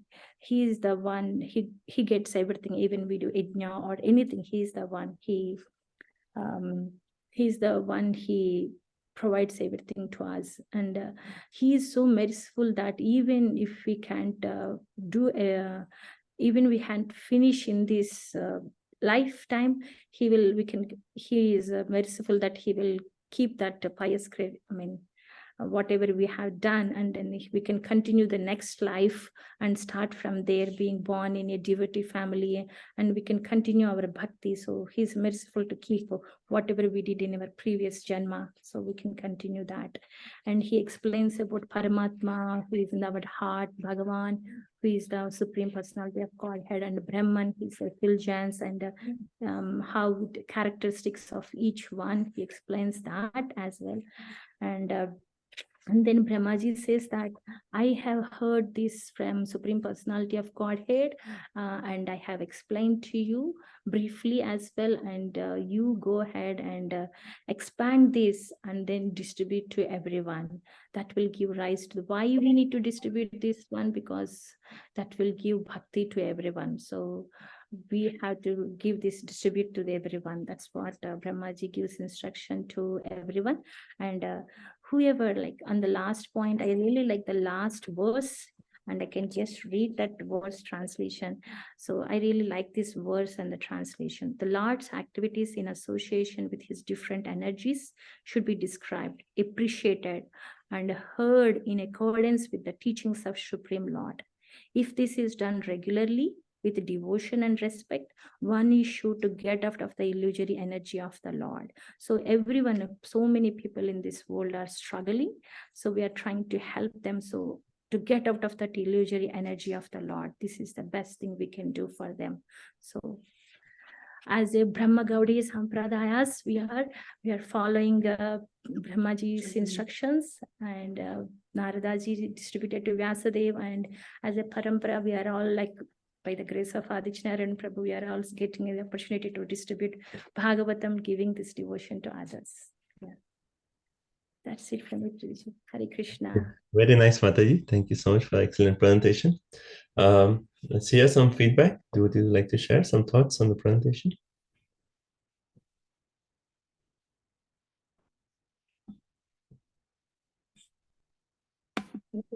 is the one, he gets everything. Even we do yajna or anything, he's the one, he's the one, he provides everything to us. And he is so merciful that even if we can't even we can't finish in this lifetime, he is merciful that he will keep that pious whatever we have done, and then we can continue the next life and start from there, being born in a devotee family, and we can continue our bhakti. So he's merciful to keep whatever we did in our previous janma, so we can continue that. And he explains about Paramatma, who is in our heart, Bhagavan, who is the Supreme Personality of Godhead, and Brahman, his effulgence, and how the characteristics of each one, he explains that as well. And then Brahmaji says that I have heard this from Supreme Personality of Godhead, and I have explained to you briefly as well, and you go ahead and expand this and then distribute to everyone. That will give rise to why we need to distribute this one, because that will give bhakti to everyone. So we have to give this, distribute to everyone. That's what Brahmaji gives instruction to everyone. And whoever, like on the last point, I really like the last verse, and I can just read that verse translation. So I really like this verse and the translation. The Lord's activities in association with his different energies should be described, appreciated, and heard in accordance with the teachings of Supreme Lord. If this is done regularly, with devotion and respect, one is sure to get out of the illusory energy of the Lord. So everyone, so many people in this world are struggling. So we are trying to help them so to get out of that illusory energy of the Lord. This is the best thing we can do for them. So as a Brahma Gaudiya Sampradayas, we are following Brahmaji's instructions, and Naradaji distributed to Vyasadeva, and as a parampara, we are all like, by the grace of Adichnarayan Prabhu, we are also getting the opportunity to distribute Bhagavatam, giving this devotion to others. Yeah. That's it from me, Hare Krishna. Very nice, Mataji. Thank you so much for excellent presentation. Let's hear some feedback. Would you like to share some thoughts on the presentation?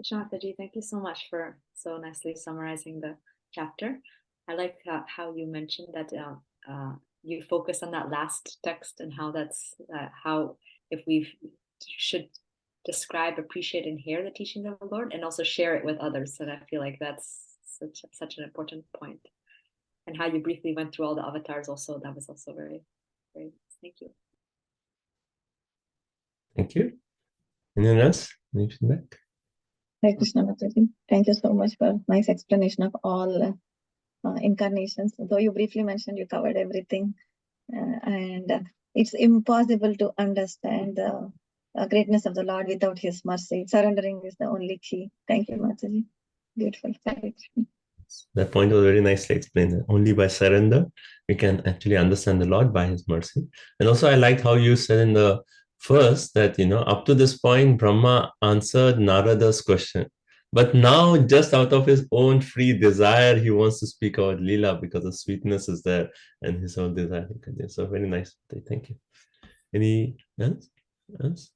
Shataji, thank you so much for so nicely summarizing the chapter. I like how you mentioned that you focus on that last text and how that's how if we should describe, appreciate, and hear the teaching of the Lord, and also share it with others. And I feel like that's such an important point. And how you briefly went through all the avatars also, that was also very, very, thank you. Thank you. Anyone else? Any feedback? Hare Krishna Mataji. Thank you so much for nice explanation of all incarnations. Though you briefly mentioned, you covered everything. And it's impossible to understand the greatness of the Lord without his mercy. Surrendering is the only key. Thank you, Mataji. Beautiful. That point was very nicely explained. Only by surrender, we can actually understand the Lord by his mercy. And also I liked how you said in the first that, up to this point, Brahma answered Narada's question. But now, just out of his own free desire, he wants to speak about Leela because the sweetness is there and his own desire. So very nice. Thank you. Any else?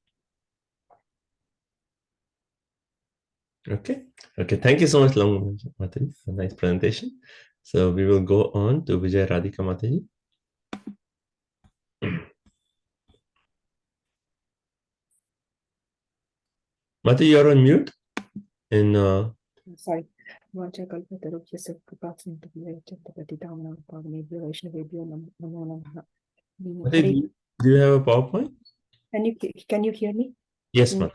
Okay. Thank you so much, Long Mataji, for a nice presentation. So we will go on to Vijay Radhika Mataji. Mataji, you're on mute. Sorry. Vachakalpatarubhyasya kripasindhubhyo Vaishnavebhyo namo namaha. Mataji, do you have a PowerPoint? Can you hear me? Yes, ma'am.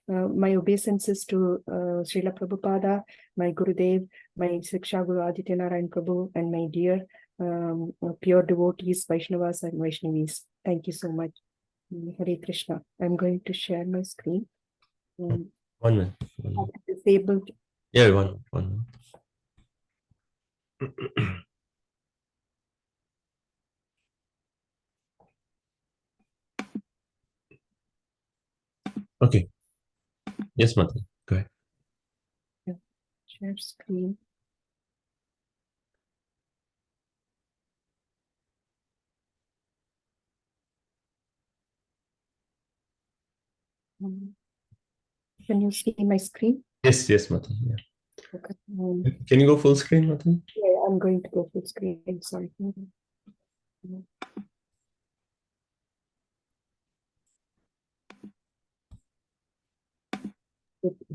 My obeisances to Srila Prabhupada, my Gurudev, my Siksha Guru Adityanaran Prabhu, and my dear pure devotees, Vaishnavas and Vaishnavis. Thank you so much. Hare Krishna. I'm going to share my screen. 1 minute. Disabled. Yeah, one minute. Okay. Yes, Mataji. Go ahead. Share screen. Can you see my screen? Yes, Mataji. Yeah. Okay. Can you go full screen, Mataji? Yeah, I'm going to go full screen. Sorry.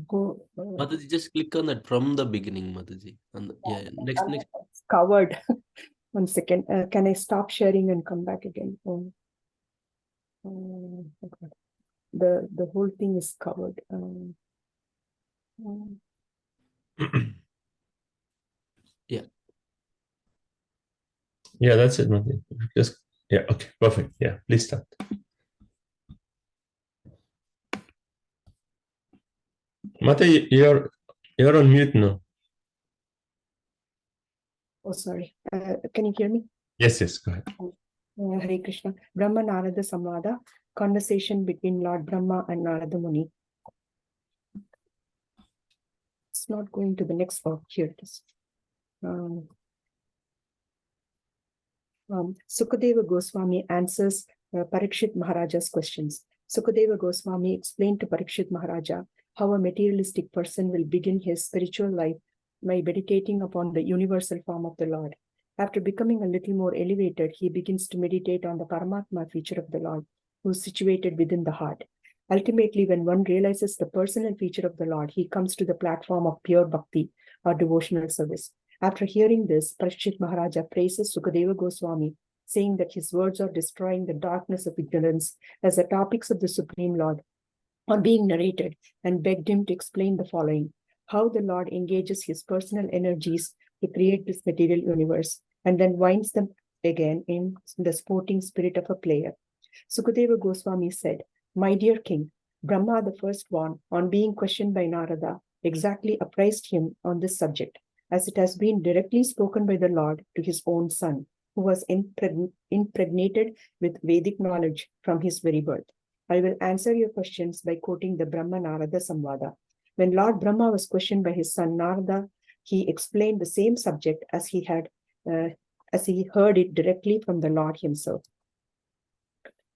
Go. Mataji, just click on that from the beginning, Mataji. And yeah, next. It's covered. 1 second. Can I stop sharing and come back again? The whole thing is covered. Yeah. Yeah, that's it, Mataji. Just yeah. Okay. Perfect. Yeah. Please start. Mataji, you're on mute now. Oh, sorry. Can you hear me? Yes. Go ahead. Hare Krishna. Brahma Narada Samvada, conversation between Lord Brahma and Narada Muni. It's not going to the next. Oh, here it is. Sukadeva Goswami answers Parikshit Maharaja's questions. Sukadeva Goswami explained to Parikshit Maharaja how a materialistic person will begin his spiritual life by meditating upon the universal form of the Lord. After becoming a little more elevated, he begins to meditate on the Paramatma feature of the Lord, who is situated within the heart. Ultimately, when one realizes the personal feature of the Lord, he comes to the platform of pure bhakti or devotional service. After hearing this, Parikshit Maharaja praises Sukadeva Goswami, saying that his words are destroying the darkness of ignorance as the topics of the Supreme Lord are being narrated, and begged him to explain the following: how the Lord engages his personal energies to create this material universe and then winds them again in the sporting spirit of a player. Sukadeva Goswami said, "My dear king, Brahma, the firstborn, on being questioned by Narada, exactly apprised him on this subject, as it has been directly spoken by the Lord to his own son, who was impregnated with Vedic knowledge from his very birth. I will answer your questions by quoting the Brahma Narada Samvada. When Lord Brahma was questioned by his son Narada, he explained the same subject as he heard it directly from the Lord himself.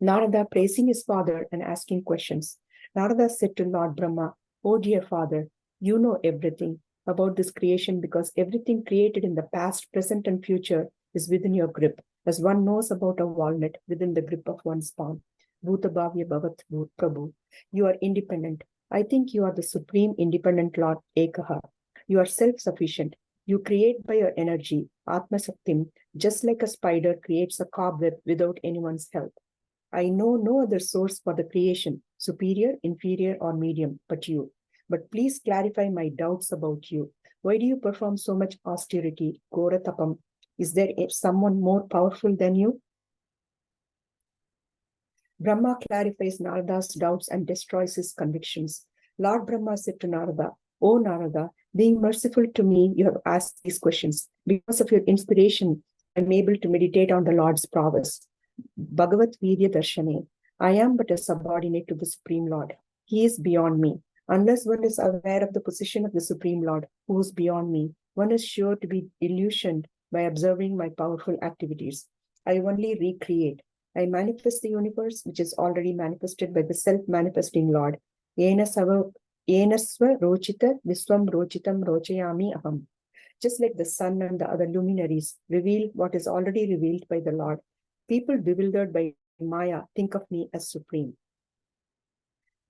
Narada praising his father and asking questions. Narada said to Lord Brahma, "Oh dear father, you know everything about this creation because everything created in the past, present, and future is within your grip, as one knows about a walnut within the grip of one's palm. Bhutabhavya Bhavat Prabhu, you are independent. I think you are the supreme independent Lord Ekaha. You are self-sufficient. You create by your energy, Atma Saktim, just like a spider creates a cobweb without anyone's help. I know no other source for the creation, superior, inferior, or medium, but you. But please clarify my doubts about you. Why do you perform so much austerity, Ghora Tapam? Is there someone more powerful than you?" Brahma clarifies Narada's doubts and destroys his convictions. Lord Brahma said to Narada, "O Narada, being merciful to me, you have asked these questions. Because of your inspiration, I am able to meditate on the Lord's prowess. Bhagavat Virya Darshane, I am but a subordinate to the Supreme Lord. He is beyond me. Unless one is aware of the position of the Supreme Lord, who is beyond me, one is sure to be illusioned by observing my powerful activities. I only recreate. I manifest the universe, which is already manifested by the self-manifesting Lord. Yenasva rochita viswam rochitam rochayami aham. Just like the sun and the other luminaries reveal what is already revealed by the Lord, people bewildered by Maya think of me as supreme."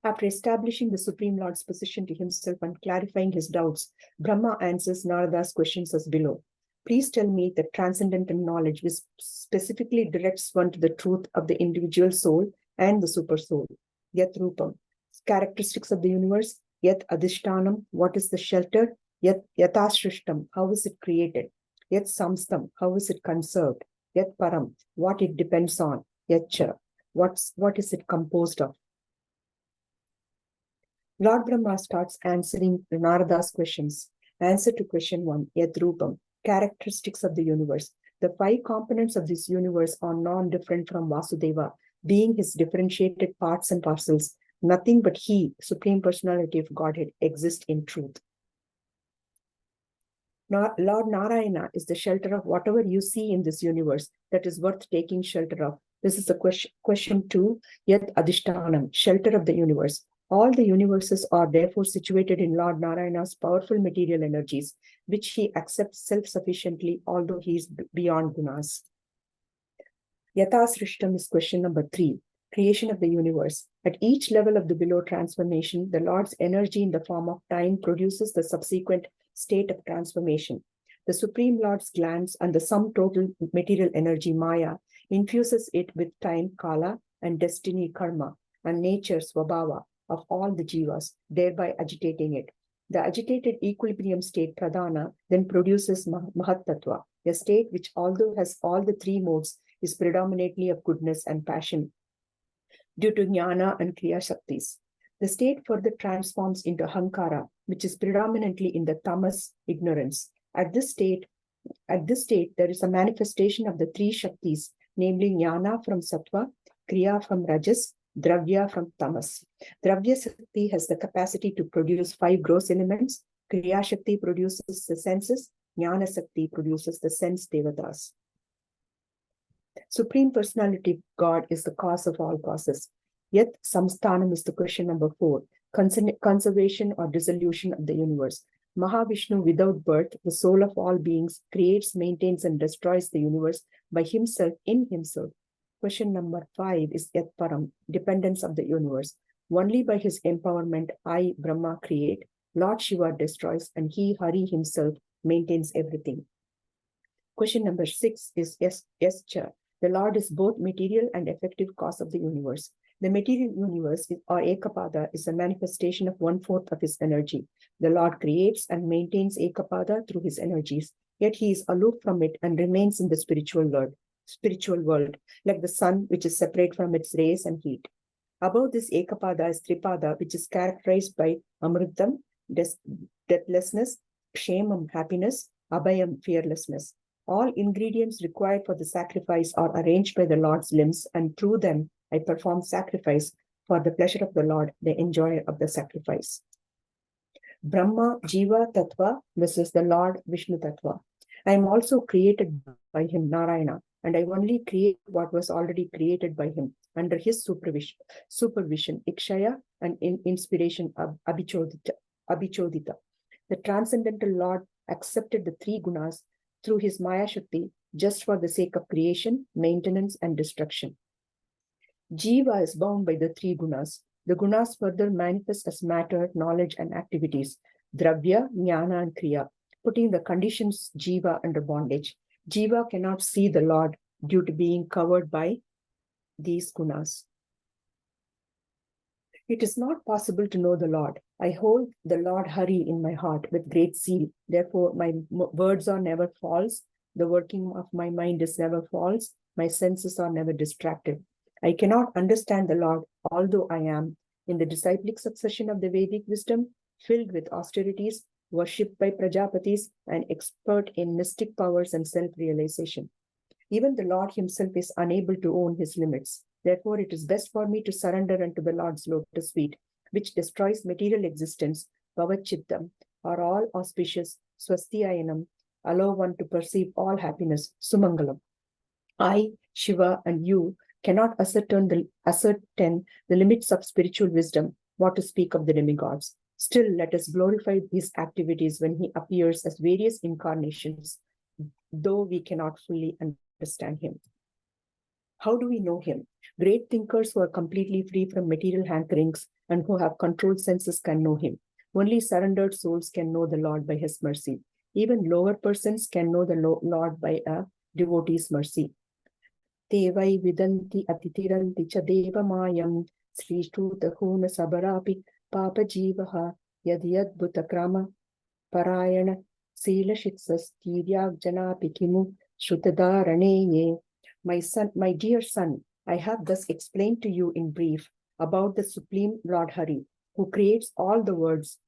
After establishing the Supreme Lord's position to himself and clarifying his doubts, Brahma answers Narada's questions as below. Please tell me that transcendental knowledge which specifically directs one to the truth of the individual soul and the super soul. Yat Rupam, characteristics of the universe. Yat Adhishtanam, what is the shelter? Yat Yatashrishtam, how is it created? Yat Samstam, how is it conserved? Yat Param, what it depends on? Yat Cha, what is it composed of? Lord Brahma starts answering Narada's questions. Answer to question 1, Yat Rupam, characteristics of the universe. The 5 components of this universe are non-different from Vasudeva, being his differentiated parts and parcels. Nothing but he, Supreme Personality of Godhead, exists in truth. Lord Narayana is the shelter of whatever you see in this universe that is worth taking shelter of. This is the question 2, Yat Adhishtanam, shelter of the universe. All the universes are therefore situated in Lord Narayana's powerful material energies, which he accepts self-sufficiently, although he is beyond gunas. Yatasrishtam is question number 3, creation of the universe. At each level of the below transformation, the Lord's energy in the form of time produces the subsequent state of transformation. The Supreme Lord's glance and the sum total material energy, Maya, infuses it with time, Kala, and destiny, Karma, and nature, Swabhava, of all the jivas, thereby agitating it. The agitated equilibrium state, Pradhana, then produces Mahat-tattva, a state which, although has all the 3 modes, is predominantly of goodness and passion due to jnana and kriya shaktis. The state further transforms into Hankara, which is predominantly in the tamas, ignorance. At this state, there is a manifestation of the 3 shaktis, namely jnana from sattva, kriya from rajas, dravya from tamas. Dravya shakti has the capacity to produce 5 gross elements. Kriya shakti produces the senses. Jnana shakti produces the sense devatas. Supreme Personality of God is the cause of all causes. Yet Samsthanam is the question number 4, conservation or dissolution of the universe. Mahavishnu, without birth, the soul of all beings, creates, maintains, and destroys the universe by himself in himself. Question number 5 is Yat Param, dependence of the universe. Only by his empowerment, I, Brahma, create, Lord Shiva destroys, and he, Hari himself, maintains everything. Question number 6 is Yascha. The Lord is both material and effective cause of the universe. The material universe, or Ekapada, is a manifestation of 1/4 of his energy. The Lord creates and maintains Ekapada through his energies, yet he is aloof from it and remains in the spiritual world, like the sun, which is separate from its rays and heat. Above this Ekapada is Tripada, which is characterized by Amritam, deathlessness, Kshemam, happiness, Abhayam, fearlessness. All ingredients required for the sacrifice are arranged by the Lord's limbs, and through them I perform sacrifice for the pleasure of the Lord, the enjoyer of the sacrifice. Brahma, Jiva, Tattva versus the Lord, Vishnu Tattva. I am also created by him, Narayana, and I only create what was already created by him under his supervision, Ikshaya, and in inspiration of Abhichodita. The transcendental Lord accepted the 3 gunas through his Maya Shakti just for the sake of creation, maintenance, and destruction. Jiva is bound by the 3 gunas. The gunas further manifest as matter, knowledge, and activities, dravya, jnana, and kriya, putting the conditions Jiva under bondage. Jiva cannot see the Lord due to being covered by these gunas. It is not possible to know the Lord. I hold the Lord Hari in my heart with great zeal. Therefore, my words are never false. The working of my mind is never false. My senses are never distracted. I cannot understand the Lord, although I am in the disciplic succession of the Vedic wisdom, filled with austerities, worshipped by Prajapatis, and expert in mystic powers and self-realization. Even the Lord himself is unable to own his limits. Therefore, it is best for me to surrender unto the Lord's lotus feet, which destroys material existence, Bhavachittam, are all auspicious, Swastiayanam, allow one to perceive all happiness, Sumangalam. I, Shiva, and you cannot ascertain the limits of spiritual wisdom, what to speak of the demigods. Still, let us glorify his activities when he appears as various incarnations, though we cannot fully understand him. How do we know him? Great thinkers who are completely free from material hankerings and who have controlled senses can know him. Only surrendered souls can know the Lord by his mercy. Even lower persons can know the Lord by a devotee's mercy. Devai vidanti atitiranti cha devamayam Sri Shrutahuna Sabarapi Papa Jivaha Yadhyadbhuta Krama Parayana Sila Shiksas Tiryak Janapi Kimu Shrutadarane. My son, my dear son, I have thus explained to you in brief about the Supreme Lord Hari, who creates all the worlds,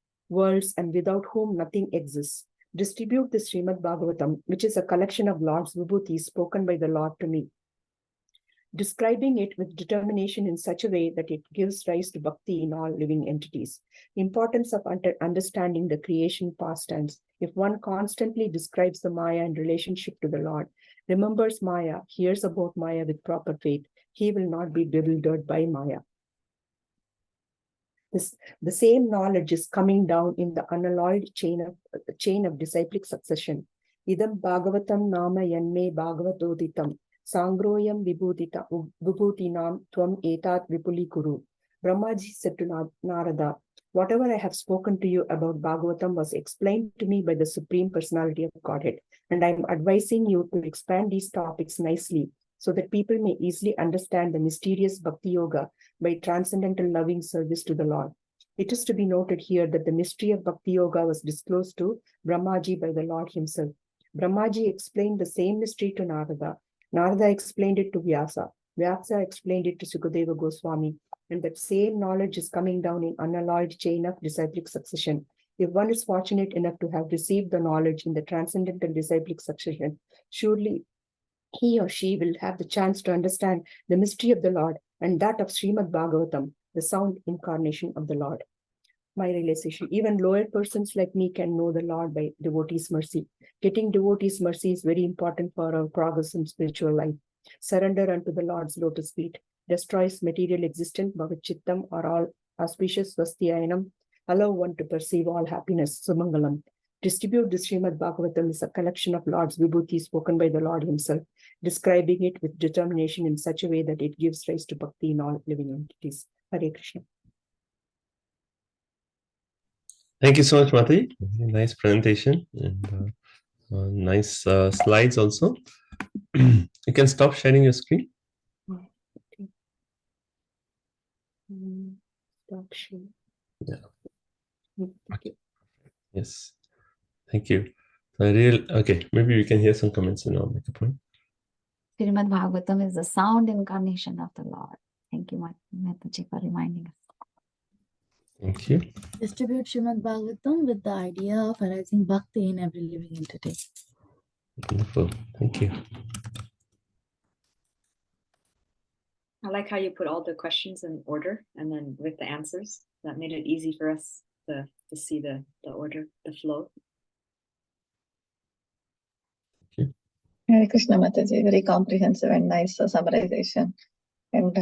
and without whom nothing exists. Distribute the Srimad Bhagavatam, which is a collection of Lord's vibhutis spoken by the Lord to me, describing it with determination in such a way that it gives rise to bhakti in all living entities. Importance of understanding the creation pastimes. If one constantly describes the Maya in relationship to the Lord, remembers Maya, hears about Maya with proper faith, he will not be bewildered by Maya. The same knowledge is coming down in the unalloyed chain of disciplic succession. Idam Bhagavatam Nama Yanme Bhagavatoditam Sangroyam Vibhutinam Tvam Etat Vipuli Kuru. Brahmaji said to Narada, whatever I have spoken to you about Bhagavatam was explained to me by the Supreme Personality of Godhead, and I am advising you to expand these topics nicely so that people may easily understand the mysterious Bhakti Yoga by transcendental loving service to the Lord. It is to be noted here that the mystery of Bhakti Yoga was disclosed to Brahmaji by the Lord himself. Brahmaji explained the same mystery to Narada. Narada explained it to Vyasa. Vyasa explained it to Sukadeva Goswami. And that same knowledge is coming down in unalloyed chain of disciplic succession. If one is fortunate enough to have received the knowledge in the transcendental disciplic succession, surely he or she will have the chance to understand the mystery of the Lord and that of Srimad Bhagavatam, the sound incarnation of the Lord. My realization, even lower persons like me can know the Lord by devotee's mercy. Getting devotee's mercy is very important for our progress in spiritual life. Surrender unto the Lord's lotus feet, destroys material existence, bhavachittam, or all auspicious svasthiyanam, allow one to perceive all happiness, sumangalam. Distribute the Srimad Bhagavatam is a collection of Lord's vibhuti spoken by the Lord himself, describing it with determination in such a way that it gives rise to bhakti in all living entities. Hare Krishna. Thank you so much, Mati. Nice presentation and nice slides also. You can stop sharing your screen. Stop sharing. Yeah. Okay. Yes. Thank you. Okay, maybe we can hear some comments and I'll make a point. Srimad Bhagavatam is the sound incarnation of the Lord. Thank you, Mataji, for reminding us. Thank you. Distribute Srimad Bhagavatam with the idea of arising bhakti in every living entity. Wonderful. Thank you. I like how you put all the questions in order and then with the answers. That made it easy for us to see the order, the flow. Hare Krishna Mataji, very comprehensive and nice summarization. And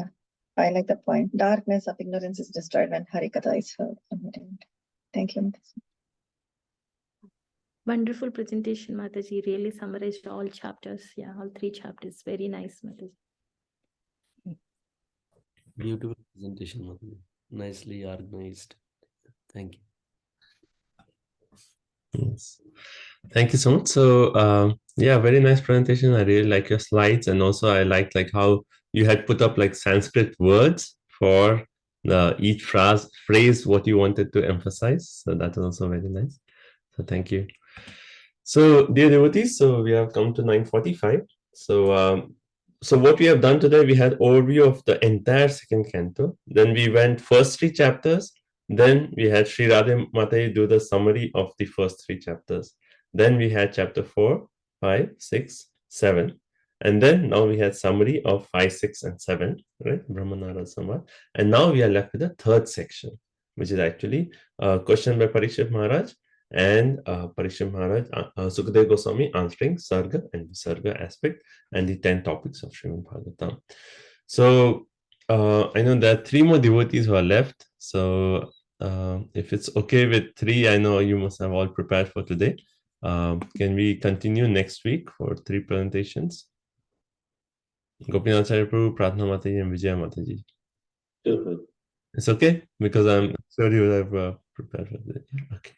I like the point. Darkness of ignorance is destroyed when Harikatha is heard. Thank you, Mataji. Wonderful presentation, Mataji. Really summarized all chapters. Yeah, all 3 chapters. Very nice, Mataji. Beautiful presentation, Mataji. Nicely organized. Thank you. Yes. Thank you so much. So yeah, very nice presentation. I really like your slides, and also I liked like how you had put up like Sanskrit words for each phrase what you wanted to emphasize. So that was also very nice. So thank you. So dear devotees, so we have come to 9:45. So what we have done today, we had overview of the entire second canto. Then we went first 3 chapters. Then we had Sri Radha Mataji do the summary of the first 3 chapters. Then we had chapter 4, 5, 6, 7. And then now we had summary of 5, 6, and 7, right? Brahmanara Samad. And now we are left with the third section, which is actually a question by Parikshit Maharaj and Parikshit Maharaj, Sukadeva Goswami answering Sarga and Visarga aspect and the 10 topics of Srimad Bhagavatam. So I know there are 3 more devotees who are left. So if it's okay with 3, I know you must have all prepared for today. Can we continue next week for 3 presentations? Gopinath Prabhu, Pratna Mataji, and Vijaya Mataji. Sure. It's okay? Because I'm sure you would have prepared for that. Okay.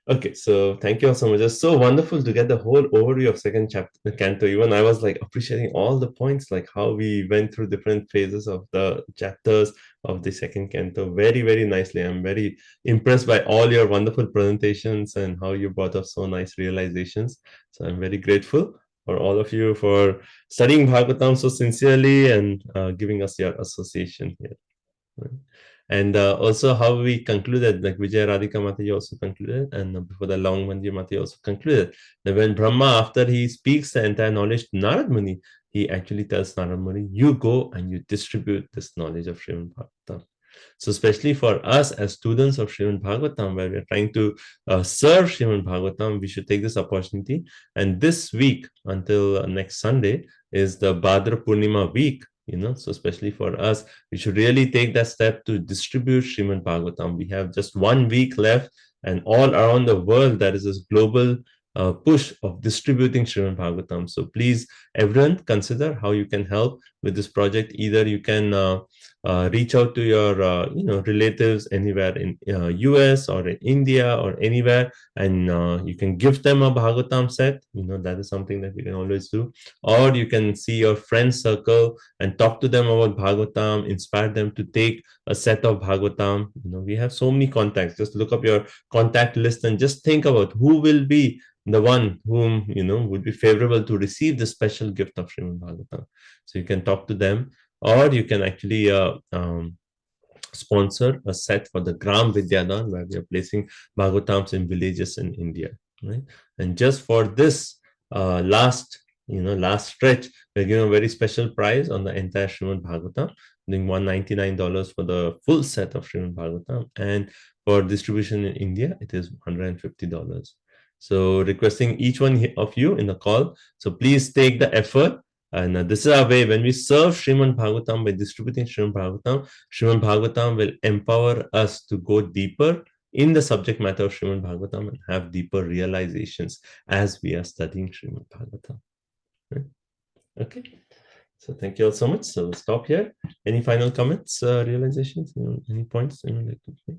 Okay, so thank you all so much. It's so wonderful to get the whole overview of second chapter, the Canto. Even I was like appreciating all the points, like how we went through different phases of the chapters of the second Canto very, very nicely. I'm very impressed by all your wonderful presentations and how you brought up so nice realizations. So I'm very grateful for all of you for studying Bhagavatam so sincerely and giving us your association here. Right. And also how we concluded, like Vijay Radhika Mataji also concluded, and before the long Manji Mataji also concluded, that when Brahma, after he speaks the entire knowledge to Narad Muni, he actually tells Narad Muni, you go and you distribute this knowledge of Srimad Bhagavatam. So especially for us as students of Srimad Bhagavatam, where we're trying to serve Srimad Bhagavatam, we should take this opportunity. And this week until next Sunday is the Bhadra Purnima week, so especially for us, we should really take that step to distribute Srimad Bhagavatam. We have just 1 week left, and all around the world, there is this global push of distributing Srimad Bhagavatam. So please, everyone, consider how you can help with this project. Either you can reach out to your relatives anywhere in US or in India or anywhere, and you can give them a Bhagavatam set. That is something that you can always do. Or you can see your friend circle and talk to them about Bhagavatam, inspire them to take a set of Bhagavatam. We have so many contacts. Just look up your contact list and just think about who will be the one whom would be favorable to receive the special gift of Srimad Bhagavatam. So you can talk to them, or you can actually sponsor a set for the Gram Vidyadan, where we are placing Bhagavatams in villages in India, right? And just for this last stretch, we're giving a very special prize on the entire Srimad Bhagavatam, doing $199 for the full set of Srimad Bhagavatam, and for distribution in India, it is $150. So requesting each one of you in the call, so please take the effort. And this is our way. When we serve Srimad Bhagavatam by distributing Srimad Bhagavatam will empower us to go deeper in the subject matter of Srimad Bhagavatam and have deeper realizations as we are studying Srimad Bhagavatam. Right? Okay. So thank you all so much. So we'll stop here. Any final comments, realizations, any points anyone like to make?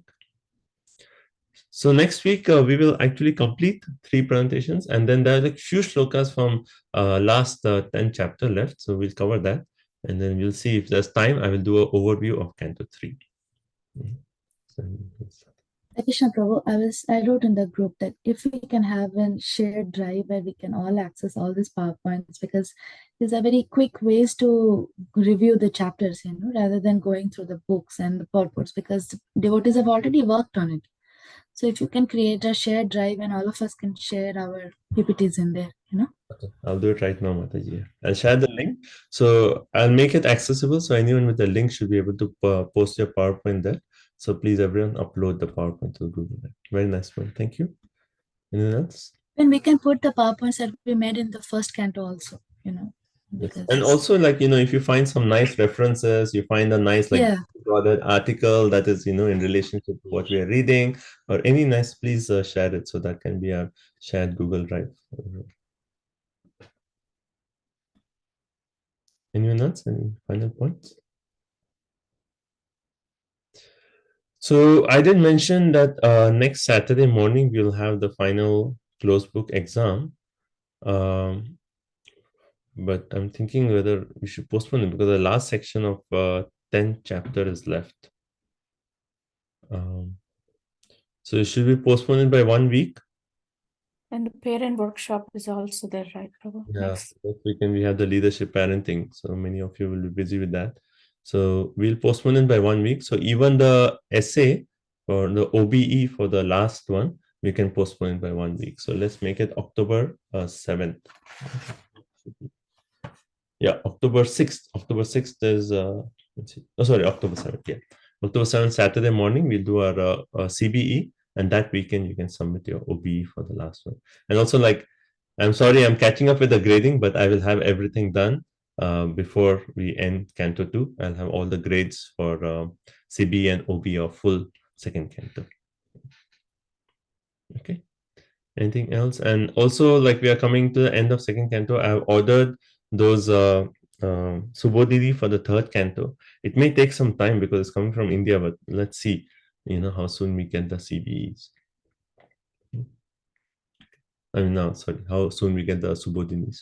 So next week we will actually complete 3 presentations, and then there are like few shlokas from last 10 chapter left. So we'll cover that, and then we'll see if there's time. I will do an overview of Canto 3. Krishna Prabhu, I wrote in the group that if we can have a shared drive where we can all access all these PowerPoints, because these are very quick ways to review the chapters, rather than going through the books and the purports, because the devotees have already worked on it. So if you can create a shared drive and all of us can share our PPTs in there, Okay, I'll do it right now, Mataji. I'll share the link. So I'll make it accessible. So anyone with the link should be able to post your PowerPoint there. So please, everyone, upload the PowerPoint to Google. Very nice one. Thank you. Anyone else? And we can put the PowerPoints that we made in the first canto also, Yes. And also, like, if you find some nice references, you find a nice, like, that article that is, in relationship to what we are reading, or any nice, please share it. So that can be a shared Google Drive. Anyone else? Any final points? So I did mention that next Saturday morning we'll have the final closed book exam, but I'm thinking whether we should postpone it because the last section of 10th chapter is left. So should we postpone it by 1 week? And the parent workshop is also there, right, Prabhu? Yeah, next weekend we have the leadership parenting. So many of you will be busy with that. So we'll postpone it by 1 week. So even the essay or the OBE for the last one, we can postpone it by 1 week. So let's make it October 7th. Yeah, October 6th. October 6th is, let's see. Oh, sorry, October 7th. Yeah. October 7th, Saturday morning, we'll do our CBE. And that weekend, you can submit your OBE for the last one. And also, like, I'm sorry, I'm catching up with the grading, but I will have everything done before we end Canto 2. I'll have all the grades for CBE and OBE of full second Canto. Okay. Anything else? And also, like, we are coming to the end of second Canto. I have ordered those Subodhidi for the third Canto. It may take some time because it's coming from India, but let's see, how soon we get the CBEs. I mean, no, sorry, how soon we get the Subodhinis.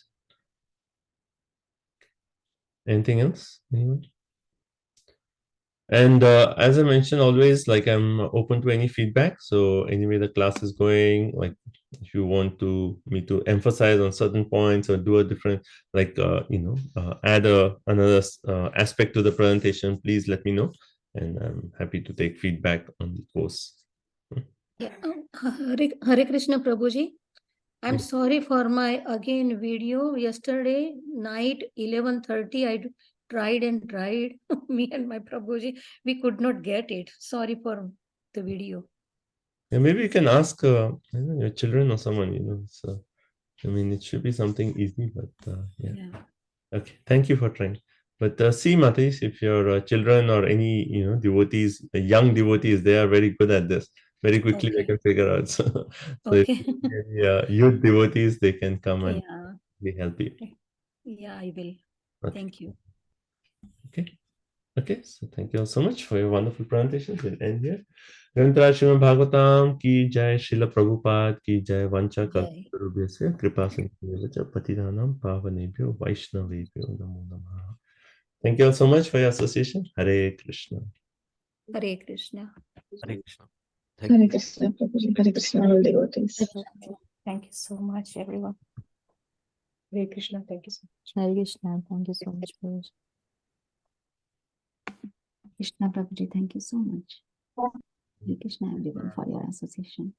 Anything else? Anyone? And as I mentioned, always, like, I'm open to any feedback. So anyway the class is going, like, if you want me to emphasize on certain points or do a different, like, add another aspect to the presentation, please let me know, and I'm happy to take feedback on the course. Yeah. Hare Krishna Prabhuji. I'm Yes. sorry for my again video yesterday night 11:30. I tried and tried. Me and my Prabhuji, we could not get it. Sorry for the video. Yeah, maybe you can ask your children or someone. So I mean, it should be something easy, but yeah. Okay, thank you for trying. But see, Matish, if your children or any devotees, young devotees, they are very good at this. Very quickly they can figure out. So if Okay. youth devotees, they can come and Yeah. we help you. Yeah, I will. Okay. Thank you. Okay. Okay. So thank you all so much for your wonderful presentations. We'll end here. ग्रंथराज Shrimad Bhagavatam की जय, श्रील प्रभुपाद की जय, वंचा कल्पतरुभ्यस्य कृपा सिंधुभ्यश्च च पतितानां पावनेभ्यो वैष्णवेभ्यो नमो नमः. Thank you all so much for your association. Hare Krishna. Hare Krishna. Hare Krishna. Hare Krishna, Prabhuji. Hare Krishna, all devotees. Thank you so much, everyone. Hare Krishna. Thank you so much. Hare Krishna. Thank you so much for Krishna Prabhuji, thank you so much. Hare Krishna, everyone, for your association.